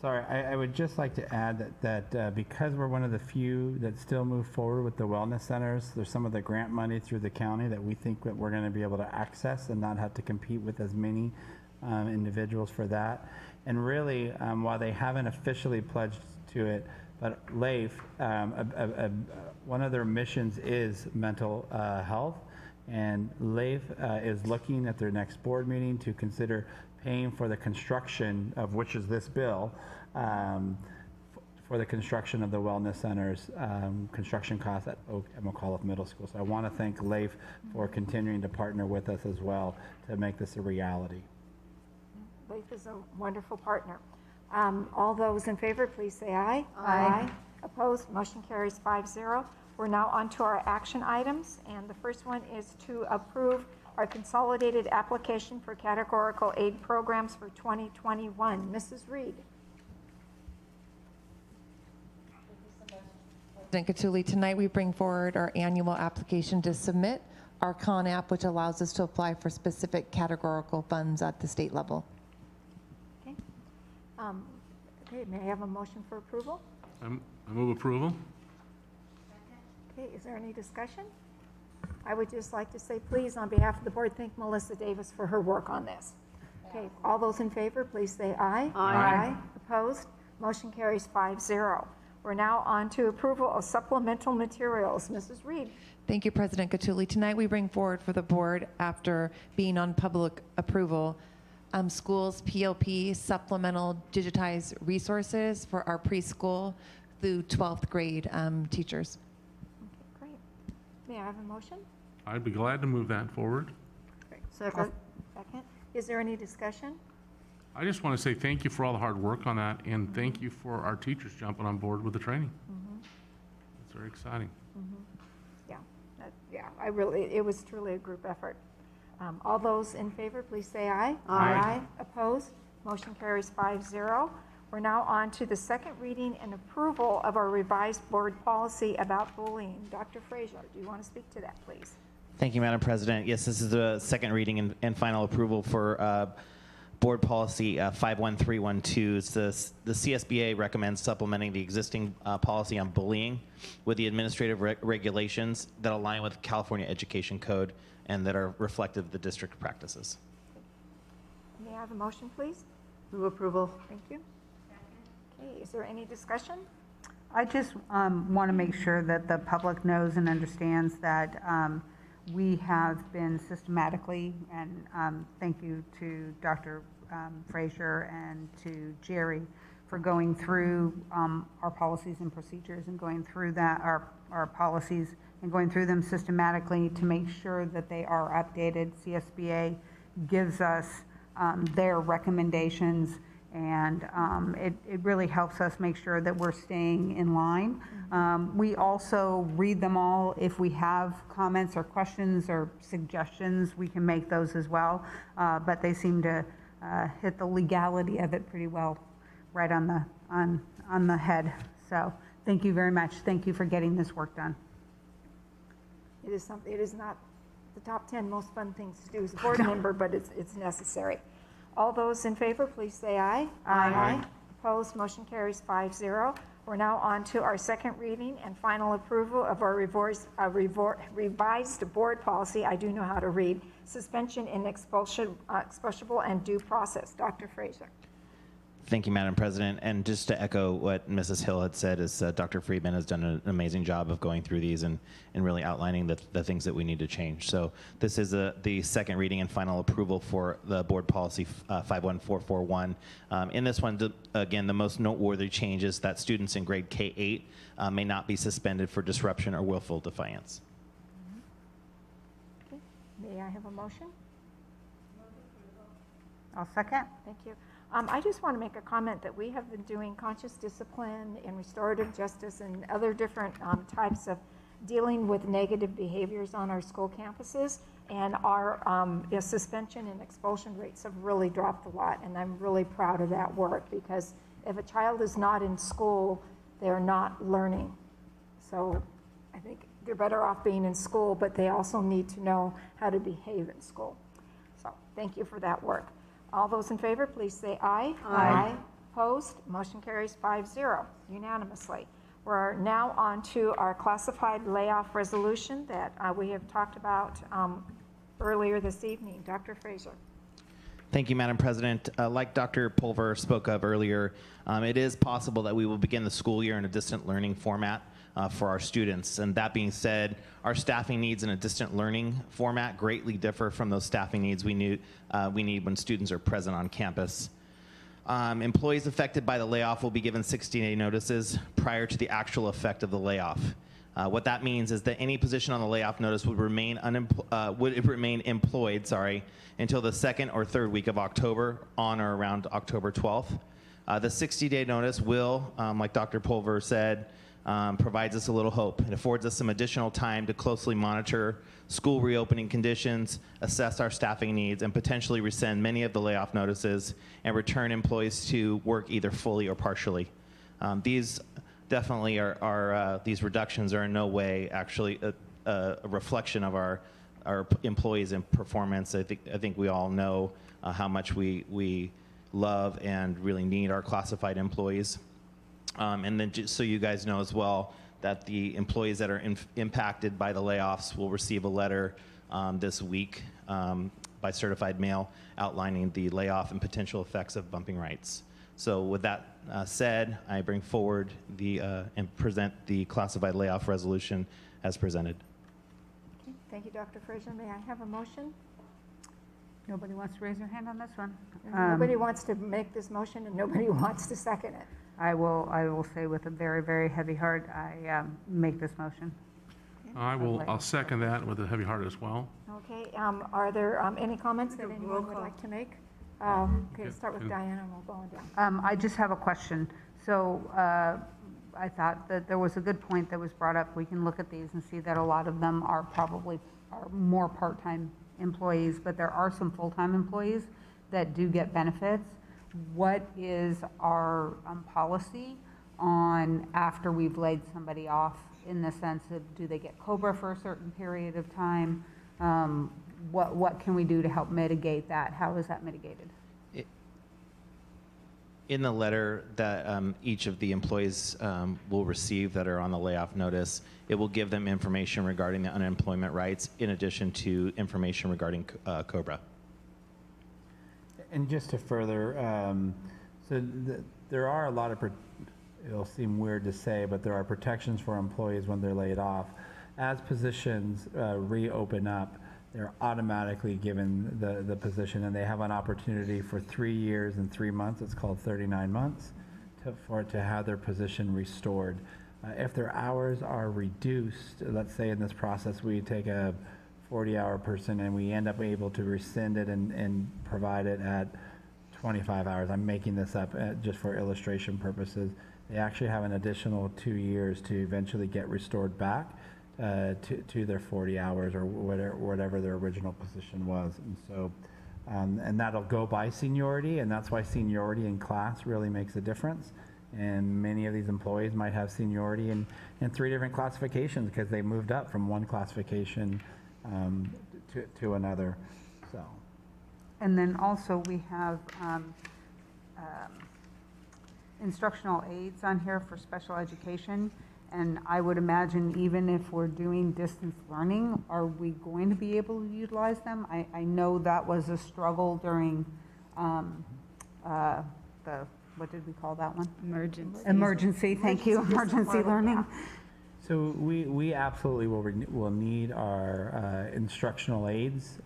Sorry, I would just like to add that because we're one of the few that still move forward with the wellness centers, there's some of the grant money through the county that we think that we're going to be able to access and not have to compete with as many individuals for that. And really, while they haven't officially pledged to it, but LAIF, one of their missions is mental health, and LAIF is looking at their next board meeting to consider paying for the construction of, which is this bill, for the construction of the wellness centers, construction costs at Oak and McAuliffe Middle School. So I want to thank LAIF for continuing to partner with us as well to make this a reality. LAIF is a wonderful partner. All those in favor, please say aye. Aye. Opposed? Motion carries 5-0. We're now on to our action items, and the first one is to approve our consolidated application for categorical aid programs for 2021. Mrs. Reed. President Cattouli, tonight we bring forward our annual application to submit our Con app, which allows us to apply for specific categorical funds at the state level. Okay. Okay, may I have a motion for approval? I move approval. Okay, is there any discussion? I would just like to say, please, on behalf of the board, thank Melissa Davis for her work on this. Okay, all those in favor, please say aye. Aye. Opposed? Motion carries 5-0. We're now on to approval of supplemental materials. Mrs. Reed. Thank you, President Cattouli. Tonight we bring forward for the board, after being on public approval, schools PLP supplemental digitized resources for our preschool through 12th grade teachers. Okay, great. May I have a motion? I'd be glad to move that forward. Second. Second. Is there any discussion? I just want to say thank you for all the hard work on that, and thank you for our teachers jumping on board with the training. It's very exciting. Yeah, it was truly a group effort. All those in favor, please say aye. Aye. Opposed? Motion carries 5-0. We're now on to the second reading and approval of our revised board policy about bullying. Dr. Frazier, do you want to speak to that, please? Thank you, Madam President. Yes, this is the second reading and final approval for Board Policy 51312. It's the CSBA recommends supplementing the existing policy on bullying with the administrative regulations that align with California Education Code and that are reflective of the district practices. May I have a motion, please? Move approval. Thank you. Okay, is there any discussion? I just want to make sure that the public knows and understands that we have been systematically, and thank you to Dr. Frazier and to Jerry for going through our policies and procedures and going through that, our policies and going through them systematically to make sure that they are updated. CSBA gives us their recommendations, and it really helps us make sure that we're staying in line. We also read them all. If we have comments or questions or suggestions, we can make those as well. But they seem to hit the legality of it pretty well, right on the head. So thank you very much. Thank you for getting this work done. It is not the top 10 most fun things to do as a board member, but it's necessary. All those in favor, please say aye. Aye. Opposed, motion carries 5-0. We're now on to our second reading and final approval of our revised board policy. I do know how to read. Suspension and expulsionable and due process. Dr. Frazier. Thank you, Madam President. And just to echo what Mrs. Hill had said, is Dr. Friedman has done an amazing job of going through these and really outlining the things that we need to change. So this is the second reading and final approval for the board policy 51441. In this one, again, the most noteworthy change is that students in grade K-8 may not be suspended for disruption or willful defiance. Okay. May I have a motion? I'll second. Thank you. I just want to make a comment that we have been doing conscious discipline and restorative justice and other different types of dealing with negative behaviors on our school campuses, and our suspension and expulsion rates have really dropped a lot, and I'm really proud of that work, because if a child is not in school, they're not learning. So I think they're better off being in school, but they also need to know how to behave in school. So thank you for that work. All those in favor, please say aye. Aye. Opposed? Motion carries 5-0 unanimously. We're now on to our classified layoff resolution that we have talked about earlier this evening. Dr. Frazier. Thank you, Madam President. Like Dr. Pulver spoke of earlier, it is possible that we will begin the school year in a distant learning format for our students. And that being said, our staffing needs in a distant learning format greatly differ from those staffing needs we need when students are present on campus. Employees affected by the layoff will be given 60-day notices prior to the actual effect of the layoff. What that means is that any position on the layoff notice would remain employed until the second or third week of October, on or around October 12th. The 60-day notice will, like Dr. Pulver said, provides us a little hope. It affords us some additional time to closely monitor school reopening conditions, assess our staffing needs, and potentially rescind many of the layoff notices and return employees to work either fully or partially. These definitely these reductions are in no way actually a reflection of our employees and performance. I think we all know how much we love and really need our classified employees. And then just so you guys know as well, that the employees that are impacted by the layoffs will receive a letter this week by certified mail outlining the layoff and potential effects of bumping rights. So with that said, I bring forward and present the classified layoff resolution as presented. Okay, thank you, Dr. Frazier. May I have a motion? Nobody wants to raise their hand on this one? Nobody wants to make this motion, and nobody wants to second it. I will say with a very, very heavy heart, I make this motion. I'll second that with a heavy heart as well. Okay, are there any comments that anyone would like to make? Okay, start with Diana, and we'll go on down. I just have a question. So I thought that there was a good point that was brought up. We can look at these and see that a lot of them are probably more part-time employees, but there are some full-time employees that do get benefits. What is our policy on after we've laid somebody off, in the sense of, do they get COBRA for a certain period of time? What can we do to help mitigate that? How is that mitigated? In the letter that each of the employees will receive that are on the layoff notice, it will give them information regarding the unemployment rights in addition to information regarding COBRA. And just to further, there are a lot of, it'll seem weird to say, but there are protections for employees when they're laid off. As positions reopen up, they're automatically given the position, and they have an opportunity for 3 years and 3 months, it's called 39 months, to have their position restored. If their hours are reduced, let's say in this process we take a 40-hour person and we end up able to rescind it and provide it at 25 hours. I'm making this up just for illustration purposes. They actually have an additional 2 years to eventually get restored back to their 40 hours or whatever their original position was. And so, and that'll go by seniority, and that's why seniority in class really makes a difference. And many of these employees might have seniority in 3 different classifications because they moved up from one classification to another. So. And then also we have instructional aides on here for special education. And I would imagine even if we're doing distance learning, are we going to be able to utilize them? I know that was a struggle during what did we call that one? Emergency, thank you, emergency learning. So we absolutely will need our instructional aides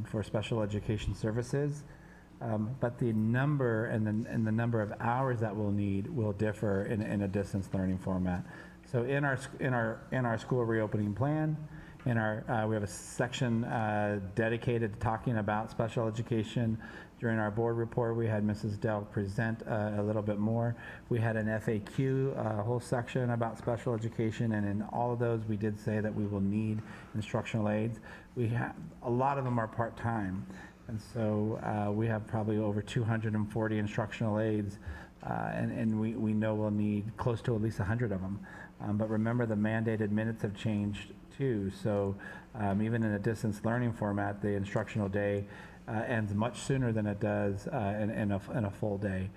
for special education services, but the number and the number of hours that we'll need will differ in a distance learning format. So in our school reopening plan, we have a section dedicated to talking about special education. During our board report, we had Mrs. Dell present a little bit more. We had an FAQ, a whole section about special education, and in all of those, we did say that we will need instructional aides. A lot of them are part-time, and so we have probably over 240 instructional aides, and we know we'll need close to at least 100 of them. But remember, the mandated minutes have changed too, so even in a distance learning format, the instructional day ends much sooner than it does in a full day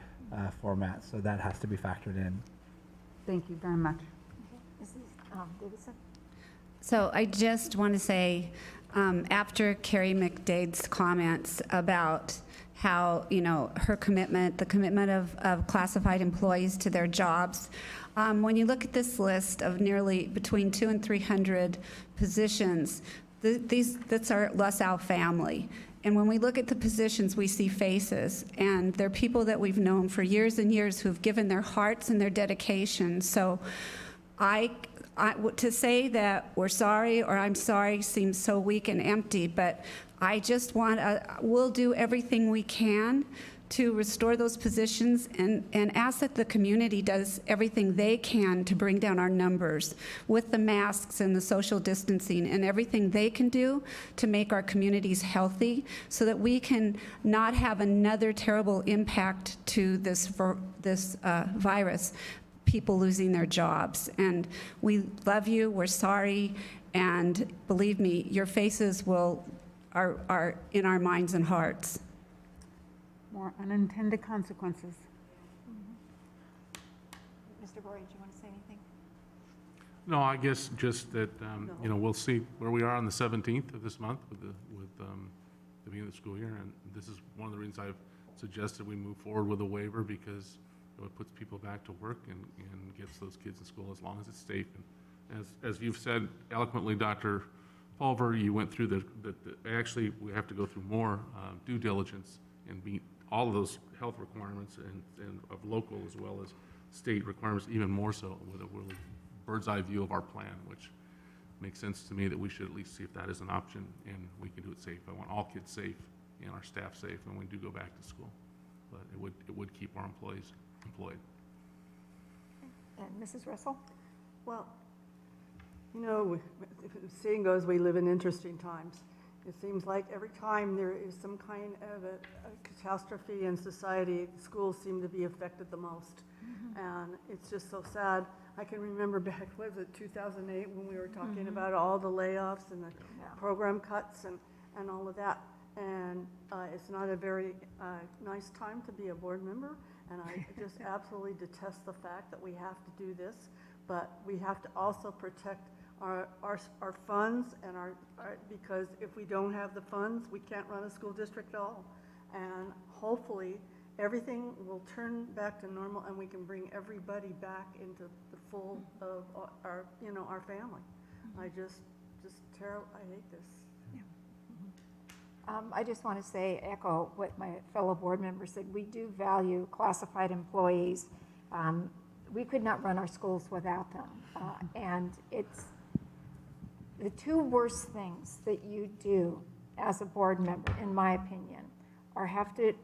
format. So that has to be factored in. Thank you very much. Okay. Mrs. Davidson? So I just want to say, after Carrie McDade's comments about how, her commitment, the commitment of classified employees to their jobs, when you look at this list of nearly between 200 and 300 positions, that's our LaSalle family. And when we look at the positions, we see faces, and they're people that we've known for years and years who've given their hearts and their dedication. So to say that we're sorry or I'm sorry seems so weak and empty, but I just we'll do everything we can to restore those positions and ask that the community does everything they can to bring down our numbers with the masks and the social distancing and everything they can do to make our communities healthy so that we can not have another terrible impact to this virus, people losing their jobs. And we love you, we're sorry, and believe me, your faces are in our minds and hearts. More unintended consequences. Mr. Boyer, do you want to say anything? No, I guess just that, we'll see where we are on the 17th of this month with the beginning of the school year. And this is one of the reasons I've suggested we move forward with a waiver, because it puts people back to work and gets those kids in school as long as it's safe. And as you've said eloquently, Dr. Pulver, you went through actually we have to go through more due diligence and meet all of those health requirements and of local as well as state requirements, even more so with a really bird's eye view of our plan, which makes sense to me that we should at least see if that is an option and we can do it safe. I want all kids safe and our staff safe when we do go back to school, but it would keep our employees employed. And Mrs. Russell? Well, seeing goes, we live in interesting times. It seems like every time there is some kind of a catastrophe in society, schools seem to be affected the most. And it's just so sad. I can remember back, was it 2008, when we were talking about all the layoffs and the program cuts and all of that. And it's not a very nice time to be a board member. And I just absolutely detest the fact that we have to do this. But we have to also protect our funds and because if we don't have the funds, we can't run a school district at all. And hopefully everything will turn back to normal and we can bring everybody back into the full of our family. I just terrible. I hate this. I just want to echo what my fellow board member said. We do value classified employees. We could not run our schools without them. And it's the two worst things that you do as a board member, in my opinion, are have to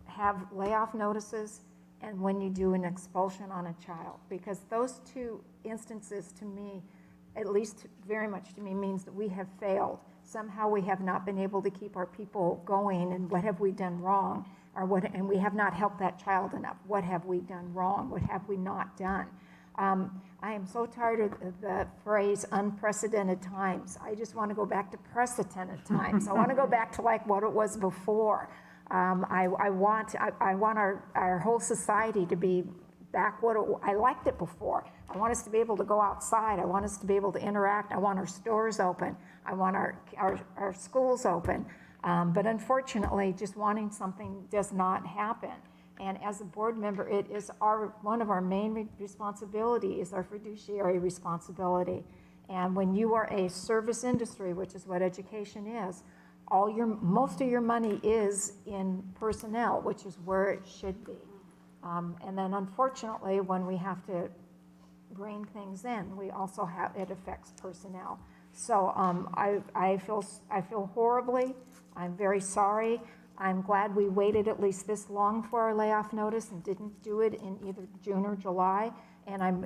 have layoff notices and when you do an expulsion on a child. Because those two instances to me, at least very much to me, means that we have failed. Somehow we have not been able to keep our people going, and what have we done wrong? And we have not helped that child enough. What have we done wrong? What have we not done? I am so tired of the phrase unprecedented times. I just want to go back to precedented times. I want to go back to like what it was before. I want our whole society to be back I liked it before. I want us to be able to go outside. I want us to be able to interact. I want our stores open. I want our schools open. But unfortunately, just wanting something does not happen. And as a board member, it is one of our main responsibility is our fiduciary responsibility. And when you are a service industry, which is what education is, most of your money is in personnel, which is where it should be. And then unfortunately, when we have to rein things in, we also it affects personnel. So I feel horribly. I'm very sorry. I'm glad we waited at least this long for our layoff notice and didn't do it in either June or July. And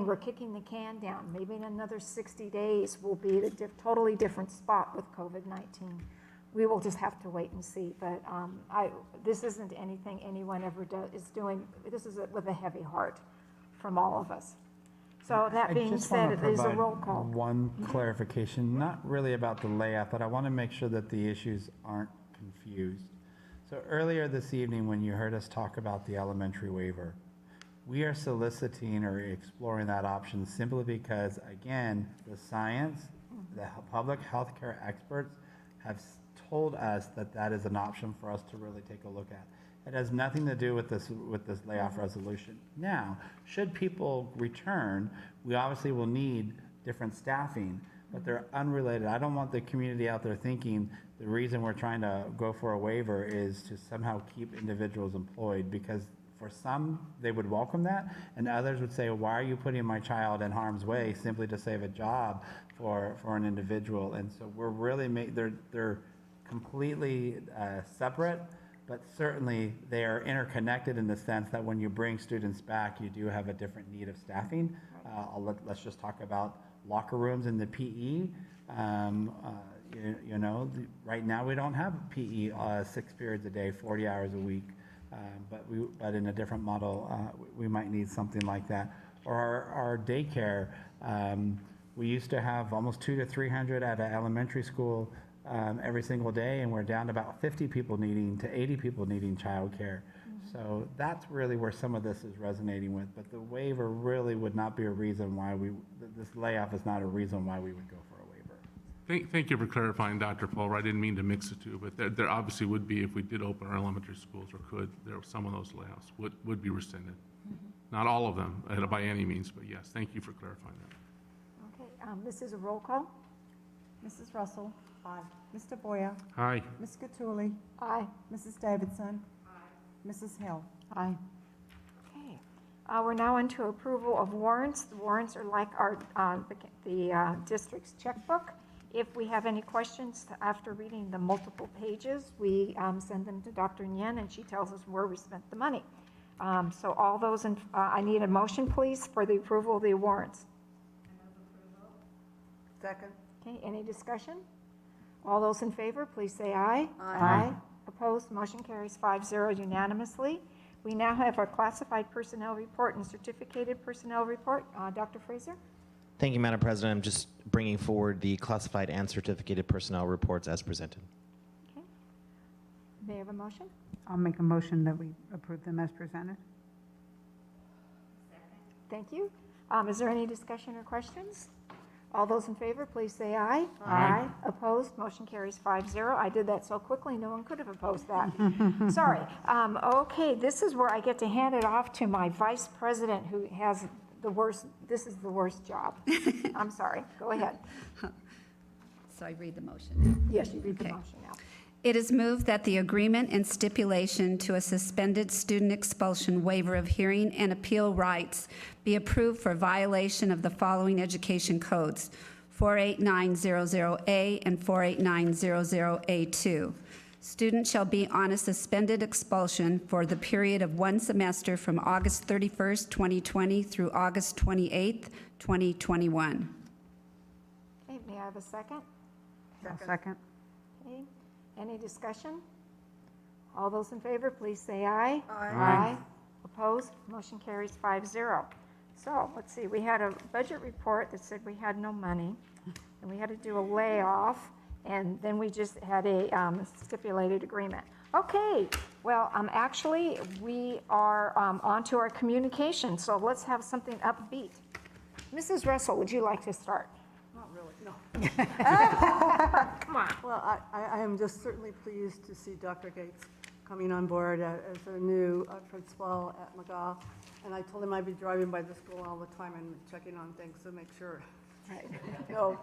we're kicking the can down. Maybe in another 60 days, we'll be at a totally different spot with COVID-19. We will just have to wait and see. But this isn't anything anyone ever is doing. This is with a heavy heart from all of us. So that being said, it is a roll call. One clarification, not really about the layoff, but I want to make sure that the issues aren't confused. So earlier this evening, when you heard us talk about the elementary waiver, we are soliciting or exploring that option simply because, again, the science, the public health care experts have told us that that is an option for us to really take a look at. It has nothing to do with this layoff resolution. Now, should people return, we obviously will need different staffing, but they're unrelated. I don't want the community out there thinking the reason we're trying to go for a waiver is to somehow keep individuals employed, because for some, they would welcome that, and others would say, why are you putting my child in harm's way simply to save a job for an individual? And so we're really, they're completely separate, but certainly they are interconnected in the sense that when you bring students back, you do have a different need of staffing. Let's just talk about locker rooms in the PE. Right now we don't have PE 6 periods a day, 40 hours a week, but in a different model, we might need something like that. Or our daycare, we used to have almost 200 to 300 at an elementary school every single day, and we're down to about 50 people needing to 80 people needing childcare. So that's really where some of this is resonating with, but the waiver really would not be a reason why this layoff is not a reason why we would go for a waiver. Thank you for clarifying, Dr. Pulver. I didn't mean to mix the two, but there obviously would be, if we did open our elementary schools or could, some of those layoffs would be rescinded. Not all of them by any means, but yes, thank you for clarifying that. Okay, this is a roll call. Mrs. Russell? Aye. Mr. Boyer? Aye. Ms. Cattouli? Aye. Mrs. Davidson? Mrs. Hill? Aye. Okay, we're now into approval of warrants. The warrants are like our the district's checkbook. If we have any questions after reading the multiple pages, we send them to Dr. Nguyen, and she tells us where we spent the money. So all those, I need a motion, please, for the approval of the warrants. Second. Okay, any discussion? All those in favor, please say aye. Aye. Opposed, motion carries 5-0 unanimously. We now have our classified personnel report and certificated personnel report. Dr. Fraser? Thank you, Madam President. I'm just bringing forward the classified and certificated personnel reports as presented. Okay. May I have a motion? I'll make a motion that we approve them as presented. Thank you. Is there any discussion or questions? All those in favor, please say aye. Aye. Opposed, motion carries 5-0. I did that so quickly, no one could have opposed that. Sorry. Okay, this is where I get to hand it off to my vice president, who has the worst, this is the worst job. I'm sorry, go ahead. So I read the motion. Yes, you read the motion now. It is moved that the agreement and stipulation to a suspended student expulsion waiver of hearing and appeal rights be approved for violation of the following education codes, 48900A and 48900A2. Students shall be on a suspended expulsion for the period of 1 semester from August 31st, 2020 through August 28th, 2021. Okay, may I have a second? Second. Okay. Any discussion? All those in favor, please say aye. Aye. Opposed? Motion carries 5-0. So, let's see, we had a budget report that said we had no money, and we had to do a layoff, and then we just had a stipulated agreement. Okay, well, actually, we are on to our communication, so let's have something upbeat. Mrs. Russell, would you like to start? Not really, no. Come on. Well, I am just certainly pleased to see Dr. Gates coming on board as our new principal at McGaw. And I told him I'd be driving by the school all the time and checking on things to make sure. Right. No,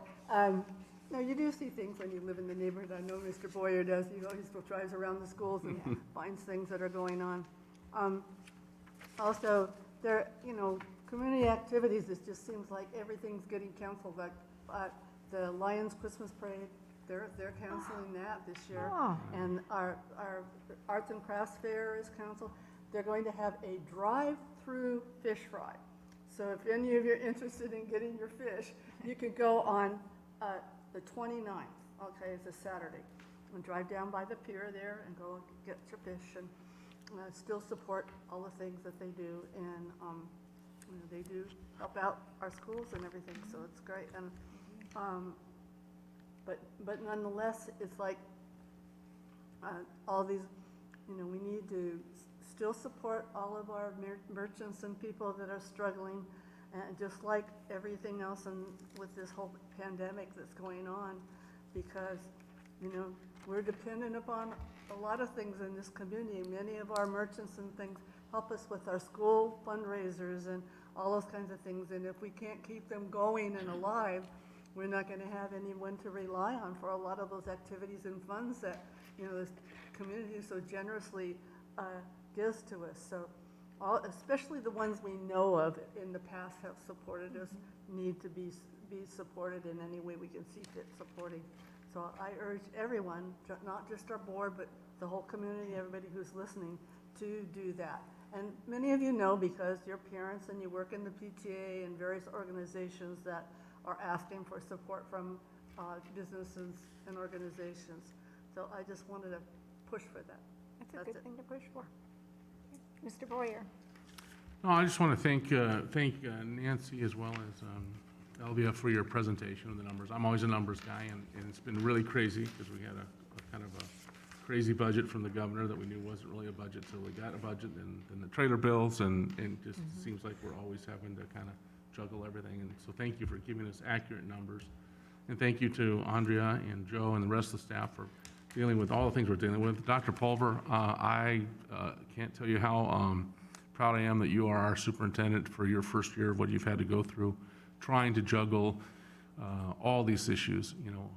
you do see things when you live in the neighborhood. I know Mr. Boyer does. He still drives around the schools and finds things that are going on. Also, there, community activities, it just seems like everything's getting canceled. Like the Lions Christmas Parade, they're canceling that this year. Oh. And our Arts and Crafts Fair is canceled. They're going to have a drive-through fish fry. So if any of you are interested in getting your fish, you can go on the 29th, okay, it's a Saturday, and drive down by the pier there and go get your fish and still support all the things that they do. And they do help out our schools and everything, so it's great. And but nonetheless, it's like all these, we need to still support all of our merchants and people that are struggling, and just like everything else and with this whole pandemic that's going on, because we're dependent upon a lot of things in this community. Many of our merchants and things help us with our school fundraisers and all those kinds of things, and if we can't keep them going and alive, we're not going to have anyone to rely on for a lot of those activities and funds that this community so generously gives to us. So especially the ones we know of in the past have supported us, need to be supported in any way we can see fit supporting. So I urge everyone, not just our board, but the whole community, everybody who's listening, to do that. And many of you know, because you're parents and you work in the PTA and various organizations that are asking for support from businesses and organizations. So I just wanted to push for that. That's a good thing to push for. Mr. Boyer. No, I just want to thank Nancy as well as Elvia for your presentation of the numbers. I'm always a numbers guy, and it's been really crazy because we had a kind of a crazy budget from the governor that we knew wasn't really a budget till we got a budget, and the trailer bills, and just seems like we're always having to kind of juggle everything. And so thank you for giving us accurate numbers. And thank you to Andrea and Joe and the rest of the staff for dealing with all the things we're dealing with. Dr. Pulver, I can't tell you how proud I am that you are our superintendent for your first year of what you've had to go through, trying to juggle all these issues. You know,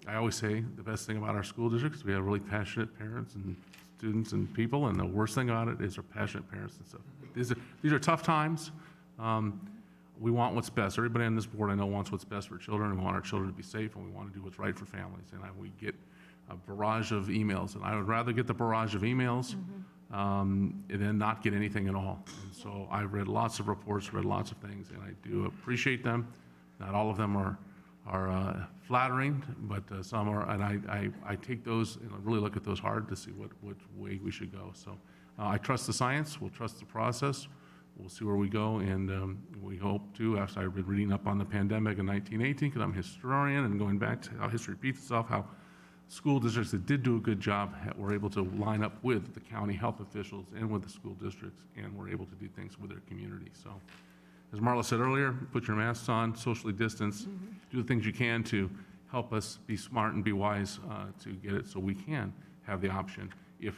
I always say the best thing about our school district is we have really passionate parents and students and people, and the worst thing about it is our passionate parents and stuff. These are tough times. We want what's best. Everybody on this board I know wants what's best for children, and we want our children to be safe, and we want to do what's right for families. And we get a barrage of emails, and I would rather get the barrage of emails and then not get anything at all. And so I've read lots of reports, read lots of things, and I do appreciate them. Not all of them are flattering, but some are, and I take those and I really look at those hard to see what way we should go. So I trust the science, we'll trust the process, we'll see where we go, and we hope to, after I've been reading up on the pandemic in 1918, because I'm a historian, and going back to how history repeats itself, how school districts that did do a good job were able to line up with the county health officials and with the school districts, and were able to do things with their community. So, as Marla said earlier, put your masks on, socially distance, do the things you can to help us be smart and be wise to get it so we can have the option if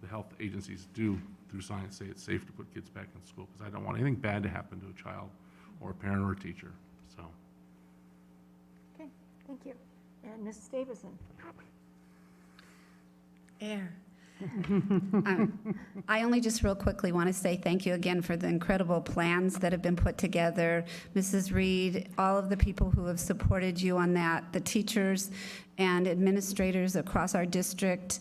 the health agencies do, through science, say it's safe to put kids back in school, because I don't want anything bad to happen to a child or a parent or a teacher. So. Okay, thank you. And Mrs. Davison. I only just real quickly want to say thank you again for the incredible plans that have been put together. Mrs. Reed, all of the people who have supported you on that, the teachers and administrators across our district,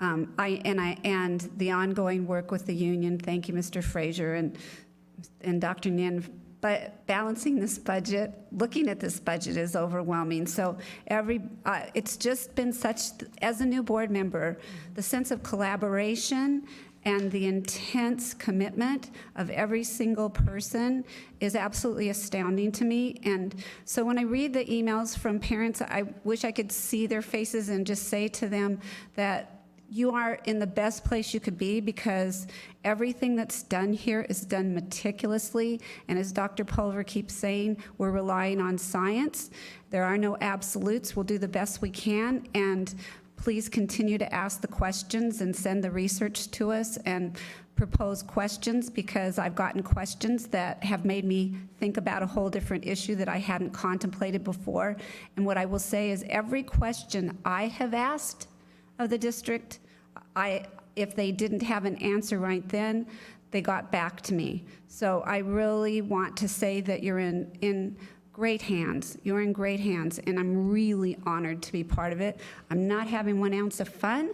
and the ongoing work with the union. Thank you, Mr. Frazier and Dr. Nien. But balancing this budget, looking at this budget is overwhelming. So it's just been such, as a new board member, the sense of collaboration and the intense commitment of every single person is absolutely astounding to me. And so when I read the emails from parents, I wish I could see their faces and just say to them that you are in the best place you could be, because everything that's done here is done meticulously. And as Dr. Pulver keeps saying, we're relying on science. There are no absolutes. We'll do the best we can. And please continue to ask the questions and send the research to us and propose questions, because I've gotten questions that have made me think about a whole different issue that I hadn't contemplated before. And what I will say is every question I have asked of the district, if they didn't have an answer right then, they got back to me. So I really want to say that you're in great hands. You're in great hands, and I'm really honored to be part of it. I'm not having 1 ounce of fun,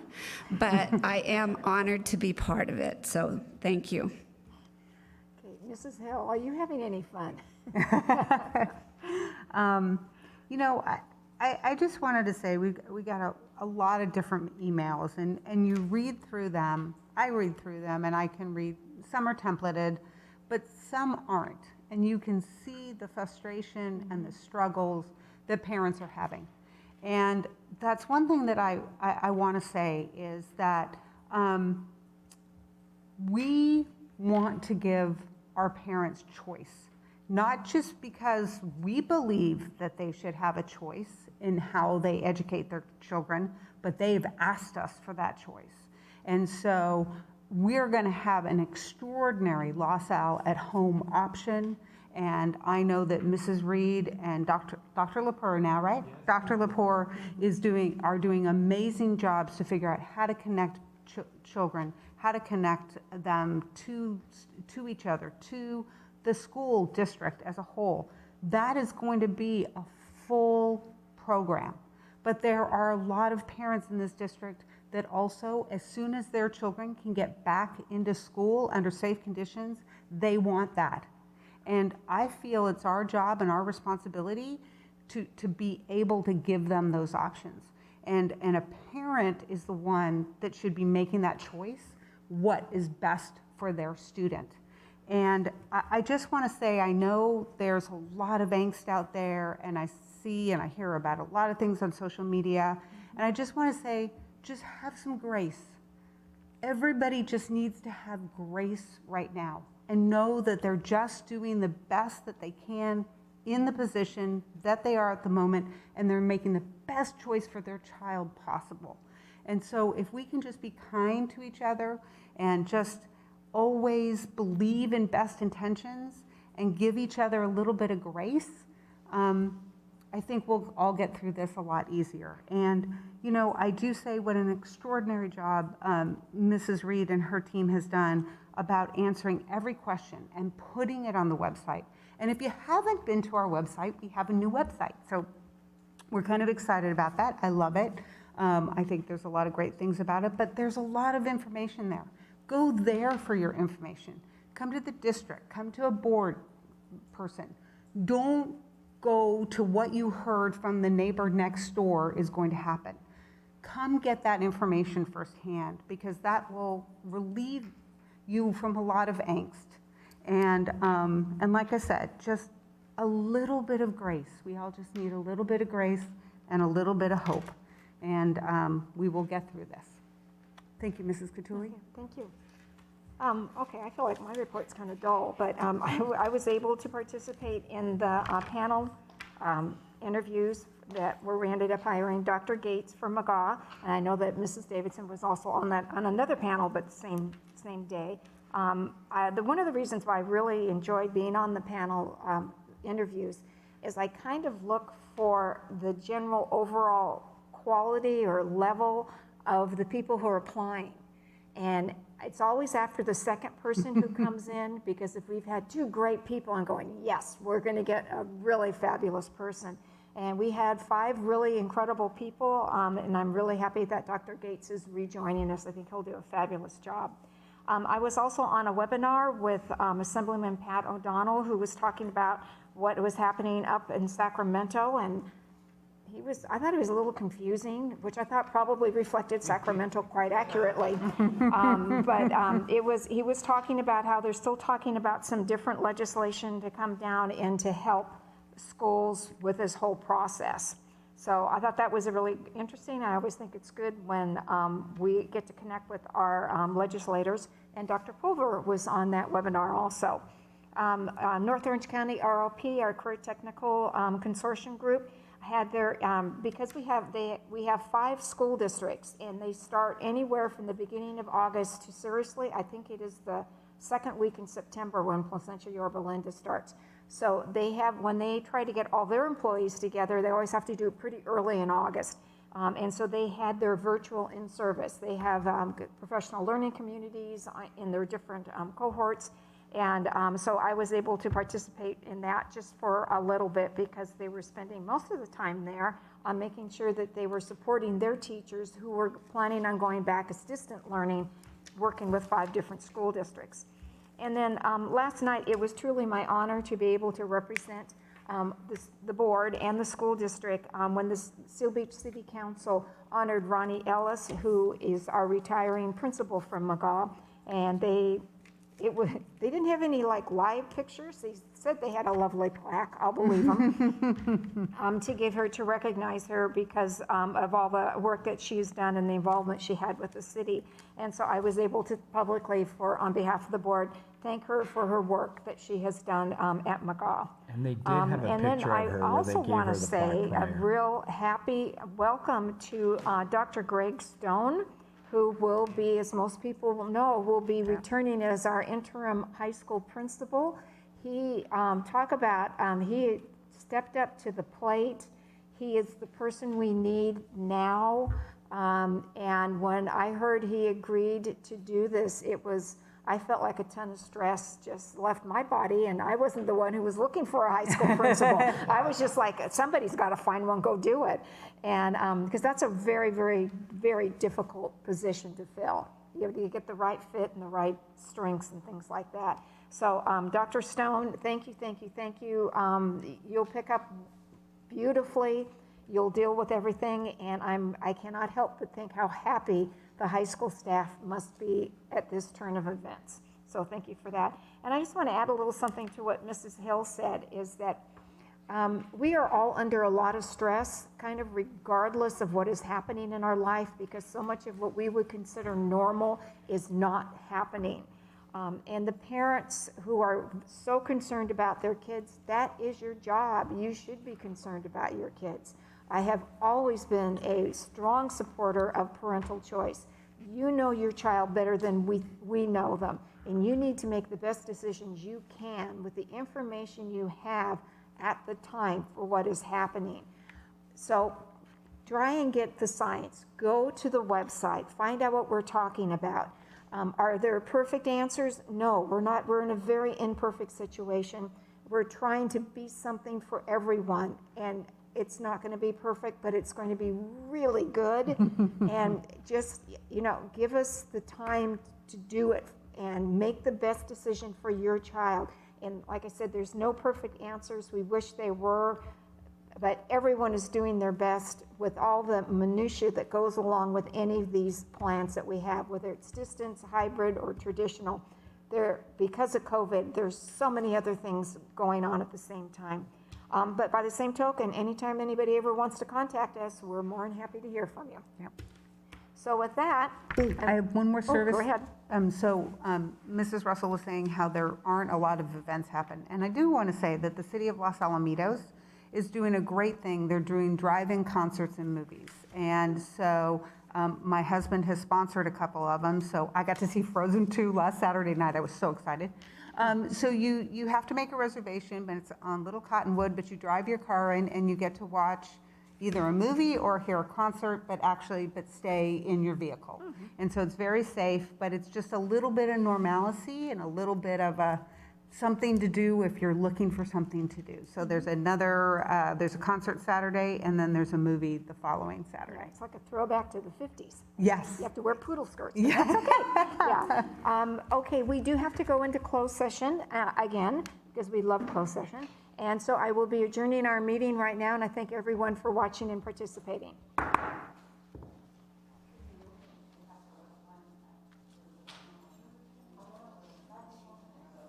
but I am honored to be part of it. So thank you. Okay, Mrs. Hill, are you having any fun? You know, I just wanted to say we got a lot of different emails, and you read through them. I read through them, and I can read. Some are templated, but some aren't. And you can see the frustration and the struggles that parents are having. And that's one thing that I want to say is that we want to give our parents choice, not just because we believe that they should have a choice in how they educate their children, but they've asked us for that choice. And so we're going to have an extraordinary LaSalle at home option. And I know that Mrs. Reed and Dr. Lepore now, right? Yes. Dr. Lepore are doing amazing jobs to figure out how to connect children, how to connect them to each other, to the school district as a whole. That is going to be a full program. But there are a lot of parents in this district that also, as soon as their children can get back into school under safe conditions, they want that. And I feel it's our job and our responsibility to be able to give them those options. And a parent is the one that should be making that choice, what is best for their student. And I just want to say, I know there's a lot of angst out there, and I see and I hear about a lot of things on social media. And I just want to say, just have some grace. Everybody just needs to have grace right now and know that they're just doing the best that they can in the position that they are at the moment, and they're making the best choice for their child possible. And so if we can just be kind to each other and just always believe in best intentions and give each other a little bit of grace, I think we'll all get through this a lot easier. And, you know, I do say what an extraordinary job Mrs. Reed and her team has done about answering every question and putting it on the website. And if you haven't been to our website, we have a new website. So we're kind of excited about that. I love it. I think there's a lot of great things about it, but there's a lot of information there. Go there for your information. Come to the district, come to a board person. Don't go to what you heard from the neighbor next door is going to happen. Come get that information firsthand, because that will relieve you from a lot of angst. And like I said, just a little bit of grace. We all just need a little bit of grace and a little bit of hope. And we will get through this. Thank you, Mrs. Cattouli. Thank you. Okay, I feel like my report's kind of dull, but I was able to participate in the panel interviews that we ended up hiring Dr. Gates from McGaw, and I know that Mrs. Davidson was also on another panel, but same day. One of the reasons why I really enjoyed being on the panel interviews is I kind of look for the general overall quality or level of the people who are applying. And it's always after the second person who comes in, because if we've had two great people, I'm going, yes, we're going to get a really fabulous person. And we had 5 really incredible people, and I'm really happy that Dr. Gates is rejoining us. I think he'll do a fabulous job. I was also on a webinar with Assemblyman Pat O'Donnell, who was talking about what was happening up in Sacramento, and I thought he was a little confusing, which I thought probably reflected Sacramento quite accurately. He was talking about how they're still talking about some different legislation to come down and to help schools with this whole process. So I thought that was really interesting. I always think it's good when we get to connect with our legislators, and Dr. Pulver was on that webinar also. North Orange County RLP, our Career Technical Consortium Group, had their, because we have 5 school districts, and they start anywhere from the beginning of August to, seriously, I think it is the second week in September when Placentia Yorba Linda starts. So they have, when they try to get all their employees together, they always have to do it pretty early in August. And so they had their virtual in-service. They have professional learning communities in their different cohorts. And so I was able to participate in that just for a little bit, because they were spending most of the time there on making sure that they were supporting their teachers who were planning on going back as distant learning, working with 5 different school districts. And then last night, it was truly my honor to be able to represent the board and the school district when the Seal Beach City Council honored Ronnie Ellis, who is our retiring principal from McGaw. And they didn't have any like live pictures. They said they had a lovely plaque. I'll believe them. To give her, to recognize her because of all the work that she's done and the involvement she had with the city. And so I was able to publicly, on behalf of the board, thank her for her work that she has done at McGaw. And they did have a picture of her And then I also want to say a plaque. real happy welcome to Dr. Greg Stone, who will be, as most people will know, will be returning as our interim high school principal. He he stepped up to the plate. He is the person we need now. And when I heard he agreed to do this, it was I felt like a ton of stress just left my body, and I wasn't the one who was looking for a high school principal. I was just like, somebody's got to find one, go do it. And because that's a very, very, very difficult position to fill. You get the right fit and the right strengths and things like that. So Dr. Stone, thank you, thank you, thank you. You'll pick up beautifully. You'll deal with everything, and I cannot help but think how happy the high school staff must be at this turn of events. So thank you for that. And I just want to add a little something to what Mrs. Hill said, is that we are all under a lot of stress, kind of regardless of what is happening in our life, because so much of what we would consider normal is not happening. And the parents who are so concerned about their kids, that is your job. You should be concerned about your kids. I have always been a strong supporter of parental choice. You know your child better than we know them, and you need to make the best decisions you can with the information you have at the time for what is happening. So try and get the science. Go to the website. Find out what we're talking about. Are there perfect answers? No, we're not. We're in a very imperfect situation. We're trying to be something for everyone, and it's not going to be perfect, but it's going to be really good. And just, give us the time to do it and make the best decision for your child. And like I said, there's no perfect answers. We wish they were, but everyone is doing their best with all the minutia that goes along with any of these plans that we have, whether it's distance, hybrid, or traditional. Because of COVID, there's so many other things going on at the same time. But by the same token, anytime anybody ever wants to contact us, we're more than happy to hear from you. Yep. So with that, I have one more service. Go ahead. Mrs. Russell was saying how there aren't a lot of events happen. And I do want to say that the city of Los Alamitos is doing a great thing. They're doing drive-in concerts and movies. And so my husband has sponsored a couple of them. So I got to see Frozen 2 last Saturday night. I was so excited. So you have to make a reservation, but it's on Little Cottonwood, but you drive your car in and you get to watch either a movie or hear a concert, but stay in your vehicle. Mm-hmm. And so it's very safe, but it's just a little bit of normalcy and a little bit of something to do if you're looking for something to do. So there's there's a concert Saturday, and then there's a movie the following Saturday. Yeah, it's like a throwback to the 50s. Yes. You have to wear poodle skirts. Yeah. That's okay. Yeah. Okay, we do have to go into closed session again, because we love closed session. And so I will be adjourning our meeting right now, and I thank everyone for watching and participating.